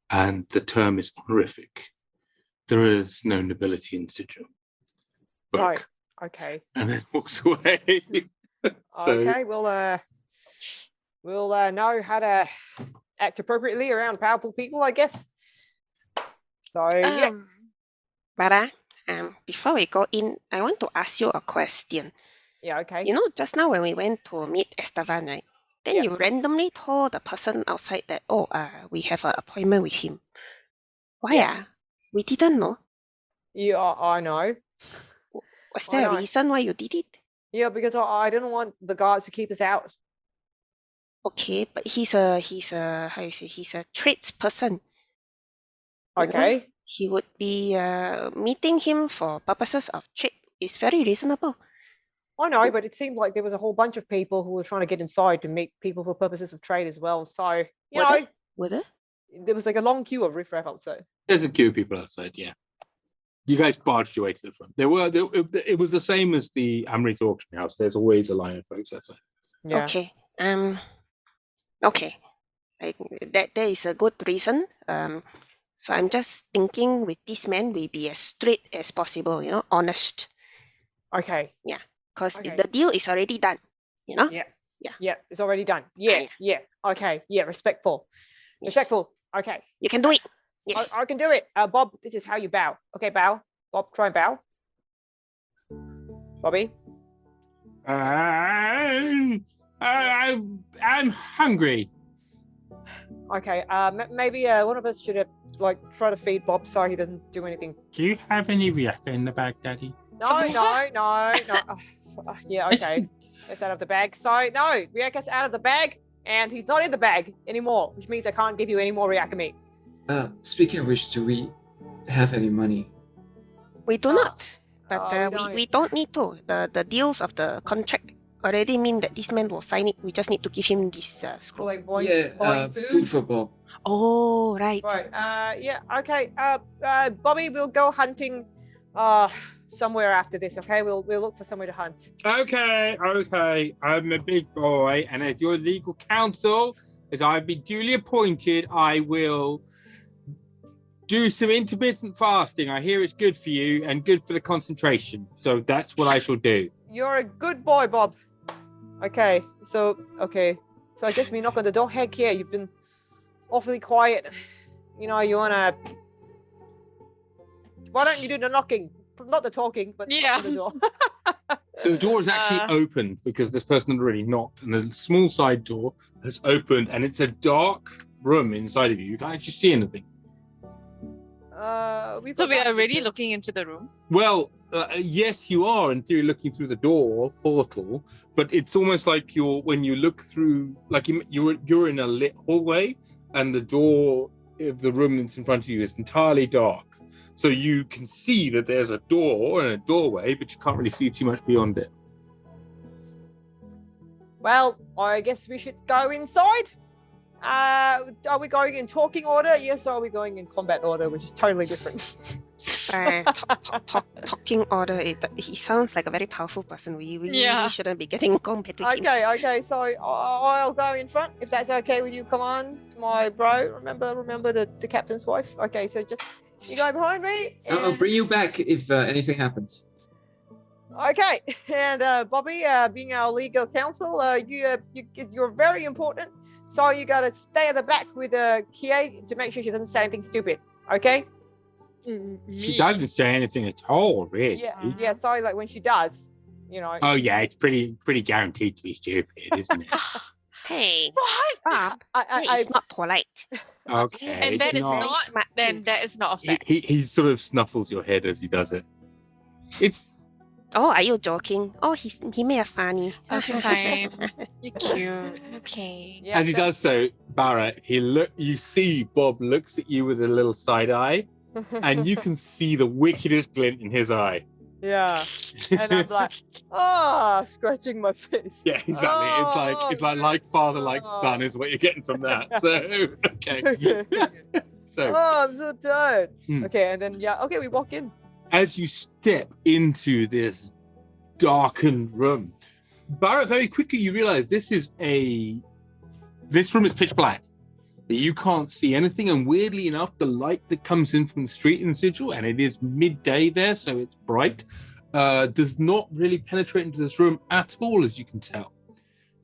and the term is honorific. There is no nobility in Sigil. Right. Okay. And then walks away. Okay. We'll know how to act appropriately around powerful people, I guess. So yeah. Barra, before we go in, I want to ask you a question. Yeah. Okay. You know, just now when we went to meet Esteban, right? Then Yeah. you randomly told the person outside that, we have an appointment with him. Why? Yeah. We didn't know. Yeah, I know. Was there a reason why you did it? Yeah, because I didn't want the guards to keep us out. Okay, but he's a how you say, he's a trades person. You know, Okay. he would be meeting him for purposes of trade. It's very reasonable. I know, but it seemed like there was a whole bunch of people who were trying to get inside to meet people for purposes of trade as well. So, you know, Were there? there was like a long queue of riffraff outside. There's a queue of people outside, yeah. You guys barged your way to the front. It was the same as the Amrit auction house. There's always a line of folks outside. Yeah. Okay. Okay. That is a good reason. So I'm just thinking with this man, we be as straight as possible, honest. Okay. Because Okay. the deal is already done, Yeah. Yeah. Yeah. It's already done. Yeah. Yeah. Okay. Yeah. Respectful. Yes. Respectful. Okay. You can do it. Yes. I can do it. Bob, this is how you bow. Okay, bow. Bob, try and bow. Bobby. I'm hungry. Okay. Maybe one of us should try to feed Bob so he doesn't do anything. Do you have any riaka in the bag, Daddy? No. Yeah. Okay. It's out of the bag. So no, Ryaka's out of the bag, and he's not in the bag anymore, which means I can't give you any more Ryaka meat. Speaking of which, do we have any money? We do not. But we we don't need to. The deals of the contract already mean that this man will sign it. We just need to give him this scroll. Like buying, Yeah, buying food for Bob. Oh, right. Right. Yeah. Okay. Bobby, we'll go hunting. Somewhere after this. Okay. We'll look for somewhere to hunt. Okay. I'm a big boy, and as your legal counsel, as I've been duly appointed, I will do some intermittent fasting. I hear it's good for you and good for the concentration. So that's what I shall do. You're a good boy, Bob. Okay. So I guess we knock on the door. Heck yeah, you've been awfully quiet. You wanna. Why don't you do the knocking? Not the talking, but Yeah. the door. So the door is actually open because this person had already knocked, and the small side door has opened, and it's a dark room inside of you. You can't actually see anything. So we are already looking into the room. Well, yes, you are in theory looking through the door portal, but it's almost like when you look through, like you're in a lit hallway, and the door of the room that's in front of you is entirely dark. So you can see that there's a door and a doorway, but you can't really see too much beyond it. Well, I guess we should go inside. Are we going in talking order? Yes, or are we going in combat order, which is totally different? talking order. He sounds like a very powerful person. We really Yeah. shouldn't be getting compared with him. Okay, so I'll go in front if that's okay with you. Come on, my bro. Remember the captain's wife. Okay, so just you go behind me. I'll and- bring you back if anything happens. Okay, and Bobby, being our legal counsel, you're very important. So you gotta stay at the back with Kie to make sure she doesn't say anything stupid. Okay? She doesn't say anything at all, really. Yeah. So like when she does, you know. Oh yeah, it's pretty guaranteed to be stupid, isn't it? Hey, What? Bob. Hey, I it's not polite. Okay. And it's that is not- not. smart Then things. that is not a He, fact. he sort of snuffles your head as he does it. It's Oh, are you joking? Oh, he made a funny. Okay, fine. You're cute. Okay. Yeah, as he does so, Barra, you see Bob looks at you with a little side eye, and you can see the wickedest glint in his eye. Yeah. And I'm like, scratching my face. Yeah, exactly. It's like father, like son is what you're getting from that. So okay. So I'm so tired. Hmm. Okay, and then we walk in. as you step into this darkened room, Barra, very quickly you realize this room is pitch black. You can't see anything, and weirdly enough, the light that comes in from the street in Sigil, and it is midday there, so it's bright, does not really penetrate into this room at all, as you can tell.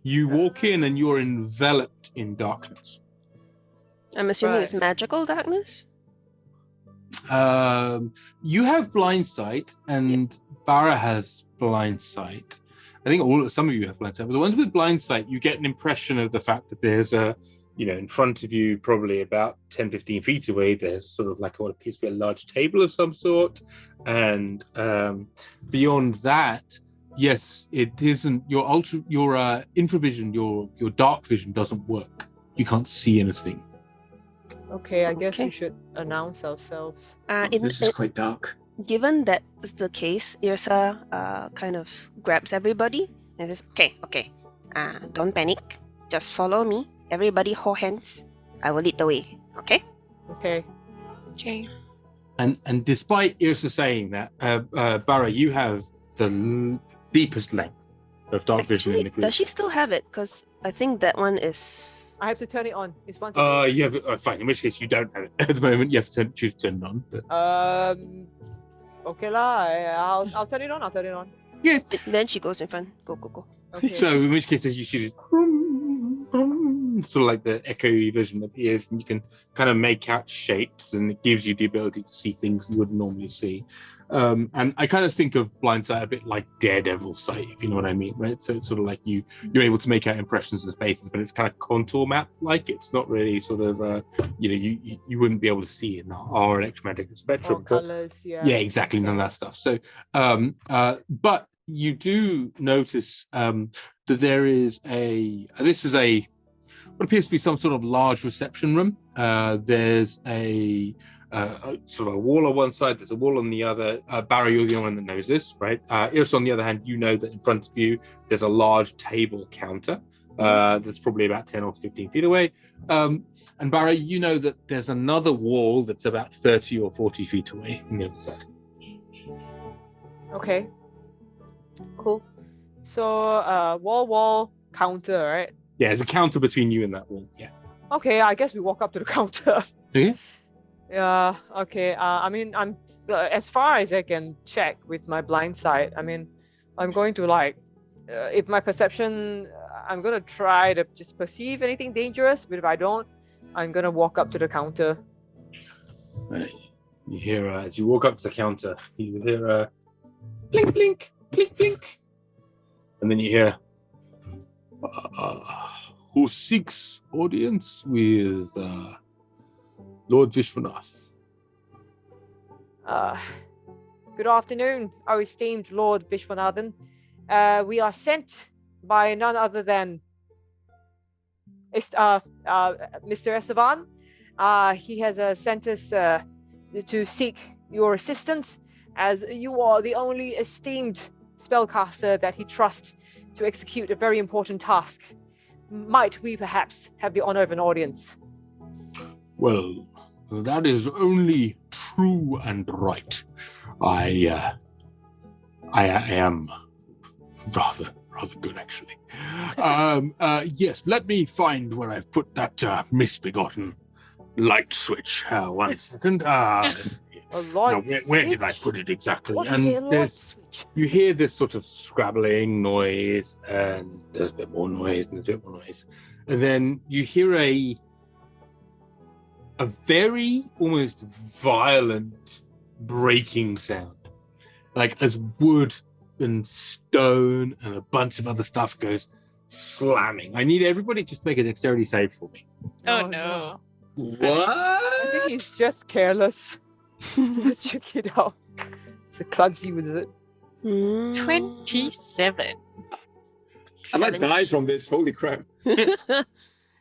You walk in and you're enveloped in darkness. I'm assuming it's Right. magical darkness. You have blind sight, and Barra has blind sight. I think some of you have blind sight, but the ones with blind sight, you get an impression of the fact that there's in front of you, probably about 10, 15 feet away, there's sort of like what appears to be a large table of some sort. And beyond that, yes, it isn't your infravision, your dark vision doesn't work. You can't see anything. Okay, I guess Okay. we should announce ourselves. This is quite dark. Given that is the case, Yrsa kind of grabs everybody and says, okay, don't panic. Just follow me. Everybody hold hands. I will lead the way, okay? Okay. Okay. And despite Yrsa saying that, Barra, you have the deepest length of dark vision in Actually, the group. does she still have it? Because I think that one is... I have to turn it on. It's once. a day. You have fine. In which case, you don't have it at the moment. You have to choose to turn it on. But Okay lah. I'll turn it on. I'll turn it on. yeah. Then she goes in front. Go. Okay. So in which case, as you see this, sort of like the echoey vision appears, and you can kind of make out shapes, and it gives you the ability to see things you wouldn't normally see. And I kind of think of blind sight a bit like Daredevil sight, if you know what I mean, right? So it's sort of like you're able to make out impressions and spaces, but it's kind of contour map like. It's not really sort of you wouldn't be able to see in our electromagnetic All spectrum. But colors. Yeah. yeah, exactly, none of that stuff. So but you do notice that there is what appears to be some sort of large reception room. There's a sort of a wall on one side, there's a wall on the other. Barra, you're the only one that knows this, right? Yrsa, on the other hand, you know that in front of you there's a large table counter that's probably about 10 or 15 feet away. And Barra, you know that there's another wall that's about 30 or 40 feet away on the other side. Okay. Cool. So wall counter, right? Yeah, there's a counter between you and that wall. Yeah. Okay, I guess we walk up to the counter. Okay. Yeah. Okay. I mean, I'm as far as I can check with my blind sight. I mean, I'm going to if my perception, I'm gonna try to just perceive anything dangerous. But if I don't, I'm gonna walk up to the counter. Right. You hear as you walk up to the counter, you hear blink, blink, blink, blink, and then you hear who seeks audience with Lord Vishwanath. Good afternoon, our esteemed Lord Vishwanathan. We are sent by none other than Mr. Estevan. He has sent us to seek your assistance, as you are the only esteemed spellcaster that he trusts to execute a very important task. Might we perhaps have the honor of an audience? Well, That is only true and right. I am rather good, actually. Yes, let me find where I've put that misbegotten light switch. 1 second. A Now, light where did I switch? put it exactly? What is a light switch? You hear this sort of scrabbling noise, and there's a bit more noise, and there's a bit more noise. And then you hear a very almost violent breaking sound. Like as wood and stone and a bunch of other stuff goes slamming. I need everybody to just make a dexterity save for me. Oh no. I think What? he's just careless. Let's check it out. It's a clumsy wizard. 27. I might die from this. Holy crap.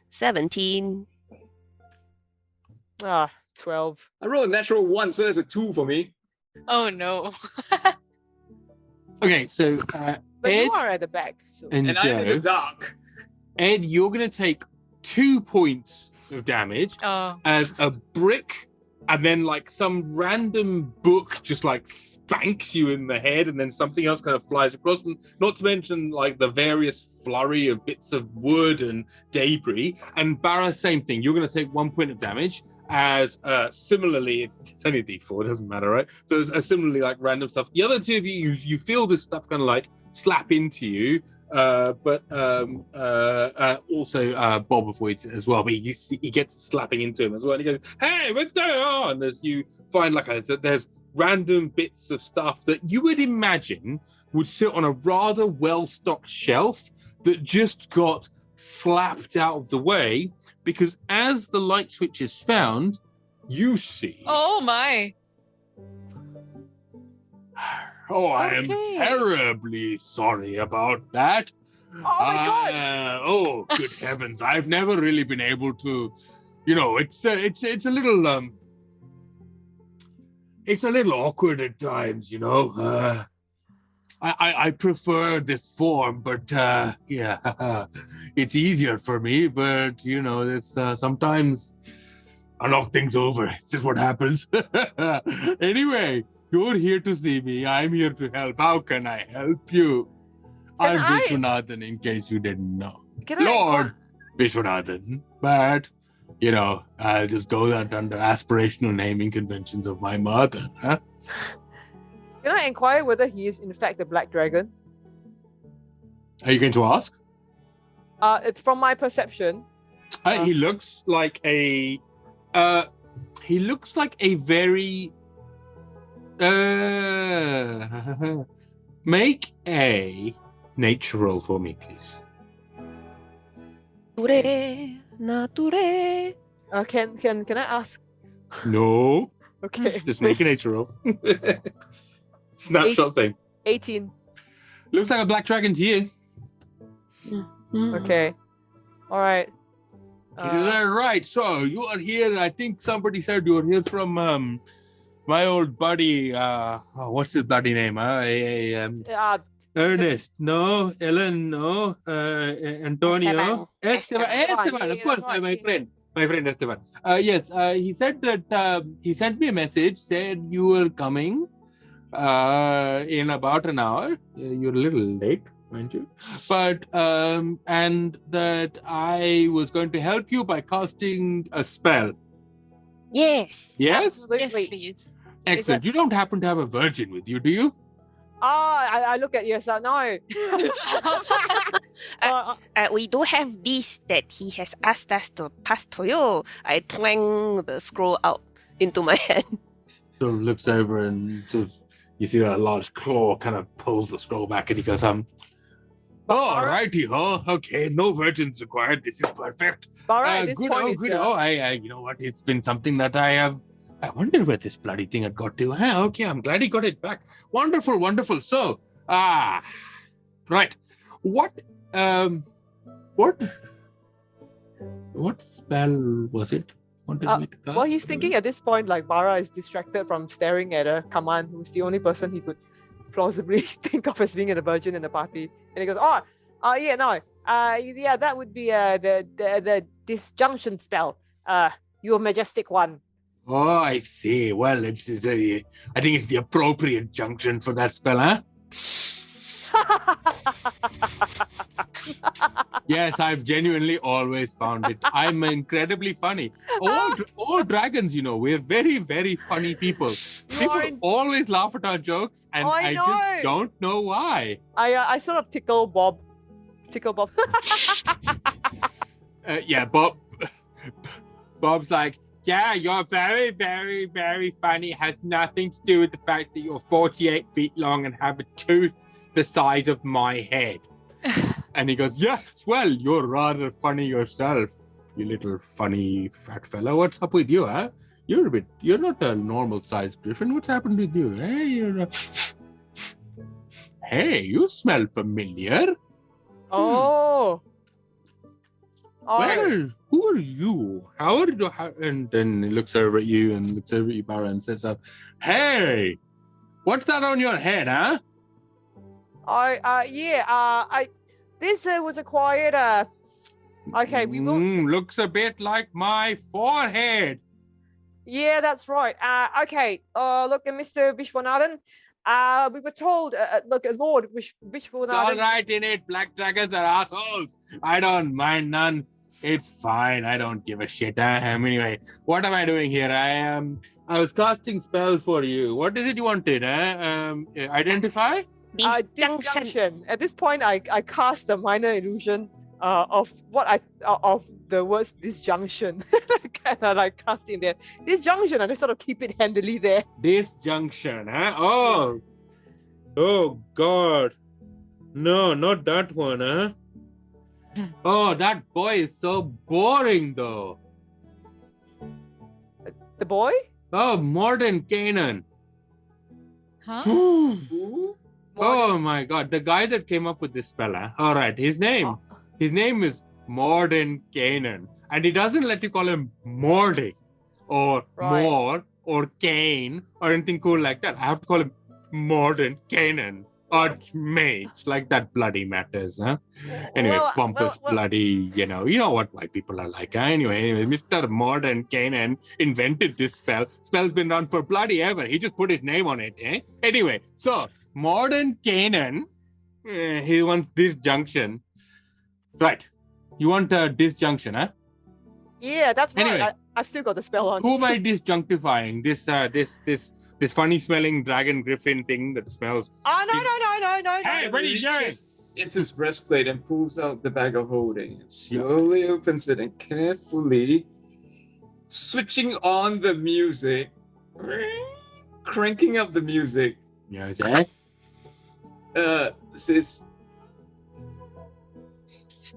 17. 12. I rolled a natural 1, so that's a 2 for me. Oh no. Okay, so But Ed you are at the back. So. and And I'm in the Joe, dark. Ed, you're going to take 2 points of damage Oh. as a brick and then like some random book just like spanks you in the head, and then something else kind of flies across, and not to mention like the various flurry of bits of wood and debris. And Barra, same thing. You're going to take 1 point of damage as similarly, it's only a d4, it doesn't matter, right? So it's similarly like random stuff. The other two of you feel this stuff kind of like slap into you, but also Bob avoids it as well. But he gets slapping into him as well. And he goes, "Hey, what's going on?" As you find there's random bits of stuff that you would imagine would sit on a rather well-stocked shelf that just got slapped out of the way, because as the light switch is found, you see. Oh my. Oh, I am Okay. terribly sorry about that. Oh my god! Oh, good heavens! I've never really been able to, it's a little it's a little awkward at times, I prefer this form, but yeah, it's easier for me. But it's sometimes I knock things over. It's just what happens. Anyway, you're here to see me. I'm here to help. How can I help you? I'm I- Vishwanathan, in case you didn't know. Can I Lord Vishwanathan. But, I'll just go that under aspirational naming conventions of my mother. Huh? Can I inquire whether he is in fact the Black Dragon? Are you going to ask? From my perception, He looks like a very make a nature roll for me, please. Nature. can I ask? No, Okay, just make a nature roll. Snapshot thing. 18. Looks like a black dragon to you. Okay, all right. Is that right? So you are here. I think somebody said you are here from my old buddy. What's his bloody name? Ernest, no. Ellen, no. Antonio, Esteban, of course, my friend Esteban. Yes, he said that he sent me a message, said you were coming in about an hour. You're a little late, mind you, but and that I was going to help you by casting a spell. Yes. Yes, Yes, Absolutely. please. excellent. You don't happen to have a virgin with you, do you? I look at Yrsa. No. We do have this that he has asked us to pass to you. I twang the scroll out into my hand. Sort of looks over and sort of, you see a large claw kind of pulls the scroll back, and he goes, Oh, righty ho. Okay, no virgins required. This is perfect. Barra, at this Good. point, Oh, it's, good. You know what? It's been something that I wonder where this bloody thing had got to. Okay, I'm glad he got it back. Wonderful, wonderful. So, right. What spell was it? Wanted me to cast? well, he's thinking at this point, like Barra is distracted from staring at Kaman, who's the only person he could plausibly think of as being a virgin in the party. And he goes, yeah, that would be the disjunction spell. Your majestic one. Oh, I see. Well, I think it's the appropriate junction for that spell, huh? Yes, I've genuinely always found it. I'm incredibly funny. All dragons, we're very, very funny people. You People are in- always laugh at our jokes, and I I know. just don't know why. I sort of tickle Bob. Yeah, Bob's like, yeah, you're very, very, very funny. It has nothing to do with the fact that you're 48 feet long and have a tooth the size of my head. And he goes, yes, well, you're rather funny yourself, you little funny fat fella. What's up with you, huh? You're not a normal sized griffin. What's happened with you? Hey, you smell familiar. Oh. Well, who are you? And then he looks over at you and looks over at you, Barra, and says, hey, what's that on your head, huh? This was acquired. Okay, we will. Looks a bit like my forehead. Yeah, that's right. Okay. Look, Mr. Vishwanathan. We were told. Look, Lord Vishwanathan. It's all right in it. Black dragons are assholes. I don't mind none. It's fine. I don't give a shit. Anyway, what am I doing here? I was casting spells for you. What is it you wanted? Identify? Disjunction. At this point, I cast a minor illusion of the words disjunction. Kind of like casting there. Disjunction, and I sort of keep it handily there. Disjunction, huh? Oh God. No, not that one, huh? Oh, that boy is so boring, though. The boy? Oh, Modern Canaan. Huh? Who? Oh my God, the guy that came up with this spell, huh? All right, his name is Modern Canaan, and he doesn't let you call him Mordy or More or Kane or anything cool like that. I have to call him Modern Canaan. Archmage, like that bloody matters, huh? Anyway, pompous, bloody, you know what white people are like, huh? Anyway, Mr. Modern Canaan invented this spell. Spell's been around for bloody ever. He just put his name on it, eh? Anyway, so Modern Canaan, he wants disjunction. Right. You want disjunction, huh? Yeah, that's right. Anyway, I've still got the spell on. Who am I disjunctifying? This funny-smelling dragon griffin thing that smells. Oh, no. Hey, what are you doing? Reaches into his breastplate and pulls out the bag of holding. And slowly opens it and carefully switching on the music, cranking up the music. Yes, eh? Says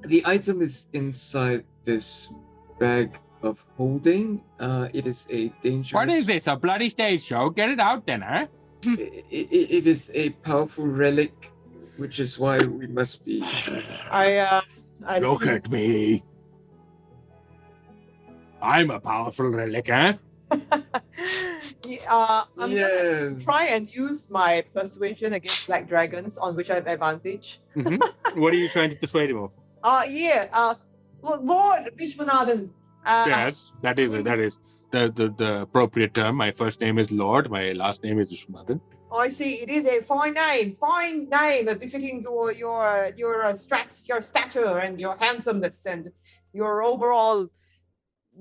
the item is inside this bag of holding. It is a dangerous. What is this? A bloody stage show? Get it out then, huh? It is a powerful relic, which is why we must be. I Look at me. I'm a powerful relic, huh? I'm gonna try and use my persuasion against black dragons, on which I have advantage. Mm-hmm. What are you trying to persuade him of? Lord Vishwanathan. Yes, that is the appropriate term. My first name is Lord. My last name is Vishwanathan. I see. It is a fine name, befitting your stature and your handsomeness and your overall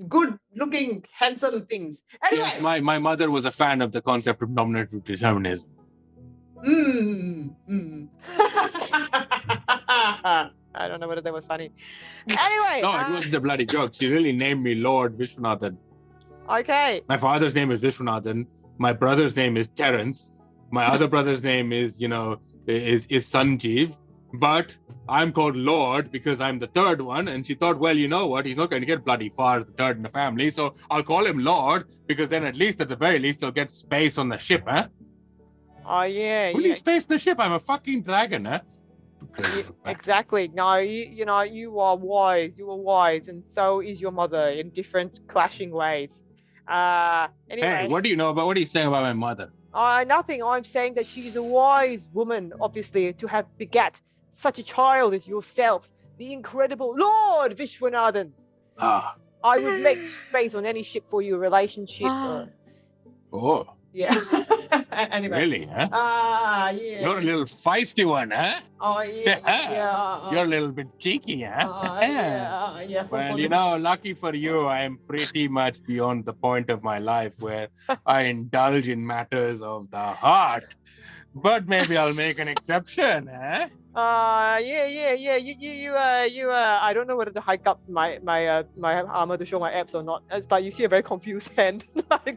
good-looking, handsome things. Anyway, Yes, my mother was a fan of the concept of nominative determinism. I don't know whether that was funny. Anyway. No, it wasn't a bloody joke. She really named me Lord Vishwanathan. Okay. My father's name is Vishwanathan. My brother's name is Terence. My other brother's name is Sanjeev. But I'm called Lord because I'm the third one. And she thought, well, you know what? He's not going to get bloody far as the third in the family. So I'll call him Lord because then at the very least, he'll get space on the ship, huh? Oh, yeah. Who needs space on the ship? I'm a fucking dragon, huh? Exactly. No, you are wise. You are wise, and so is your mother in different clashing ways. Anyway. Hey, what are you saying about my mother? Nothing. I'm saying that she's a wise woman, obviously, to have begat such a child as yourself, the incredible Lord Vishwanathan. I would make space on any ship for you, relationship. Oh, Yeah. Anyway. really, huh? Yeah. You're a little feisty one, huh? Oh, yeah. You're a little bit cheeky, huh? Yeah. Well, you know, lucky for you, I am pretty much beyond the point of my life where I indulge in matters of the heart. But maybe I'll make an exception, huh? Yeah. You. I don't know whether to hike up my armor to show my abs or not. It's like you see a very confused hand,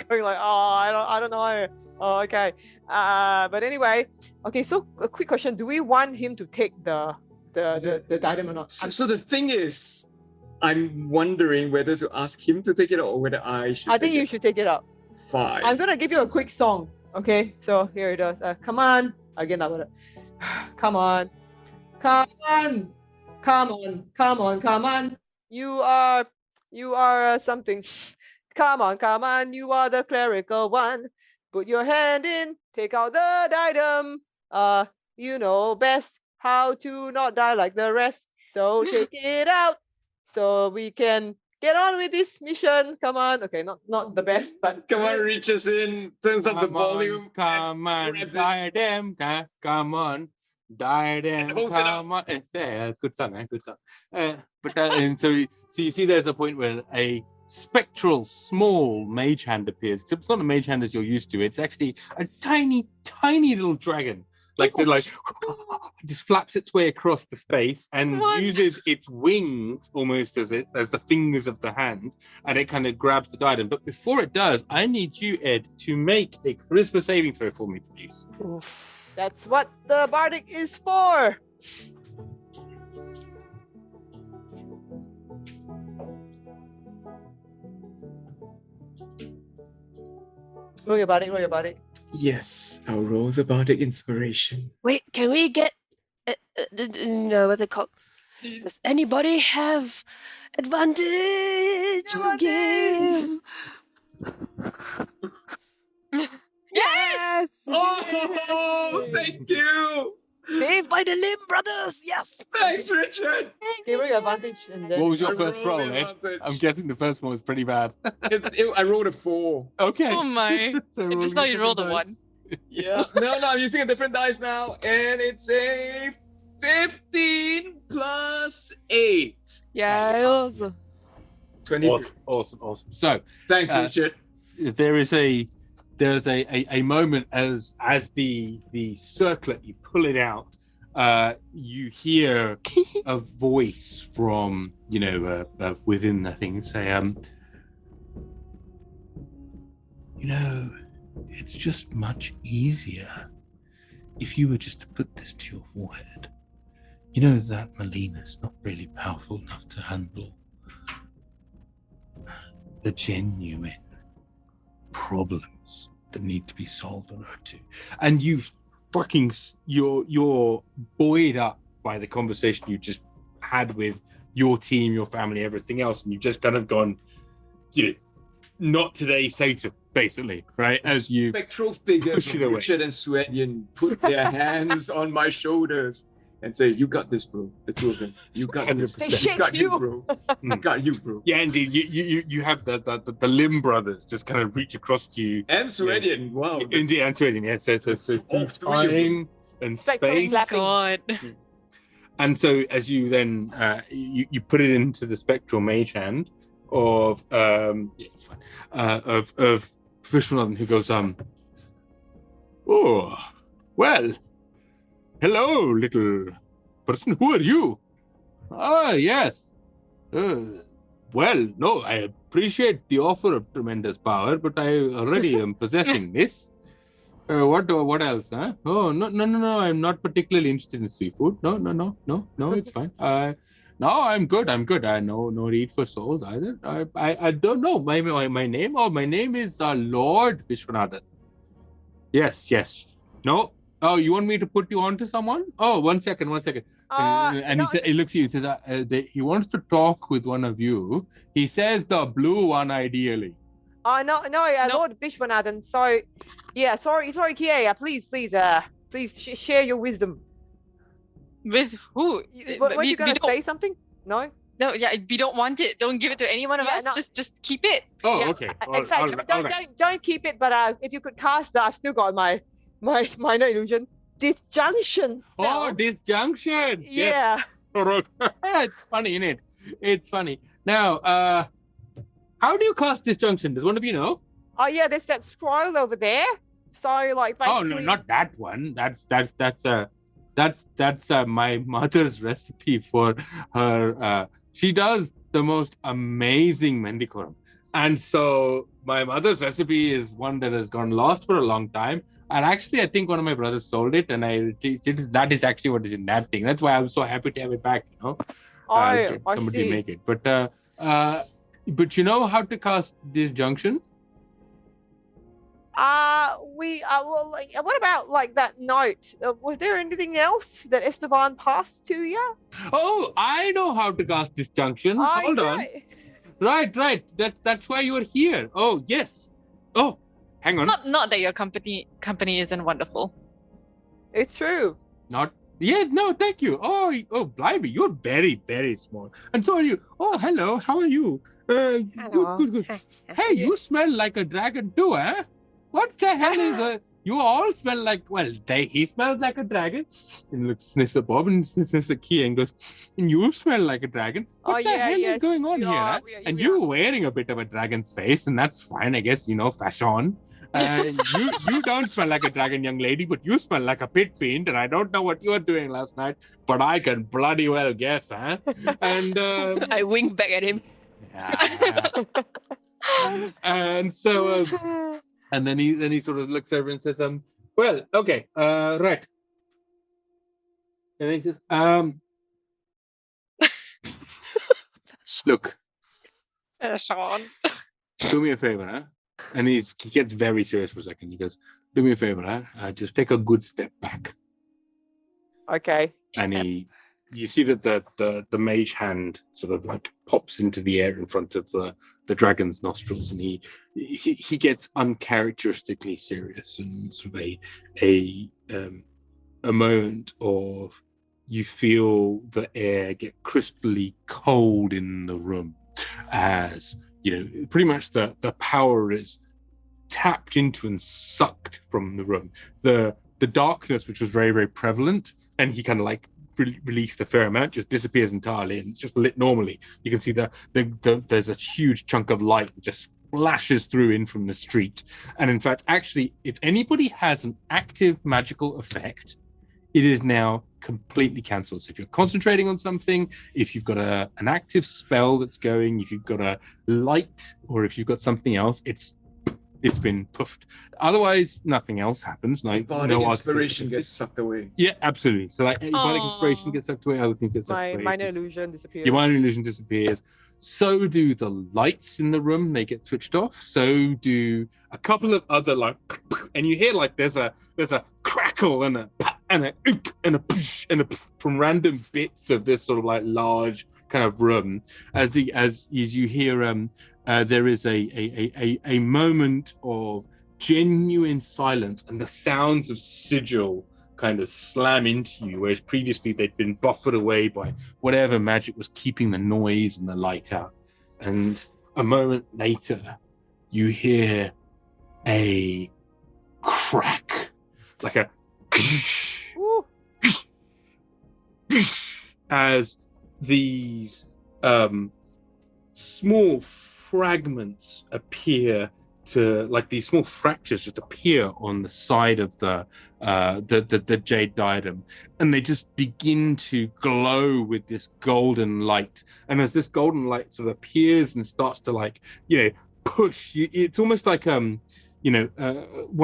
going like, I don't know. Oh, okay. But anyway, okay. So a quick question: do we want him to take the diadem or not? So the thing is, I'm wondering whether to ask him to take it or whether I should. I think you should take it up. Fine. I'm gonna give you a quick song. Okay, so here it is. Come on. Again, I'm gonna. Come on. You are something. Come on. You are the clerical one. Put your hand in. Take out the diadem. You know best how to not die like the rest. So take it out. So we can get on with this mission. Come on. Okay, not the best, but Come on, reaches in, turns up the volume. Come on, grabs it. diadem, come on, diadem, holds it up. come on. It's good song, good song. And so you see, there's a point where a spectral, small mage hand appears. Except it's not a mage hand as you're used to. It's actually a tiny little dragon. It just flaps its way across the space and uses its wings almost as the fingers of the hand, and it kind of grabs the diadem. But before it does, I need you, Ed, to make a charisma saving throw for me, please. oof, that's what the bardic is for. Roll your bardic. Yes, I'll roll the bardic inspiration. Wait, can we get what's it called? Does anybody have advantage? Game? Yes! Oh, thank you. Saved by the Limb Brothers. Yes. Thanks, Richard. Okay, roll your advantage and then. What was your I first rolled roll, Ed? advantage. I'm guessing the first one was pretty bad. I rolled a 4. Okay. Oh my. So And just rolling now a you rolled a different 1. Yeah. No, I'm using a different dice now, and it's a 15 plus 8. Yeah. 23. Awesome. So Thanks, Richard. there's a moment as the circlet, you pull it out, you hear a voice from within the thing say, it's just much easier if you were just to put this to your forehead. You know that Malena's not really powerful enough to handle the genuine problems that need to be solved on Urtu. And you're buoyed up by the conversation you just had with your team, your family, everything else, and you've just kind of gone, not today, Satan, basically, right? As you Spectral figures push it of away. Richard and Sweatian put their hands on my shoulders and say, "You got this, bro. The two of them. You got this. 100%. They shake got you. bro. Got you, bro." Yeah, indeed. You have the Limb Brothers just kind of reach across to you. And Sweatian. Wow. Indeed, and Sweden, yeah. So All through three of time and Spectral space. slapping. God. And so as you then you put it into the spectral mage hand of it's fine. Of Vishwanathan, who goes, oh, well, hello, little person. Who are you? Ah, yes. Well, no, I appreciate the offer of tremendous power, but I already am possessing this. What else, huh? Oh, no, I'm not particularly interested in seafood. No, it's fine. No, I'm good. No need for souls either. I don't know my name. Oh, my name is Lord Vishwanathan. Yes. No. Oh, you want me to put you on to someone? Oh, one second. And he looks at you and says, he wants to talk with one of you. He says the blue one ideally. No, Lord Vishwanathan. So, yeah, sorry, Kie. Please share your wisdom. With who? Weren't you gonna say something? No. No, yeah, we don't want it. Don't give it to any one of Yeah, us. no. Just keep it. Oh, Yeah, okay. In fact, don't keep it. But if you could cast, I've still got my minor illusion disjunction spell. Oh, disjunction. Yeah. Yes. It's funny, isn't it? It's funny. Now, how do you cast disjunction? Does one of you know? Oh yeah, there's that scroll over there. So like Oh basically. no, not that one. That's my mother's recipe for her. She does the most amazing mendicorum, and so my mother's recipe is one that has gone lost for a long time. And actually, I think one of my brothers sold it, and that is actually what is in that thing. That's why I'm so happy to have it back. You know, I somebody see. make it. But you know how to cast disjunction? Well, like, what about like that note? Was there anything else that Esteban passed to you? Oh, I know how to cast disjunction. Hold on. Right. That's why you're here. Oh, yes. Oh, hang on. Not that your company isn't wonderful. It's true. Not. Yeah, no, thank you. Oh, blimey, you're very, very small. And so are you. Oh, hello. How are you? Hello. Good. Hey, you smell like a dragon too, eh? What the hell is you all smell like, well, he smells like a dragon. And looks, sniffs at Bob and sniffs at Kie and goes, and you smell like a dragon. What the hell is going on here? Eh? And you're wearing a bit of a dragon's face, and that's fine, I guess, fashion. You don't smell like a dragon, young lady, but you smell like a pit fiend, and I don't know what you were doing last night, but I can bloody well guess, huh? And I wink back at him. yeah. And so and then he sort of looks over and says, well, okay, right. And he says, look, Sean. do me a favor, huh? And he gets very serious for a second. He goes, do me a favor, huh? Just take a good step back. Okay. And you see that the mage hand sort of like pops into the air in front of the dragon's nostrils, and he gets uncharacteristically serious, and sort of a moment of you feel the air get crispally cold in the room, as pretty much the power is tapped into and sucked from the room. The darkness, which was very, very prevalent, and he kind of like released a fair amount, just disappears entirely, and it's just lit normally. You can see there's a huge chunk of light that just flashes through in from the street. And in fact, actually, if anybody has an active magical effect, it is now completely cancelled. So if you're concentrating on something, if you've got an active spell that's going, if you've got a light, or if you've got something else, it's been puffed. Otherwise, nothing else happens. Like Bardic inspiration gets sucked away. Yeah, absolutely. So like bardic inspiration gets sucked away, other things get sucked My away. minor illusion disappears. Your minor illusion disappears. So do the lights in the room; they get switched off. So do a couple of other and you hear like there's a crackle and a push from random bits of this sort of like large kind of room as you hear there is a moment of genuine silence, and the sounds of sigil kind of slam into you, whereas previously they'd been buffered away by whatever magic was keeping the noise and the light out. And a moment later, you hear a crack, like a as these small fragments appear to, like these small fractures just appear on the side of the jade diadem, and they just begin to glow with this golden light. And as this golden light sort of appears and starts to push you, it's almost like one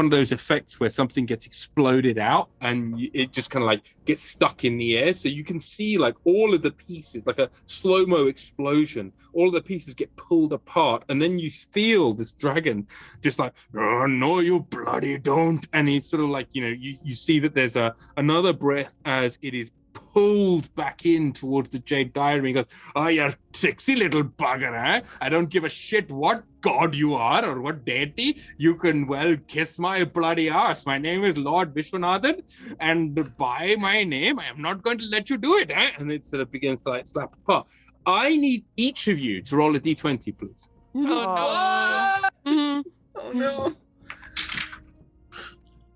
of those effects where something gets exploded out and it just kind of like gets stuck in the air. So you can see like all of the pieces, like a slow-mo explosion, all of the pieces get pulled apart, and then you feel this dragon just like, oh no, you bloody don't. And it's sort of like, you see that there's another breath as it is pulled back in towards the jade diadem. He goes, oh, you tricksy little bugger, eh? I don't give a shit what god you are or what deity. You can well kiss my bloody arse. My name is Lord Vishwanathan, and by my name, I am not going to let you do it, eh? And it sort of begins to like slap apart. I need each of you to roll a d20, please. Oh no. Mhm. Oh no.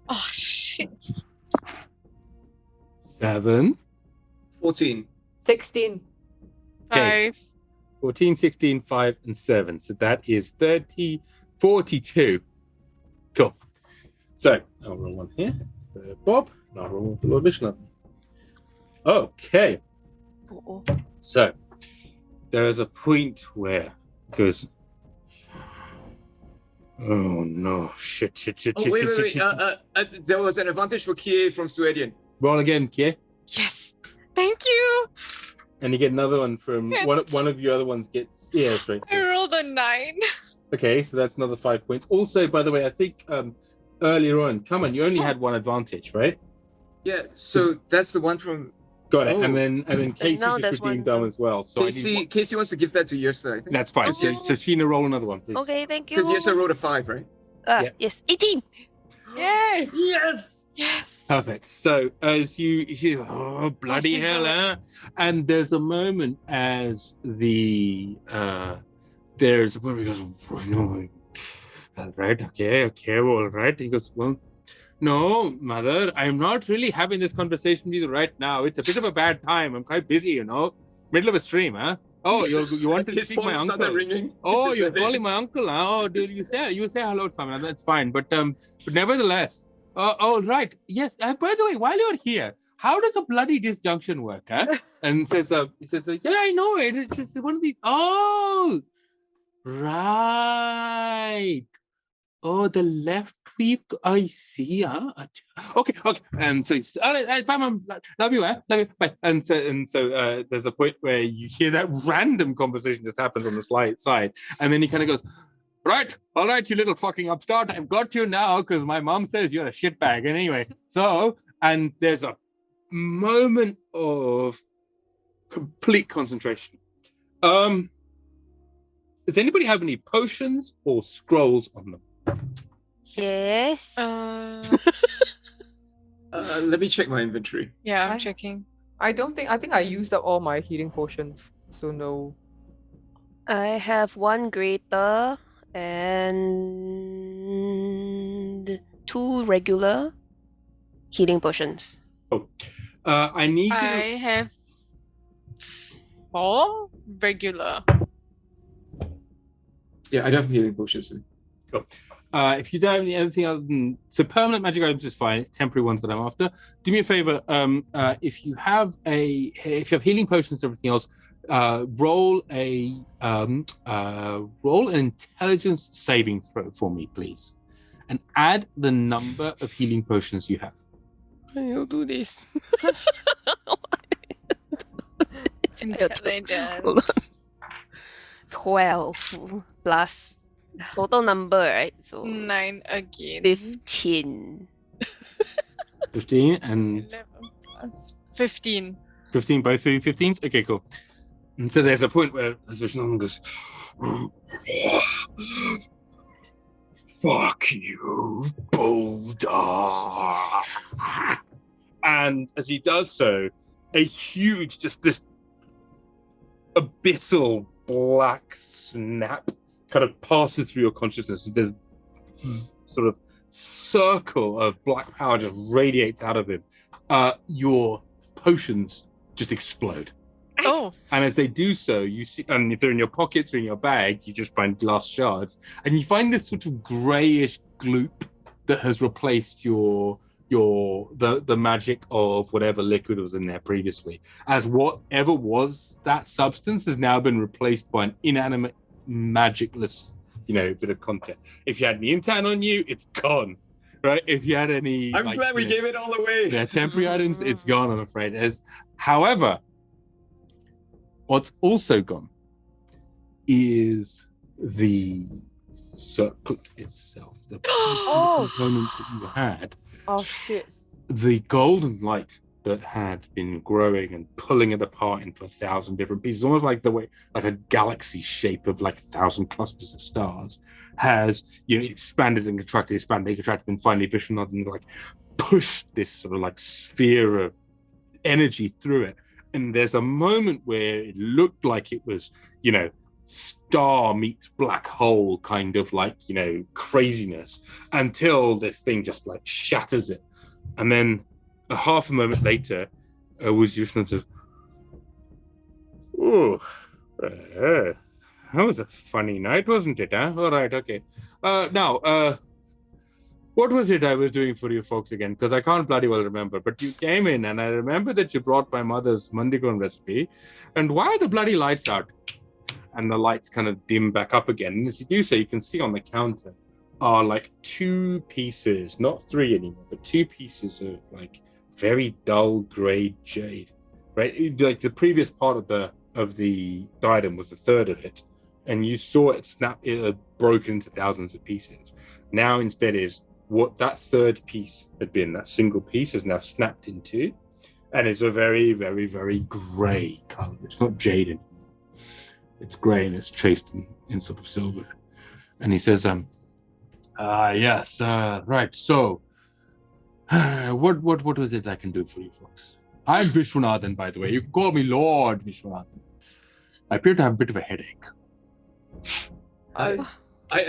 Oh shit. 7, 14. 16. 5, 14, 16, 5, and 7. So that is 30, 42. Cool. So I'll roll one here for Bob, and I'll roll one for Lord Vishnu. Okay. Uh-oh. So there is a point where it goes, oh no, shit. Oh, wait. There was an advantage for Kie from Sweden. Roll again, Kie. Yes. Thank you. And you get another one from one of your other ones gets, yeah, that's right. I rolled a 9. Okay, so that's another 5 points. Also, by the way, I think earlier on, Kaman, you only had one advantage, right? Yeah, so that's the one from... Got it. Oh. And then Casey now just there's redeemed one down as well. So Casey wants to give that to Yrsa, I think. that's fine. Okay. So Sheena, roll another one, please. Okay, thank you. Because Yrsa wrote a 5, right? Yeah. Yes, 18. Yay! Yes! Yes. Perfect. So as you see, oh bloody thank hell, God. huh? And there's a moment as the there's where he goes, oh, no, all right, okay, all right. He goes, well, no, mother, I'm not really having this conversation with you right now. It's a bit of a bad time. I'm quite busy, you know. Middle of a stream, huh? Oh, you want to His speak my phone started uncle? ringing. Oh, you're calling my uncle, huh? Oh, dude, you say hello to someone. That's fine, but nevertheless, oh right, yes. By the way, while you're here, how does a bloody disjunction work, huh? And he says, yeah, I know it. It's just one of these. Oh, right. Oh, the left weave. I see. Huh? Okay. And so he's, all right, bye, mom. Love you, love you. Bye. And so there's a point where you hear that random conversation just happens on the side, and then he kind of goes, right, all right, you little fucking upstart. I've got you now because my mom says you're a shitbag. And anyway, and there's a moment of complete concentration. Does anybody have any potions or scrolls on them? Yes. Let me check my inventory. Yeah, I'm checking. I think I used up all my healing potions. So no. I have 1 greater and 2 regular healing potions. I need you to... I have 4 regular. Yeah, I don't have healing potions. If you don't have anything other than permanent magic items is fine. It's temporary ones that I'm after. Do me a favor. If you have healing potions and everything else, roll an intelligence saving throw for me, please, and add the number of healing potions you have. You'll do this. Intelligence. 12 plus total number, right? So 9 again. 15. 15 and 11 plus 15. 15, both of you 15s? Okay, cool. And so there's a point where Vishnu goes, fuck you, Boulder. And as he does so, a huge, just this abyssal black snap kind of passes through your consciousness. There's sort of circle of black power just radiates out of him. Your potions just explode. Oh. And as they do so, you see, and if they're in your pockets or in your bags, you just find glass shards, and you find this sort of grayish gloop that has replaced the magic of whatever liquid was in there previously. As whatever was that substance has now been replaced by an inanimate, magicless, bit of content. If you had any intan on you, it's gone. Right? If you had any, I'm glad we gave it all away. Yeah, temporary items, it's gone. I'm afraid. However, what's also gone is the circlet itself, the component that you had. Oh shit. The golden light that had been growing and pulling it apart into 1,000 different pieces, almost like a galaxy shape of 1,000 clusters of stars, has expanded and contracted, and finally Vishwanath pushed this sort of sphere of energy through it, And there's a moment where it looked like it was, star meets black hole kind of craziness, until this thing just shatters it. And then a half a moment later, was Vishnu says, "Oh, that was a funny night, wasn't it, huh? All right, okay. Now, what was it I was doing for you folks again? Because I can't bloody well remember. But you came in, and I remember that you brought my mother's mandigon recipe. And why are the bloody lights out?" And the lights kind of dim back up again. And as you do so, you can see on the counter are 2 pieces, not 3 anymore, but 2 pieces of very dull gray jade. Right, the previous part of the diadem was a third of it, and you saw it had broken into thousands of pieces. Now instead is what that third piece had been, that single piece is now snapped in 2, and it's a very, very, very gray color. It's not jade anymore. It's gray and it's chased in sort of silver. And he says, yes, right. So, what was it I can do for you folks? I'm Vishwanathan, by the way. You can call me Lord Vishwanathan. I appear to have a bit of a headache. I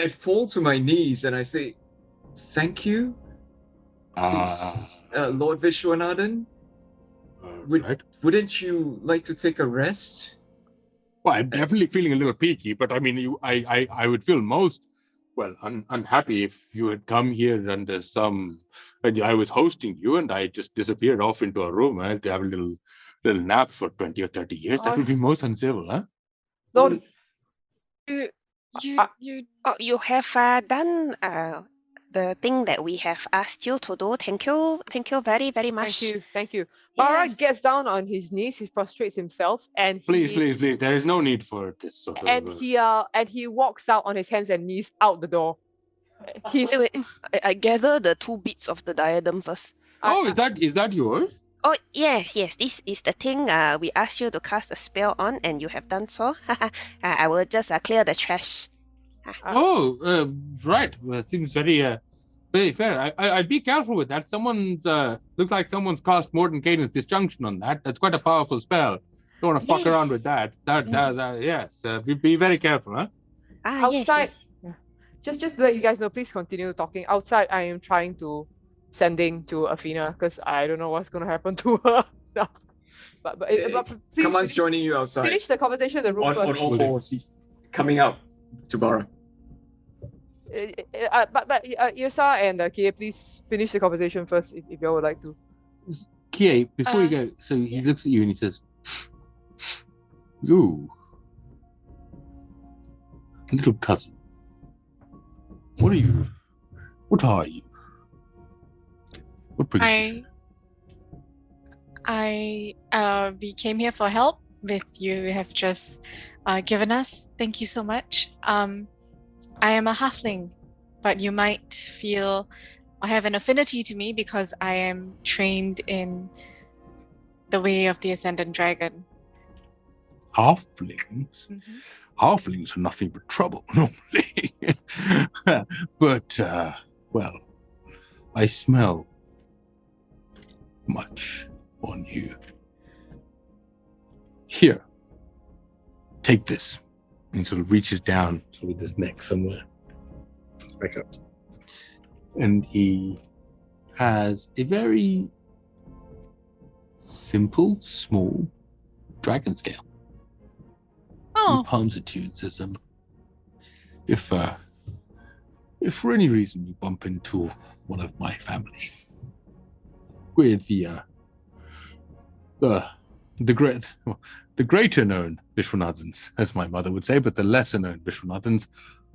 fall to my knees and I say, "Thank you, please, Lord Vishwanathan. Right. Wouldn't you like to take a rest?" Well, I'm definitely feeling a little peaky, but I mean, I would feel most, unhappy if you had come here under and I was hosting you and I just disappeared off into a room. I had to have a little nap for 20 or 30 years. That would be most uncivil, huh? Lord, You have done the thing that we have asked you to do. Thank you very, very much. thank you. Barra Yes. gets down on his knees, he prostrates himself, and Please. There is no need for this sort of. and he walks out on his hands and knees out the door. Wait, I gather the 2 bits of the diadem first. Oh, is that yours? Oh, yes. This is the thing we asked you to cast a spell on, and you have done so. I will just clear the trash. Right. Well, it seems very fair. I'd be careful with that. Looks like someone's cast Morton Caden's Disjunction on that. That's quite a powerful spell. Don't want to fuck around with that. Yes. Be very careful, huh? Outside, Yes. just to let you guys know, please continue talking. Outside, I am trying to sending to Athena because I don't know what's going to happen to her. but please Kaman's joining you outside. finish the conversation in the room On first. all fours, he's coming out to Barra. But Yrsa and Kie, please finish the conversation first if you would like to. Kie, before you go, so he looks at you and he says, "You, little cousin, what are you? What are you? What brings you here?" We came here for help with you have just given us. Thank you so much. I am a halfling, but you might feel I have an affinity to me because I am trained in the way of the Ascendant Dragon. Halflings? Halflings are nothing but trouble, normally. But, I smell much on you. Here, take this. And he sort of reaches down with his neck somewhere. Back up. And he has a very simple, small dragon scale. He palms it to you and says, if for any reason you bump into one of my family, we're the greater known Vishwanathans, as my mother would say, but the lesser known Vishwanathans.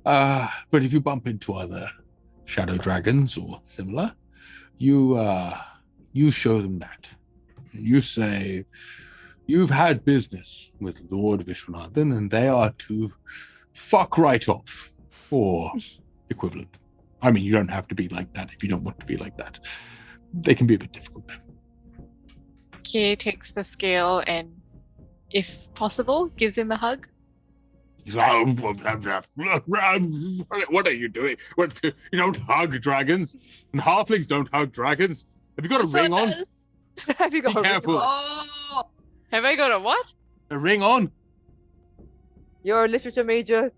But if you bump into other shadow dragons or similar, you show them that. You say, you've had business with Lord Vishwanathan and they are to fuck right off, or equivalent. I mean, you don't have to be like that if you don't want to be like that. They can be a bit difficult. Kie takes the scale and, if possible, gives him a hug. He's like, what are you doing? What, you don't hug dragons, and halflings don't hug dragons. Have you got a ring on? Have you got Be a ring careful. on? Have I got a what? A ring on. You're a literature major.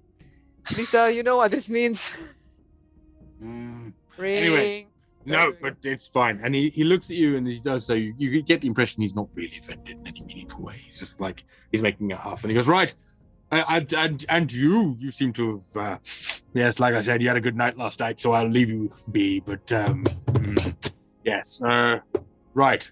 Lisa, you know what this means. Mm, Ring. Anyway, no, There we but it's fine. And he looks at you and he does so. You get the impression he's not really offended in any meaningful way. He's just like, he's making a huff. And he goes, right. And you seem to have, yes, like I said, you had a good night last night, so I'll leave you be. But, yes, right.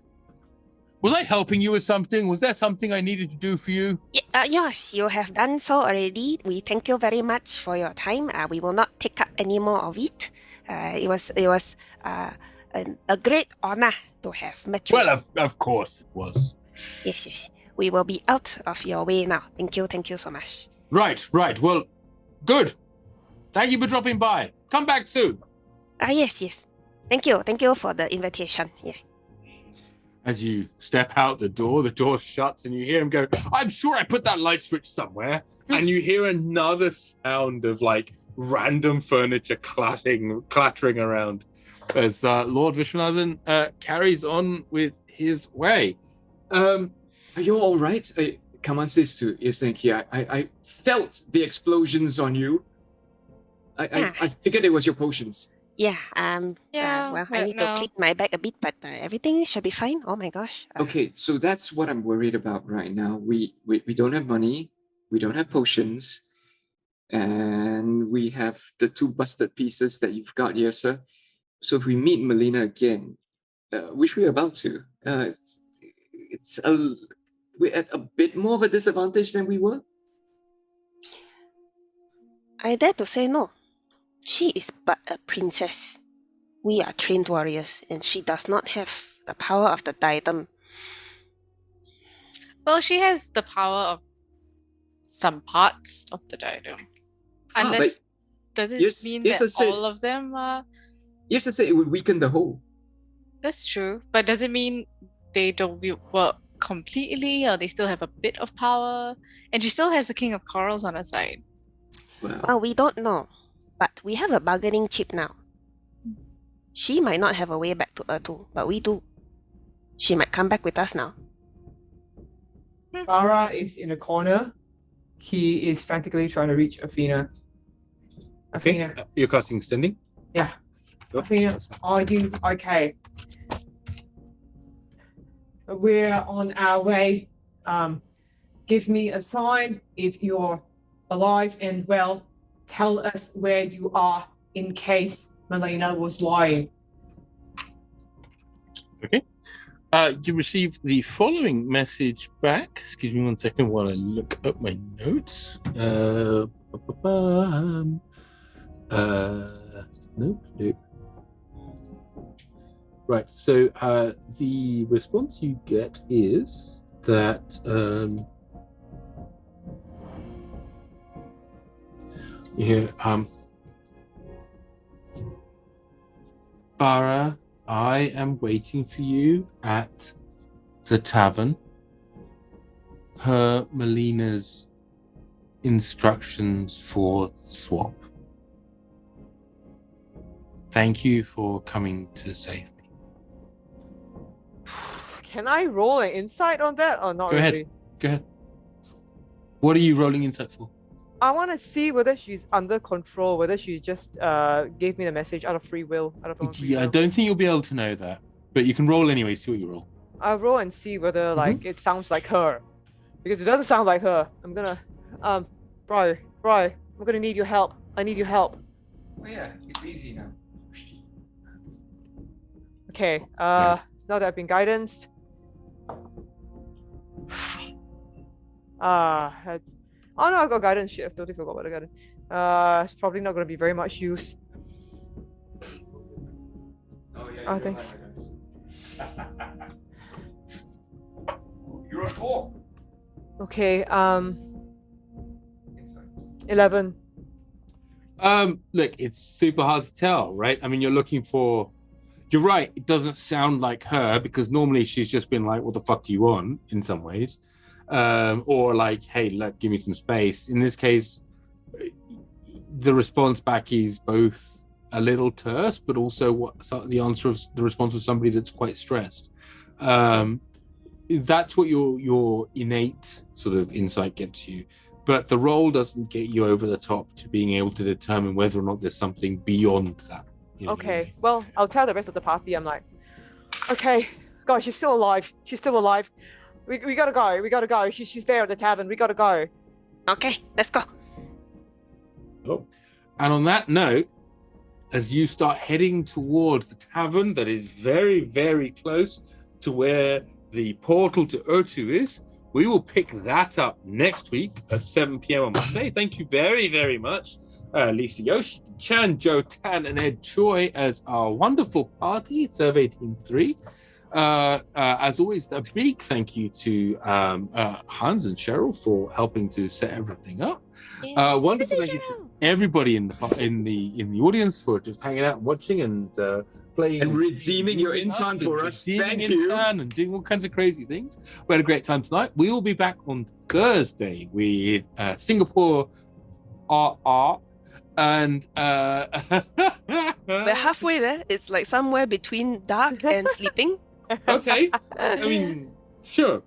Was I helping you with something? Was there something I needed to do for you? Yes, you have done so already. We thank you very much for your time. We will not take up any more of it. It was a great honor to have met you. Well, of course it was. Yes. We will be out of your way now. Thank you so much. Right. Well, good. Thank you for dropping by. Come back soon. Yes. Thank you for the invitation. Yeah. As you step out the door shuts and you hear him go, I'm sure I put that light switch somewhere. And you hear another sound of like random furniture clattering around as Lord Vishwanathan carries on with his way. Are you all right? Kaman says to Yrsa and Kie, I felt the explosions on you. I figured it was your potions. Yeah. Yeah, I need to clean my bag a bit, but everything should be fine. Oh my gosh. Okay, so that's what I'm worried about right now. We don't have money, we don't have potions, and we have the 2 busted pieces that you've got, Yrsa. So if we meet Malena again, which we're about to, we're at a bit more of a disadvantage than we were. I dare to say no. She is but a princess. We are trained warriors, and she does not have the power of the diadem. Well, she has the power of some parts of the diadem. Unless, does it mean that all of them are? Yes, I said it would weaken the whole. That's true. But does it mean they don't work completely, or they still have a bit of power? And she still has the King of Corals on her side. Well, we don't know. But we have a bargaining chip now. She might not have a way back to Urtu, but we do. She might come back with us now. Barra is in a corner. He is frantically trying to reach Athena. Athena. You're casting Extending? Yeah. Athena, are you okay? We're on our way. Give me a sign if you're alive and well. Tell us where you are in case Malena was lying. Okay. You receive the following message back. Excuse me 1 second while I look up my notes. Nope. Right, so the response you get is that Barra, I am waiting for you at the tavern. Per Malena's instructions for swap. Thank you for coming to save me. Can I roll an insight on that or not? Go ahead. Really? Go ahead. What are you rolling insight for? I want to see whether she's under control, whether she just gave me the message out of free will. Yeah, I don't think you'll be able to know that, but you can roll anyway. See what you roll. I'll roll and see whether like it sounds like her, because it doesn't sound like her. I'm gonna, Bri, I'm gonna need your help. I need your help. Oh yeah, it's easy now. Okay. Now that I've been guidanced. Oh no, I've got guidance. Shit, I totally forgot about the guidance. It's probably not going to be very much use. Oh yeah. Oh, thanks. You're a 4. Okay. 11. Look, it's super hard to tell, right? I mean, you're looking for. You're right. It doesn't sound like her because normally she's just been like, "What the fuck do you want?" in some ways. Or like, hey, look, give me some space. In this case, the response back is both a little terse, but also the response of somebody that's quite stressed. that's what your innate sort of insight gets you, but the role doesn't get you over the top to being able to determine whether or not there's something beyond that. You know what I Okay, mean? well, I'll tell the rest of the party. I'm like, okay, guys, she's still alive. She's still alive. We gotta go. We gotta go. She's there at the tavern. We gotta go. Okay, let's go. Oh. And on that note, as you start heading towards the tavern that is very, very close to where the portal to Urtu is, we will pick that up next week at 7 p.m. on Monday. Thank you very, very much, Lisa Yoshi, Chan, Joe Tan, and Ed Choy as our wonderful party, Survey Team 3. As always, a big thank you to Hans and Cheryl for helping to set everything up. Wonderful thank you to everybody in the audience for just hanging out and watching and playing And redeeming your intern for us. Thank you. And doing all kinds of crazy things. We had a great time tonight. We will be back on Thursday with Singapore RR and We're halfway there. It's like somewhere between dark and sleeping. okay. I mean, sure.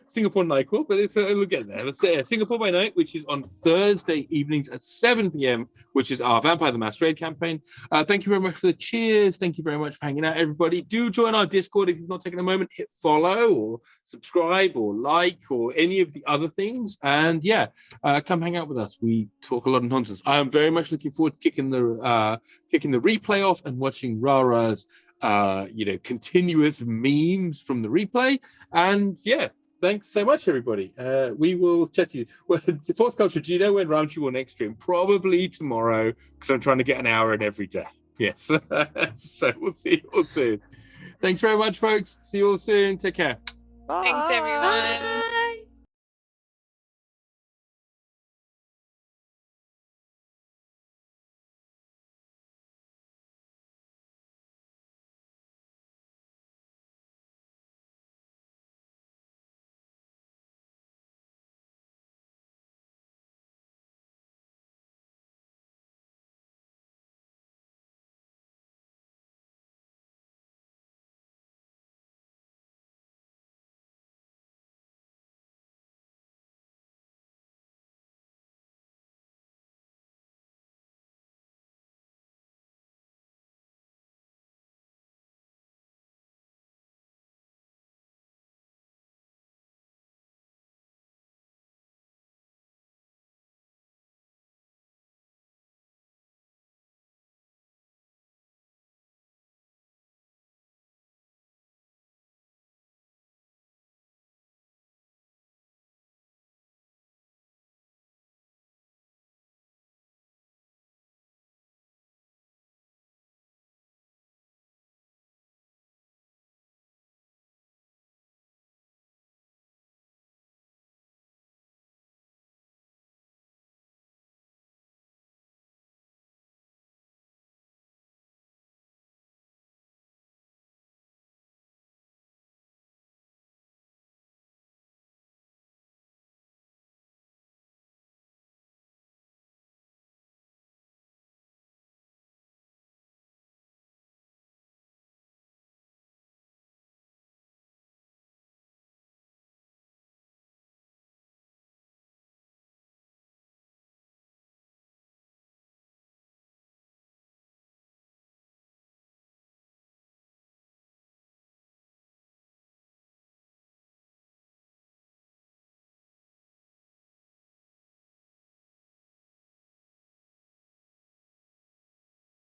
Singapore Nightcall, but we'll get there. Let's say Singapore by Night, which is on Thursday evenings at 7 p.m., which is our Vampire the Masquerade campaign. Thank you very much for the cheers. Thank you very much for hanging out, everybody. Do join our Discord if you've not taken a moment. Hit follow or subscribe or like or any of the other things. And yeah, come hang out with us. We talk a lot of nonsense. I am very much looking forward to kicking the replay off and watching Rara's continuous memes from the replay. And yeah, thanks so much, everybody. We will chat to you. Well, the Fourth Culture, do you know when Ramchi will next stream? Probably tomorrow, because I'm trying to get an hour in every day. Yes. So we'll see you all soon. Thanks very much, folks. See you all soon. Take care. Bye. Thanks, everyone.